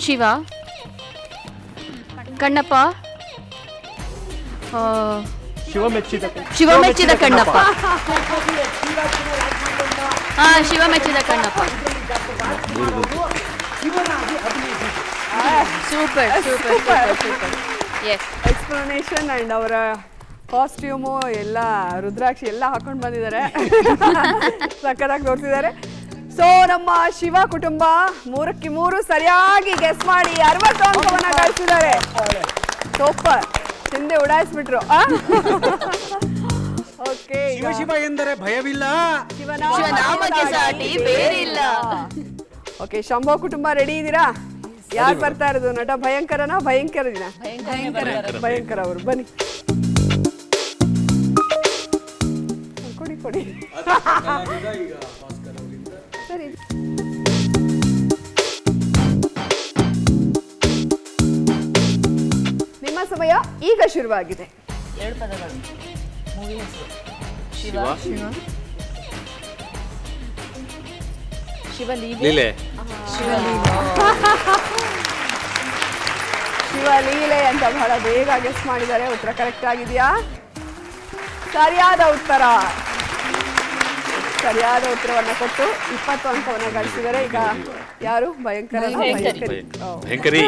ಶಿವ, ಕಣ್ಣಪ್ಪ, ಶಿವ ಮೆಚ್ಚಿದ ಕಣ್ಣಪ್ಪ. ಶಿವ ಮೆಚ್ಚಿದ Kannappa. Super super super super. Explanation and ಅವರ ಕಾಸ್ಟ್ಯೂಮು ಎಲ್ಲ ರುದ್ರಾಕ್ಷಿ ಎಲ್ಲ ಹಾಕೊಂಡು ಬಂದಿದ್ದಾರೆ. ಸಕ್ಕತ್ತಾಗಿ ನೋಡ್ತಿದ್ದಾರೆ. ಸೊ ನಮ್ಮ ಶಿವ ಕುಟುಂಬ 3ಕ್ಕೆ 3 ಸರಿಯಾಗಿ ಗೆಸ್ ಮಾಡಿ 60 ಅಂಕವನ್ನ ಗಳಿಸಿದ್ದಾರೆ. ಸೂಪರ್, ಹಿಂದೆ ಉಡಾಯಿಸ್ಬಿಟ್ರು. ಓಕೆ, ಶಿವ ಶಿವ ಎಂದರೆ ಭಯವಿಲ್ಲ, ಶಿವನಾಮಕ್ಕೆ ಸಾಟಿ ಬೇರಿಲ್ಲ. ಓಕೆ, ಶಂಭೋ ಕುಟುಂಬ ರೆಡಿ ಇದ್ದೀರಾ? ಯಾರು ಬರ್ತಾ ಇರೋದು? ನಟ ಭಯಂಕರನ ಭಯಂಕರ ದಿನ? ಭಯಂಕರ ಅವರು ಬನ್ನಿ. ಕೊಡಿ ಕೊಡಿ. ಸರಿ, ನಿಮ್ಮ ಸಮಯ ಈಗ ಶುರುವಾಗಿದೆ. 2 ಪದಗಳು. ಮೂವಿ ಹೆಸರು ಶಿವ ಶಿವಲೀಲೆ. ಶಿವಲೀಲೆ ಅಂತ ಬಹಳ ಬೇಗ ಗೆಸ್ ಮಾಡಿದ್ದಾರೆ. ಉತ್ತರ ಕರೆಕ್ಟ್ ಆಗಿದೆಯಾ? ಸರಿಯಾದ ಉತ್ತರ. ಸರಿಯಾದ ಉತ್ತರವನ್ನ ಕೊಟ್ಟು 20 ಅಂಕವನ್ನ ಗಳಿಸಿದ್ದಾರೆ. ಈಗ ಯಾರು? ಭಯಂಕರ ಭಯಂಕರಿ.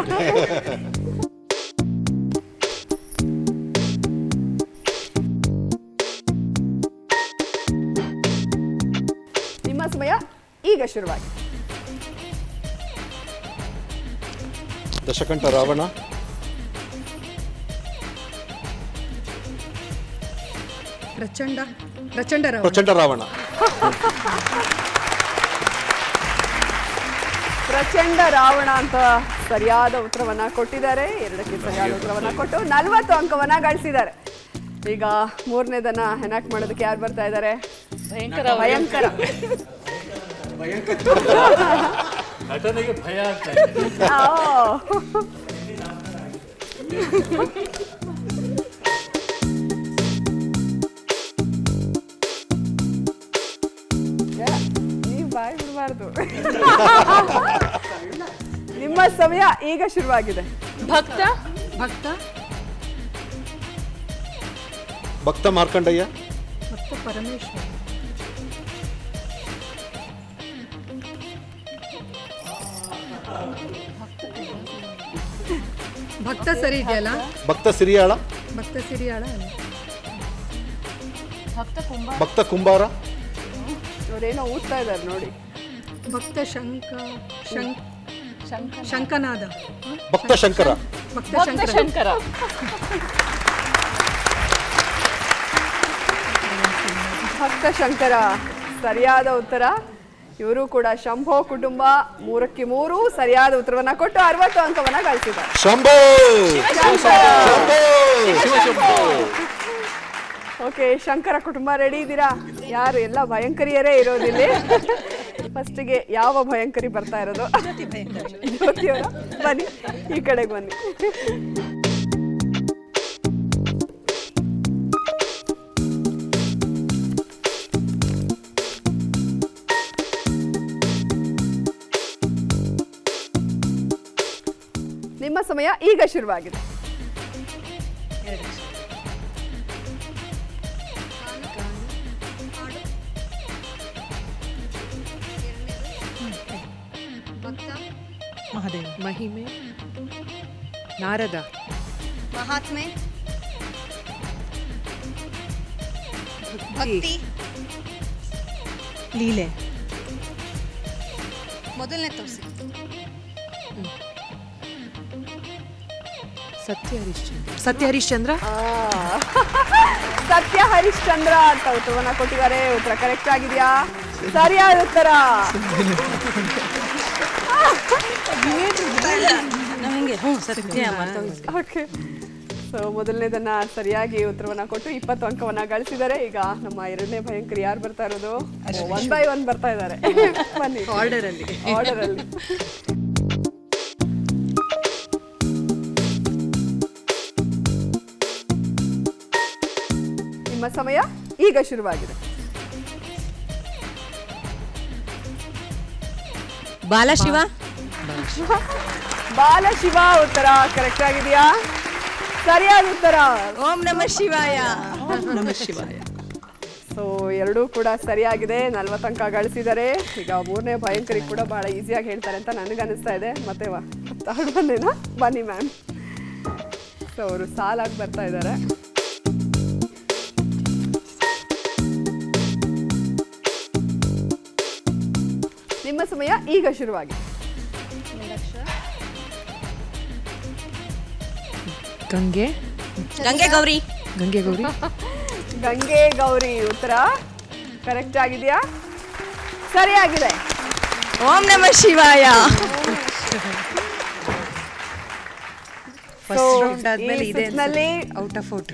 ನಿಮ್ಮ ಸಮಯ ಈಗ ಶುರುವಾಗಿದೆ. ದಶಕಂಠ ರಾವಣ. ಪ್ರಚಂಡ ರಾವಣ. ಪ್ರಚಂಡ ರಾವಣ ಅಂತ ಸರಿಯಾದ ಉತ್ತರವನ್ನ ಕೊಟ್ಟಿದ್ದಾರೆ. 2ಕ್ಕೆ ಸರಿಯಾದ ಉತ್ತರವನ್ನ ಕೊಟ್ಟು 40 ಅಂಕವನ್ನ ಗಳಿಸಿದ್ದಾರೆ. ಈಗ 3ನೇದನ್ನ ಎನಾಕ್ಟ್ ಮಾಡೋದಕ್ಕೆ ಯಾರು ಬರ್ತಾ ಇದ್ದಾರೆ? ಭಯಂಕರ. ನಟನೆಗೆ ಭಯ ಆಗ್ತಾ ನೀವು ಬಾಯಿ ಬಿಡಬಾರ್ದು. ನಿಮ್ಮ ಸಮಯ ಈಗ ಶುರುವಾಗಿದೆ. ಭಕ್ತ ಭಕ್ತ ಮಾರ್ಕಂಡಯ್ಯ. ಭಕ್ತ ಪರಮೇಶ್ವರ. ಭಕ್ತ ಸರಿ ಇದೆಯಲ್ಲ? ಭಕ್ತ ಸಿರಿಯಾಳ. ಭಕ್ತ ಸಿರಿಯಾಳ. ಭಕ್ತ ಕುಂಬಾರ. ಇವರೇನೋ ಊದ್ತಾ ಇದ್ದಾರೆ ನೋಡಿ. ಭಕ್ತ ಶಂಕನಾದ. ಭಕ್ತ ಶಂಕರ. ಭಕ್ತ ಶಂಕರ. ಭಕ್ತ ಶಂಕರ ಸರಿಯಾದ ಉತ್ತರ. ಇವರು ಕೂಡ ಶಂಭೋ ಕುಟುಂಬ 3ಕ್ಕೆ 3 ಸರಿಯಾದ ಉತ್ತರವನ್ನ ಕೊಟ್ಟು 60 ಅಂಕವನ್ನ ಗಳಿಸಿದ್ದಾರೆ. ಶಂಭೋ. ಓಕೆ, ಶಂಕರ ಕುಟುಂಬ ರೆಡಿ ಇದ್ದೀರಾ? ಯಾರು ಎಲ್ಲ ಭಯಂಕರಿಯರೇ ಇರೋದಿಲ್ಲ. ಫಸ್ಟಿಗೆ ಯಾವ ಭಯಂಕರಿ ಬರ್ತಾ ಇರೋದು? ಜ್ಯೋತಿಯವರ ಬನ್ನಿ, ಈ ಕಡೆಗೆ ಬನ್ನಿ. ನಿಮ್ಮ ಸಮಯ ಈಗ ಶುರುವಾಗಿದೆ. ಮಹಾದೇವ. ಮಹಿಮೆ. ನಾರದ. ಮಹಾತ್ಮೆ. ಭಕ್ತಿ. ಲೀಲೆ. ಮೊದಲನೇ ತೋರಿಸಿ. ಸತ್ಯ ಹರಿಶ್ಚಂದ್ರ. ಸತ್ಯ ಹರಿಶ್ಚಂದ್ರ. ಸತ್ಯ ಹರಿಶ್ಚಂದ್ರ ಅಂತ ಉತ್ತರವನ್ನ ಕೊಟ್ಟಿದ್ದಾರೆ. ಉತ್ತರ ಕರೆಕ್ಟ್ ಆಗಿದೆಯಾ? ಸರಿಯಾದ ಉತ್ತರ. ಓಕೆ, ಸೊ ಮೊದಲನೇದನ್ನ ಸರಿಯಾಗಿ ಉತ್ತರವನ್ನ ಕೊಟ್ಟು 20 ಅಂಕವನ್ನ ಗಳಿಸಿದ್ದಾರೆ. ಈಗ ನಮ್ಮ ಎರಡನೇ ಭಯಂಕರಿ ಯಾರು ಬರ್ತಾ ಇರೋದು? 1 by 1 ಬರ್ತಾ ಇದ್ದಾರೆ. ಬನ್ನಿ, ಆರ್ಡರ್ ಅಲ್ಲಿ. ನಿಮ್ಮ ಸಮಯ ಈಗ ಶುರುವಾಗಿದೆ. ಬಾಲಶಿವ. ಬಾಲಶಿವ ಉತ್ತರ ಕರೆಕ್ಟ್ ಆಗಿದೆಯಾ? ಸರಿಯಾದ ಉತ್ತರ. ಓಂ ನಮಃ ಶಿವಾಯ. ನಮಃ ಶಿವಾಯ. ಸೊ ಎರಡೂ ಕೂಡ ಸರಿಯಾಗಿದೆ. 40 ಅಂಕ ಗಳಿಸಿದ್ದಾರೆ. ಈಗ 3ನೇ ಭಯಂಕರಿ ಕೂಡ ಬಹಳ ಈಸಿಯಾಗಿ ಹೇಳ್ತಾರೆ ಅಂತ ನನಗೆ ಅನಿಸ್ತಾ ಇದೆ. ಮತ್ತೆ ಥರ್ಡ್ ಒನ್ನೇನಾ? ಬನ್ನಿ ಮ್ಯಾಮ್. ಸೊ ಅವರು ಸಾಲಾಗಿ ಬರ್ತಾ ಇದ್ದಾರೆ. ನಿಮ್ಮ ಸಮಯ ಈಗ ಶುರುವಾಗಿದೆ. ಗಂಗೆ. ಗಂಗೆ ಗೌರಿ. ಗಂಗೆ ಗೌರಿ. ಗಂಗೆ ಗೌರಿ ಉತ್ತರ ಕರೆಕ್ಟ್ ಆಗಿದೆಯಾ? ಸರಿಯಾಗಿದೆ. ಓಂ ನಮಃ ಶಿವಾಯ.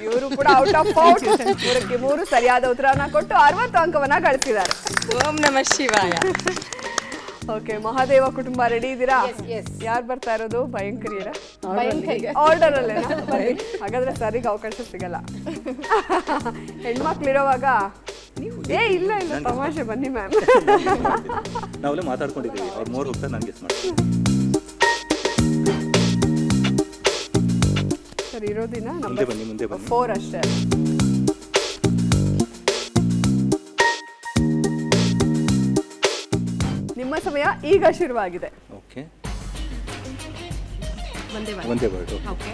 ಇವರು ಕೂಡ ಔಟ್ ಆಫ್ ಔಟ್. 3ಕ್ಕೆ 3 ಸರಿಯಾದ ಉತ್ತರವನ್ನ ಕೊಟ್ಟು 60 ಅಂಕವನ್ನ ಗಳಿಸಿದ್ದಾರೆ. ಓಂ ನಮಃ ಶಿವಾಯ. ಓಕೆ, ಮಹಾದೇವ ಕುಟುಂಬ ರೆಡಿ ಇದ್ದೀರಾ? ಯಾರು ಬರ್ತಾ ಇರೋದು? ಭಯಂಕರಿಯರ ಆರ್ಡರ್ ಅಲ್ಲೇ. ಹಾಗಾದ್ರೆ ಸರಿಗೆ ಅವಕಾಶ ಸಿಗಲ್ಲ. ಹೆಣ್ಮಕ್ಳಿರೋವಾಗ ಇಲ್ಲ ತಮಾಷೆ. ಬನ್ನಿ ಮ್ಯಾಮ್. ನಾವೆಲ್ಲ ಮಾತಾಡ್ಕೊಂಡಿದ್ದೀವಿ. ಅವ್ರು 3 ಹೋಗ್ತಾರೆ, ನಾನು ಗೆಸ್ ಮಾಡ್ತೀನಿ. ಸರಿ, ಇರೋದಿನ ಮುಂದೆ ಬನ್ನಿ. 4 ಅಷ್ಟೇ. ನಿಮ್ಮ ಸಮಯ ಈಗ ಶುರುವಾಗಿದೆ. ಓಕೆ, ಒಂದೇ ವರ್ಡ್. ಓಕೆ.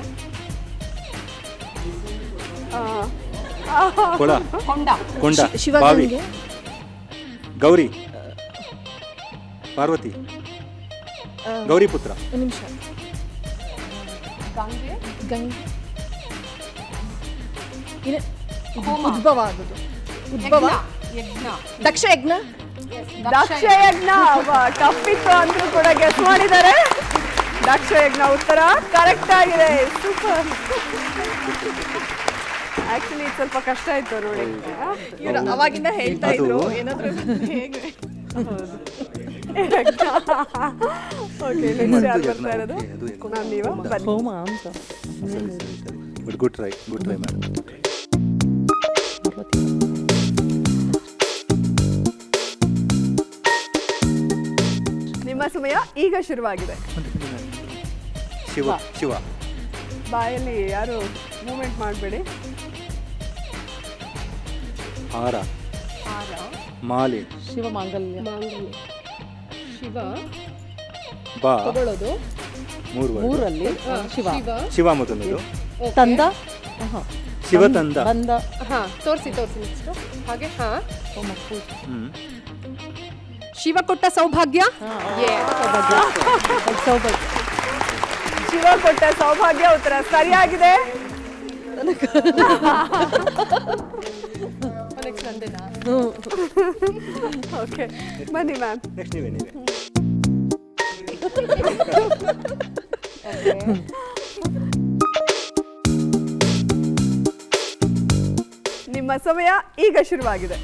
ಕೊಳ. ಕೊಂಡ. ಬಾವಿ. ಗೌರಿ. ಪಾರ್ವತಿ. ಗೌರಿ ಪುತ್ರ. ನಿಮಿಷ. ಉದ್ಭವ ಆಗುದು. ಉದ್ಭವ. ದಕ್ಷ ಯಜ್ಞ. ದಕ್ಷ ಯಜ್ಞ ಟಫ್ ಇತ್ತು ಅಂದ್ರೂ ಕೂಡ ಗೆಸ್ ಮಾಡಿದ್ದಾರೆ. ದಕ್ಷ ಯಜ್ಞ ಉತ್ತರ ಕರೆಕ್ಟ್ ಆಗಿದೆ. ಸೂಪರ್. ಆಕ್ಚುಲಿ ಇದು ಸ್ವಲ್ಪ ಕಷ್ಟ ಇತ್ತು ನೋಡಿ. ಅವಾಗಿಂದ ಹೇಳ್ತಾ ಇದ್ರು ಏನಾದ್ರು ಹೇಗೆ. ಓಕೆ, ನೆಕ್ಸ್ಟ್ ಯಾರು ಬರ್ತಾ ಇರೋದು? ಮ್ಯಾಮ್ ನೀವು ಬನ್ನಿ. Good try ma'am. ನಿಮ್ಮ ಸಮಯ ಈಗ ಶುರುವಾಗಿದೆ. ಶಿವ. ಬಾಯಲ್ಲಿ ಯಾರು ಮೂವ್ಮೆಂಟ್ ಮಾಡಬೇಡಿ. ಹಾರ. ಮಾಲೆ. ಶಿವ ಮಾಂಗಲ್ಯ. ಶಿವ ಬಾ. ಶಿವತಂದ. ಬಂದ. ಹಾ ತೋರಿಸಿ ನೆಕ್ಸ್ಟ್ ಹಾಗೆ. ಹಾ ಶಿವ ಕೊಟ್ಟ ಸೌಭಾಗ್ಯ. ಶಿವ ಕೊಟ್ಟ ಸೌಭಾಗ್ಯ ಉತ್ತರ ಸರಿಯಾಗಿದೆ. ಓಕೆ ಬನ್ನಿ ಮ್ಯಾಮ್. ನೆಕ್ಸ್ಟ್ ನೀವೇ. ನಿಮ್ಮ ಸಮಯ ಈಗ ಶುರುವಾಗಿದೆ.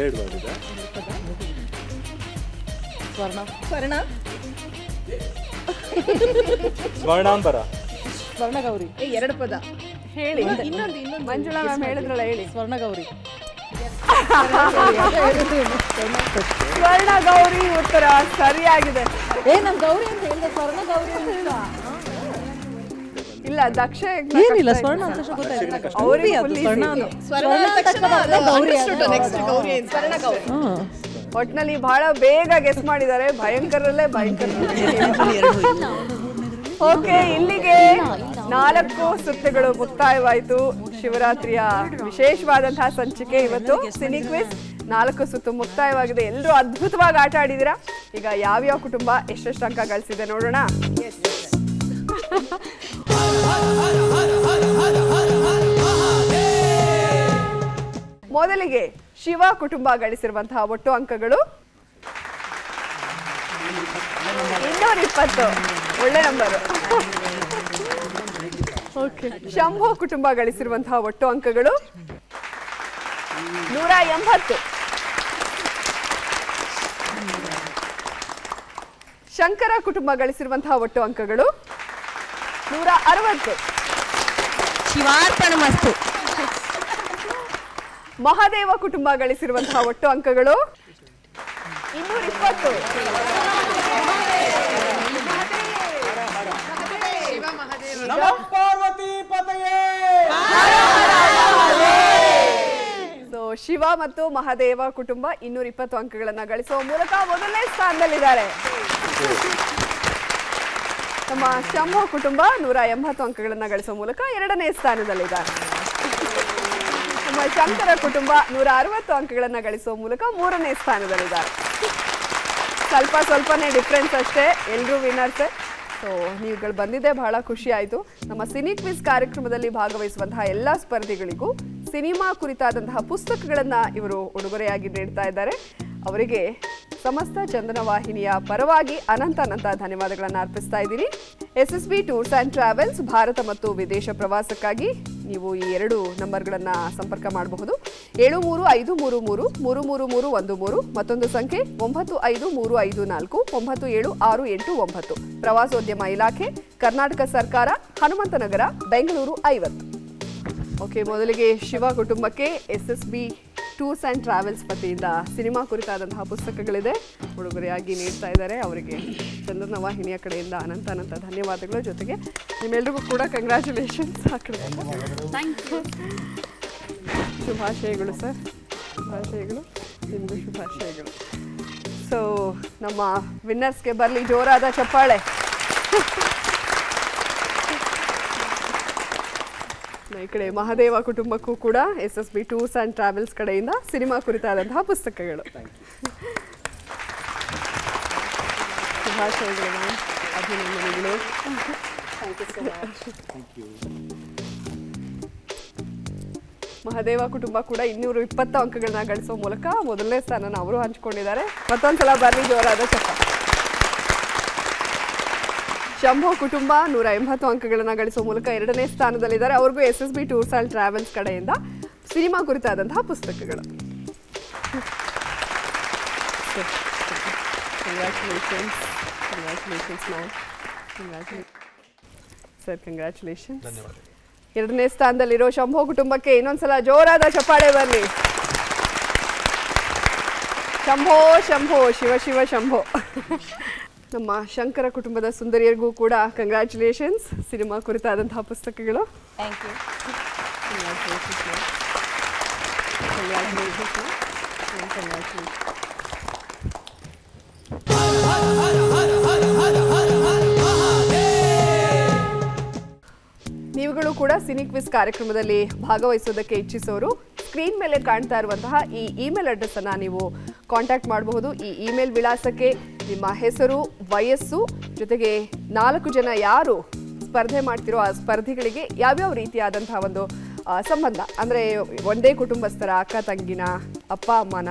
ಎರಡು ವರ್ಗದ ಸ್ವರ್ಣ. ಸ್ವರ್ಣ. ಸ್ವರ್ಣಾಂಬರ. ಸ್ವರ್ಣಗೌರಿ. ಎರಡು ಪದ ಹೇಳಿ. ಇನ್ನೊಂದು ಮಂಜುಳಾ ಮ್ಯಾಮ್ ಹೇಳಿದ್ರಲ್ಲ, ಹೇಳಿ. ಸ್ವರ್ಣಗೌರಿ. ಸ್ವರ್ಣಗೌರಿ ಉತ್ತರ ಸರಿಯಾಗಿದೆ. ನಮ್ ಗೌರಿ ಅಂತ ಹೇಳಿದೆ, ಸ್ವರ್ಣಗೌರಿ ಅಂತ ಇಲ್ಲ. ದಕ್ಷ ಏನಿಲ್ಲ, ಸ್ವರ್ಣ ಅಂತ ಒಟ್ನಲ್ಲಿ ಬಹಳ ಬೇಗ ಗೆಸ್ ಮಾಡಿದ್ದಾರೆ. ಭಯಂಕರಲ್ಲೇ ಭಯಂಕರ. ಓಕೆ, ಇಲ್ಲಿಗೆ 4 ಸುತ್ತುಗಳು ಮುಕ್ತಾಯವಾಯಿತು. ಶಿವರಾತ್ರಿಯ ವಿಶೇಷವಾದಂತಹ ಸಂಚಿಕೆ ಇವತ್ತು ಸಿನಿ ಕ್ವಿಜ್ 4 ಸುತ್ತು ಮುಕ್ತಾಯವಾಗಿದೆ. ಎಲ್ಲರೂ ಅದ್ಭುತವಾಗಿ ಆಟ ಆಡಿದ್ದೀರಾ. ಈಗ ಯಾವ್ಯಾವ ಕುಟುಂಬ ಎಷ್ಟೆಷ್ಟು ಅಂಕ ಗಳಿಸಿದೆ ನೋಡೋಣ. ಮೊದಲಿಗೆ ಶಿವ ಕುಟುಂಬ ಗಳಿಸಿರುವಂತಹ ಒಟ್ಟು ಅಂಕಗಳು 220. ಒಳ್ಳೆ ನಂಬರು. ಓಕೆ, ಶಂಭು ಕುಟುಂಬ ಗಳಿಸಿರುವಂತಹ ಒಟ್ಟು ಅಂಕಗಳು 180. ಶಂಕರ ಕುಟುಂಬ ಗಳಿಸಿರುವಂತಹ ಒಟ್ಟು ಅಂಕಗಳು 160. ಶಿವಾರ್ಪಣಮಸ್ತು. ಮಹಾದೇವ ಕುಟುಂಬ ಗಳಿಸಿರುವಂತಹ ಒಟ್ಟು ಅಂಕಗಳು 220. ಶಿವ ಮತ್ತು ಮಹಾದೇವ ಕುಟುಂಬ 220 ಅಂಕಗಳನ್ನ ಗಳಿಸುವ ಮೂಲಕ ಮೊದಲನೇ ಸ್ಥಾನದಲ್ಲಿದ್ದಾರೆ. ನಮ್ಮ ಶಂಭು ಕುಟುಂಬ 180 ಅಂಕಗಳನ್ನ ಗಳಿಸುವ ಮೂಲಕ 2ನೇ ಸ್ಥಾನದಲ್ಲಿದ್ದಾರೆ. ನಮ್ಮ ಶಂಕರ ಕುಟುಂಬ 160 ಅಂಕಗಳನ್ನ ಗಳಿಸುವ ಮೂಲಕ 3ನೇ ಸ್ಥಾನದಲ್ಲಿದ್ದಾರೆ. ಸ್ವಲ್ಪನೇ ಡಿಫ್ರೆನ್ಸ್ ಅಷ್ಟೇ, ಎಲ್ಲರೂ ವಿನ್ನರ್ಸೇ. ಸೊ ನೀವುಗಳು ಬಂದಿದ್ದೆ ಬಹಳ ಖುಷಿ ಆಯಿತು. ನಮ್ಮ ಸಿನಿ ಕ್ವಿಜ್ ಕಾರ್ಯಕ್ರಮದಲ್ಲಿ ಭಾಗವಹಿಸುವಂತಹ ಎಲ್ಲ ಸ್ಪರ್ಧಿಗಳಿಗೂ ಸಿನಿಮಾ ಕುರಿತಾದಂತಹ ಪುಸ್ತಕಗಳನ್ನು ಇವರು ಉಡುಗೊರೆಯಾಗಿ ನೀಡ್ತಾ ಇದ್ದಾರೆ. ಅವರಿಗೆ ಸಮಸ್ತ ಚಂದನ ವಾಹಿನಿಯ ಪರವಾಗಿ ಅನಂತ ಧನ್ಯವಾದಗಳನ್ನು ಅರ್ಪಿಸ್ತಾ ಇದ್ದೀನಿ. SSB tours and travels Bharat ಮತ್ತು ವಿದೇಶ ಪ್ರವಾಸಕ್ಕಾಗಿ ನೀವು ಈ 2 ನಂಬರ್ಗಳನ್ನು ಸಂಪರ್ಕ ಮಾಡಬಹುದು. 7353333313, ಮತ್ತೊಂದು ಸಂಖ್ಯೆ 9535497689. ಪ್ರವಾಸೋದ್ಯಮ ಇಲಾಖೆ, ಕರ್ನಾಟಕ ಸರ್ಕಾರ, ಹನುಮಂತನಗರ, ಬೆಂಗಳೂರು 50. ಓಕೆ, ಮೊದಲಿಗೆ ಶಿವ ಕುಟುಂಬಕ್ಕೆ SSB ಟೂರ್ಸ್ ಆ್ಯಂಡ್ ಟ್ರಾವೆಲ್ಸ್ ವತಿಯಿಂದ ಸಿನಿಮಾ ಕುರಿತಾದಂತಹ ಪುಸ್ತಕಗಳಿದೆ, ಉಡುಗೊರೆಯಾಗಿ ನೀಡ್ತಾ ಇದ್ದಾರೆ. ಅವರಿಗೆ ಚಂದನ ವಾಹಿನಿಯ ಕಡೆಯಿಂದ ಅನಂತ ಧನ್ಯವಾದಗಳು. ಜೊತೆಗೆ ನಿಮ್ಮೆಲ್ಲರಿಗೂ ಕೂಡ ಕಂಗ್ರ್ಯಾಚುಲೇಷನ್ಸ್. ಶುಭಾಶಯಗಳು ಸರ್, ಶುಭಾಶಯಗಳು, ನಿಮಗೂ ಶುಭಾಶಯಗಳು. ಸೊ ನಮ್ಮ ವಿನ್ನರ್ಸ್ಗೆ ಬರಲಿ ಜೋರಾದ ಚಪ್ಪಾಳೆ. ಈ ಕಡೆ ಮಹಾದೇವ ಕುಟುಂಬಕ್ಕೂ ಕೂಡ SSB ಟೂರ್ಸ್ ಆ್ಯಂಡ್ ಟ್ರಾವೆಲ್ಸ್ ಕಡೆಯಿಂದ ಸಿನಿಮಾ ಕುರಿತಾದಂತಹ ಪುಸ್ತಕಗಳು. ಶುಭಾಶಯಗಳು ಮ್ಯಾಮ್, ಅಭಿನಂದನೆಗಳು. ಮಹಾದೇವ ಕುಟುಂಬ ಕೂಡ 220 ಅಂಕಗಳನ್ನ ಗಳಿಸುವ ಮೂಲಕ ಮೊದಲನೇ ಸ್ಥಾನನ ಅವರು ಹಂಚಿಕೊಂಡಿದ್ದಾರೆ. ಮತ್ತೊಂದ್ಸಲ ಬರಲಿ ಜೋರಾದ ಚಪ್ಪಾಳೆ. ಶಂಭು ಕುಟುಂಬ 180 ಅಂಕಗಳನ್ನು ಗಳಿಸುವ ಮೂಲಕ 2ನೇ ಸ್ಥಾನದಲ್ಲಿದ್ದಾರೆ. ಅವ್ರಿಗೂ SSB ಟೂರ್ಸ್ ಆ್ಯಂಡ್ ಟ್ರಾವೆಲ್ಸ್ ಕಡೆಯಿಂದ ಸಿನಿಮಾ ಕುರಿತಾದಂತಹ ಪುಸ್ತಕಗಳು. Sir, congratulations. 2ನೇ ಸ್ಥಾನದಲ್ಲಿರೋ ಶಂಭು ಕುಟುಂಬಕ್ಕೆ ಇನ್ನೊಂದ್ಸಲ ಜೋರಾದ ಚಪ್ಪಾಳೆ ಬರಲಿ. ಶಂಭೋ ಶಂಭೋ, ಶಿವ ಶಿವ ಶಂಭೋ. ನಮ್ಮ ಶಂಕರ ಕುಟುಂಬದ ಸುಂದರಿಯರಿಗೂ ಕೂಡ ಕಂಗ್ರ್ಯಾಚುಲೇಷನ್ಸ್, ಸಿನಿಮಾ ಕುರಿತಾದಂತಹ ಪುಸ್ತಕಗಳು. ನೀವುಗಳು ಕೂಡ ಸಿನಿ ಕ್ವಿಜ್ ಕಾರ್ಯಕ್ರಮದಲ್ಲಿ ಭಾಗವಹಿಸೋದಕ್ಕೆ ಇಚ್ಛಿಸೋರು ಸ್ಕ್ರೀನ್ ಮೇಲೆ ಕಾಣ್ತಾ ಇರುವಂತಹ ಈ ಇಮೇಲ್ ಅಡ್ರೆಸ್ ಅನ್ನ ನೀವು ಕಾಂಟ್ಯಾಕ್ಟ್ ಮಾಡಬಹುದು. ಈ ಇಮೇಲ್ ವಿಳಾಸಕ್ಕೆ ನಿಮ್ಮ ಹೆಸರು, ವಯಸ್ಸು, ಜೊತೆಗೆ 4 ಜನ ಯಾರು ಸ್ಪರ್ಧೆ ಮಾಡ್ತಿರೋ ಆ ಸ್ಪರ್ಧಿಗಳಿಗೆ ಯಾವ್ಯಾವ ರೀತಿಯಾದಂತಹ ಒಂದು ಸಂಬಂಧ, ಅಂದರೆ ಒಂದೇ ಕುಟುಂಬಸ್ಥರ, ಅಕ್ಕ ತಂಗಿನ, ಅಪ್ಪ ಅಮ್ಮನ,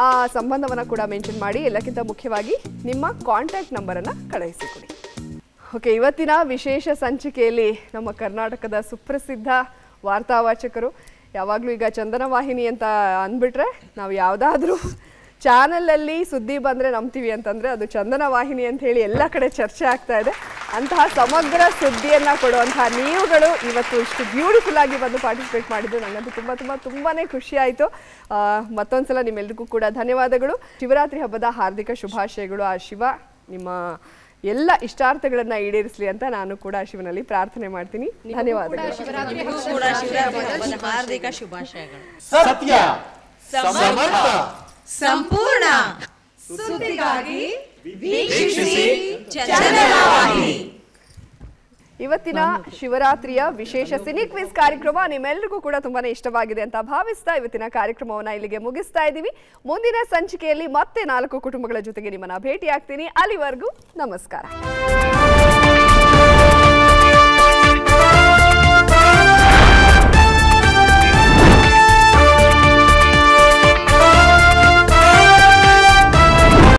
ಆ ಸಂಬಂಧವನ್ನು ಕೂಡ ಮೆನ್ಷನ್ ಮಾಡಿ ಎಲ್ಲಕ್ಕಿಂತ ಮುಖ್ಯವಾಗಿ ನಿಮ್ಮ ಕಾಂಟ್ಯಾಕ್ಟ್ ನಂಬರನ್ನು ಕಳುಹಿಸಿಕೊಡಿ. ಓಕೆ, ಇವತ್ತಿನ ವಿಶೇಷ ಸಂಚಿಕೆಯಲ್ಲಿ ನಮ್ಮ ಕರ್ನಾಟಕದ ಸುಪ್ರಸಿದ್ಧ ವಾರ್ತಾವಾಚಕರು, ಯಾವಾಗಲೂ ಈಗ ಚಂದನ ವಾಹಿನಿ ಅಂತ ಅಂದ್ಬಿಟ್ರೆ ನಾವು ಯಾವುದಾದ್ರೂ ಚಾನಲಲ್ಲಿ ಸುದ್ದಿ ಬಂದರೆ ನಂಬ್ತೀವಿ ಅಂತಂದರೆ ಅದು ಚಂದನ ವಾಹಿನಿ ಅಂತ ಹೇಳಿ ಎಲ್ಲ ಕಡೆ ಚರ್ಚೆ ಆಗ್ತಾ ಇದೆ. ಅಂತಹ ಸಮಗ್ರ ಸುದ್ದಿಯನ್ನು ಕೊಡುವಂತಹ ನೀವುಗಳು ಇವತ್ತು ಇಷ್ಟು ಬ್ಯೂಟಿಫುಲ್ ಆಗಿ ಬಂದು ಪಾರ್ಟಿಸಿಪೇಟ್ ಮಾಡಿದ್ದು ನನಗಂತೂ ತುಂಬಾ ಖುಷಿ ಆಯಿತು. ಮತ್ತೊಂದು ಸಲ ನಿಮ್ಮೆಲ್ಲರಿಗೂ ಕೂಡ ಧನ್ಯವಾದಗಳು. ಶಿವರಾತ್ರಿ ಹಬ್ಬದ ಹಾರ್ದಿಕ ಶುಭಾಶಯಗಳು. ಆ ಶಿವ ನಿಮ್ಮ ಎಲ್ಲ ಇಷ್ಟಾರ್ಥಗಳನ್ನು ಈಡೇರಿಸಲಿ ಅಂತ ನಾನು ಕೂಡ ಶಿವನಲ್ಲಿ ಪ್ರಾರ್ಥನೆ ಮಾಡ್ತೀನಿ. ಧನ್ಯವಾದಗಳು. ಹಾರ್ದಿಕ ಶುಭಾಶಯಗಳು. ಸತ್ಯ ಸಮರ್ಥ ಸಂಪೂರ್ಣ ಸುದ್ದಿಗಾಗಿ ವೀಕ್ಷಿಸಿ ಚಂದನ ವಾಹಿನಿ. ಇವತ್ತಿನ ಶಿವರಾತ್ರಿಯ ವಿಶೇಷ ಸಿನಿ ಕ್ವಿಜ್ ಕಾರ್ಯಕ್ರಮ ನಿಮ್ಮೆಲ್ಲರಿಗೂ ಕೂಡ ತುಂಬಾನೇ ಇಷ್ಟವಾಗಿದೆ ಅಂತ ಭಾವಿಸ್ತಾ ಇವತ್ತಿನ ಕಾರ್ಯಕ್ರಮವನ್ನ ಇಲ್ಲಿಗೆ ಮುಗಿಸ್ತಾ ಇದ್ದೀವಿ. ಮುಂದಿನ ಸಂಚಿಕೆಯಲ್ಲಿ ಮತ್ತೆ 4 ಕುಟುಂಬಗಳ ಜೊತೆಗೆ ನಿಮ್ಮನ್ನ ಭೇಟಿ ಆಗ್ತೀನಿ. ಅಲ್ಲಿವರೆಗೂ ನಮಸ್ಕಾರ.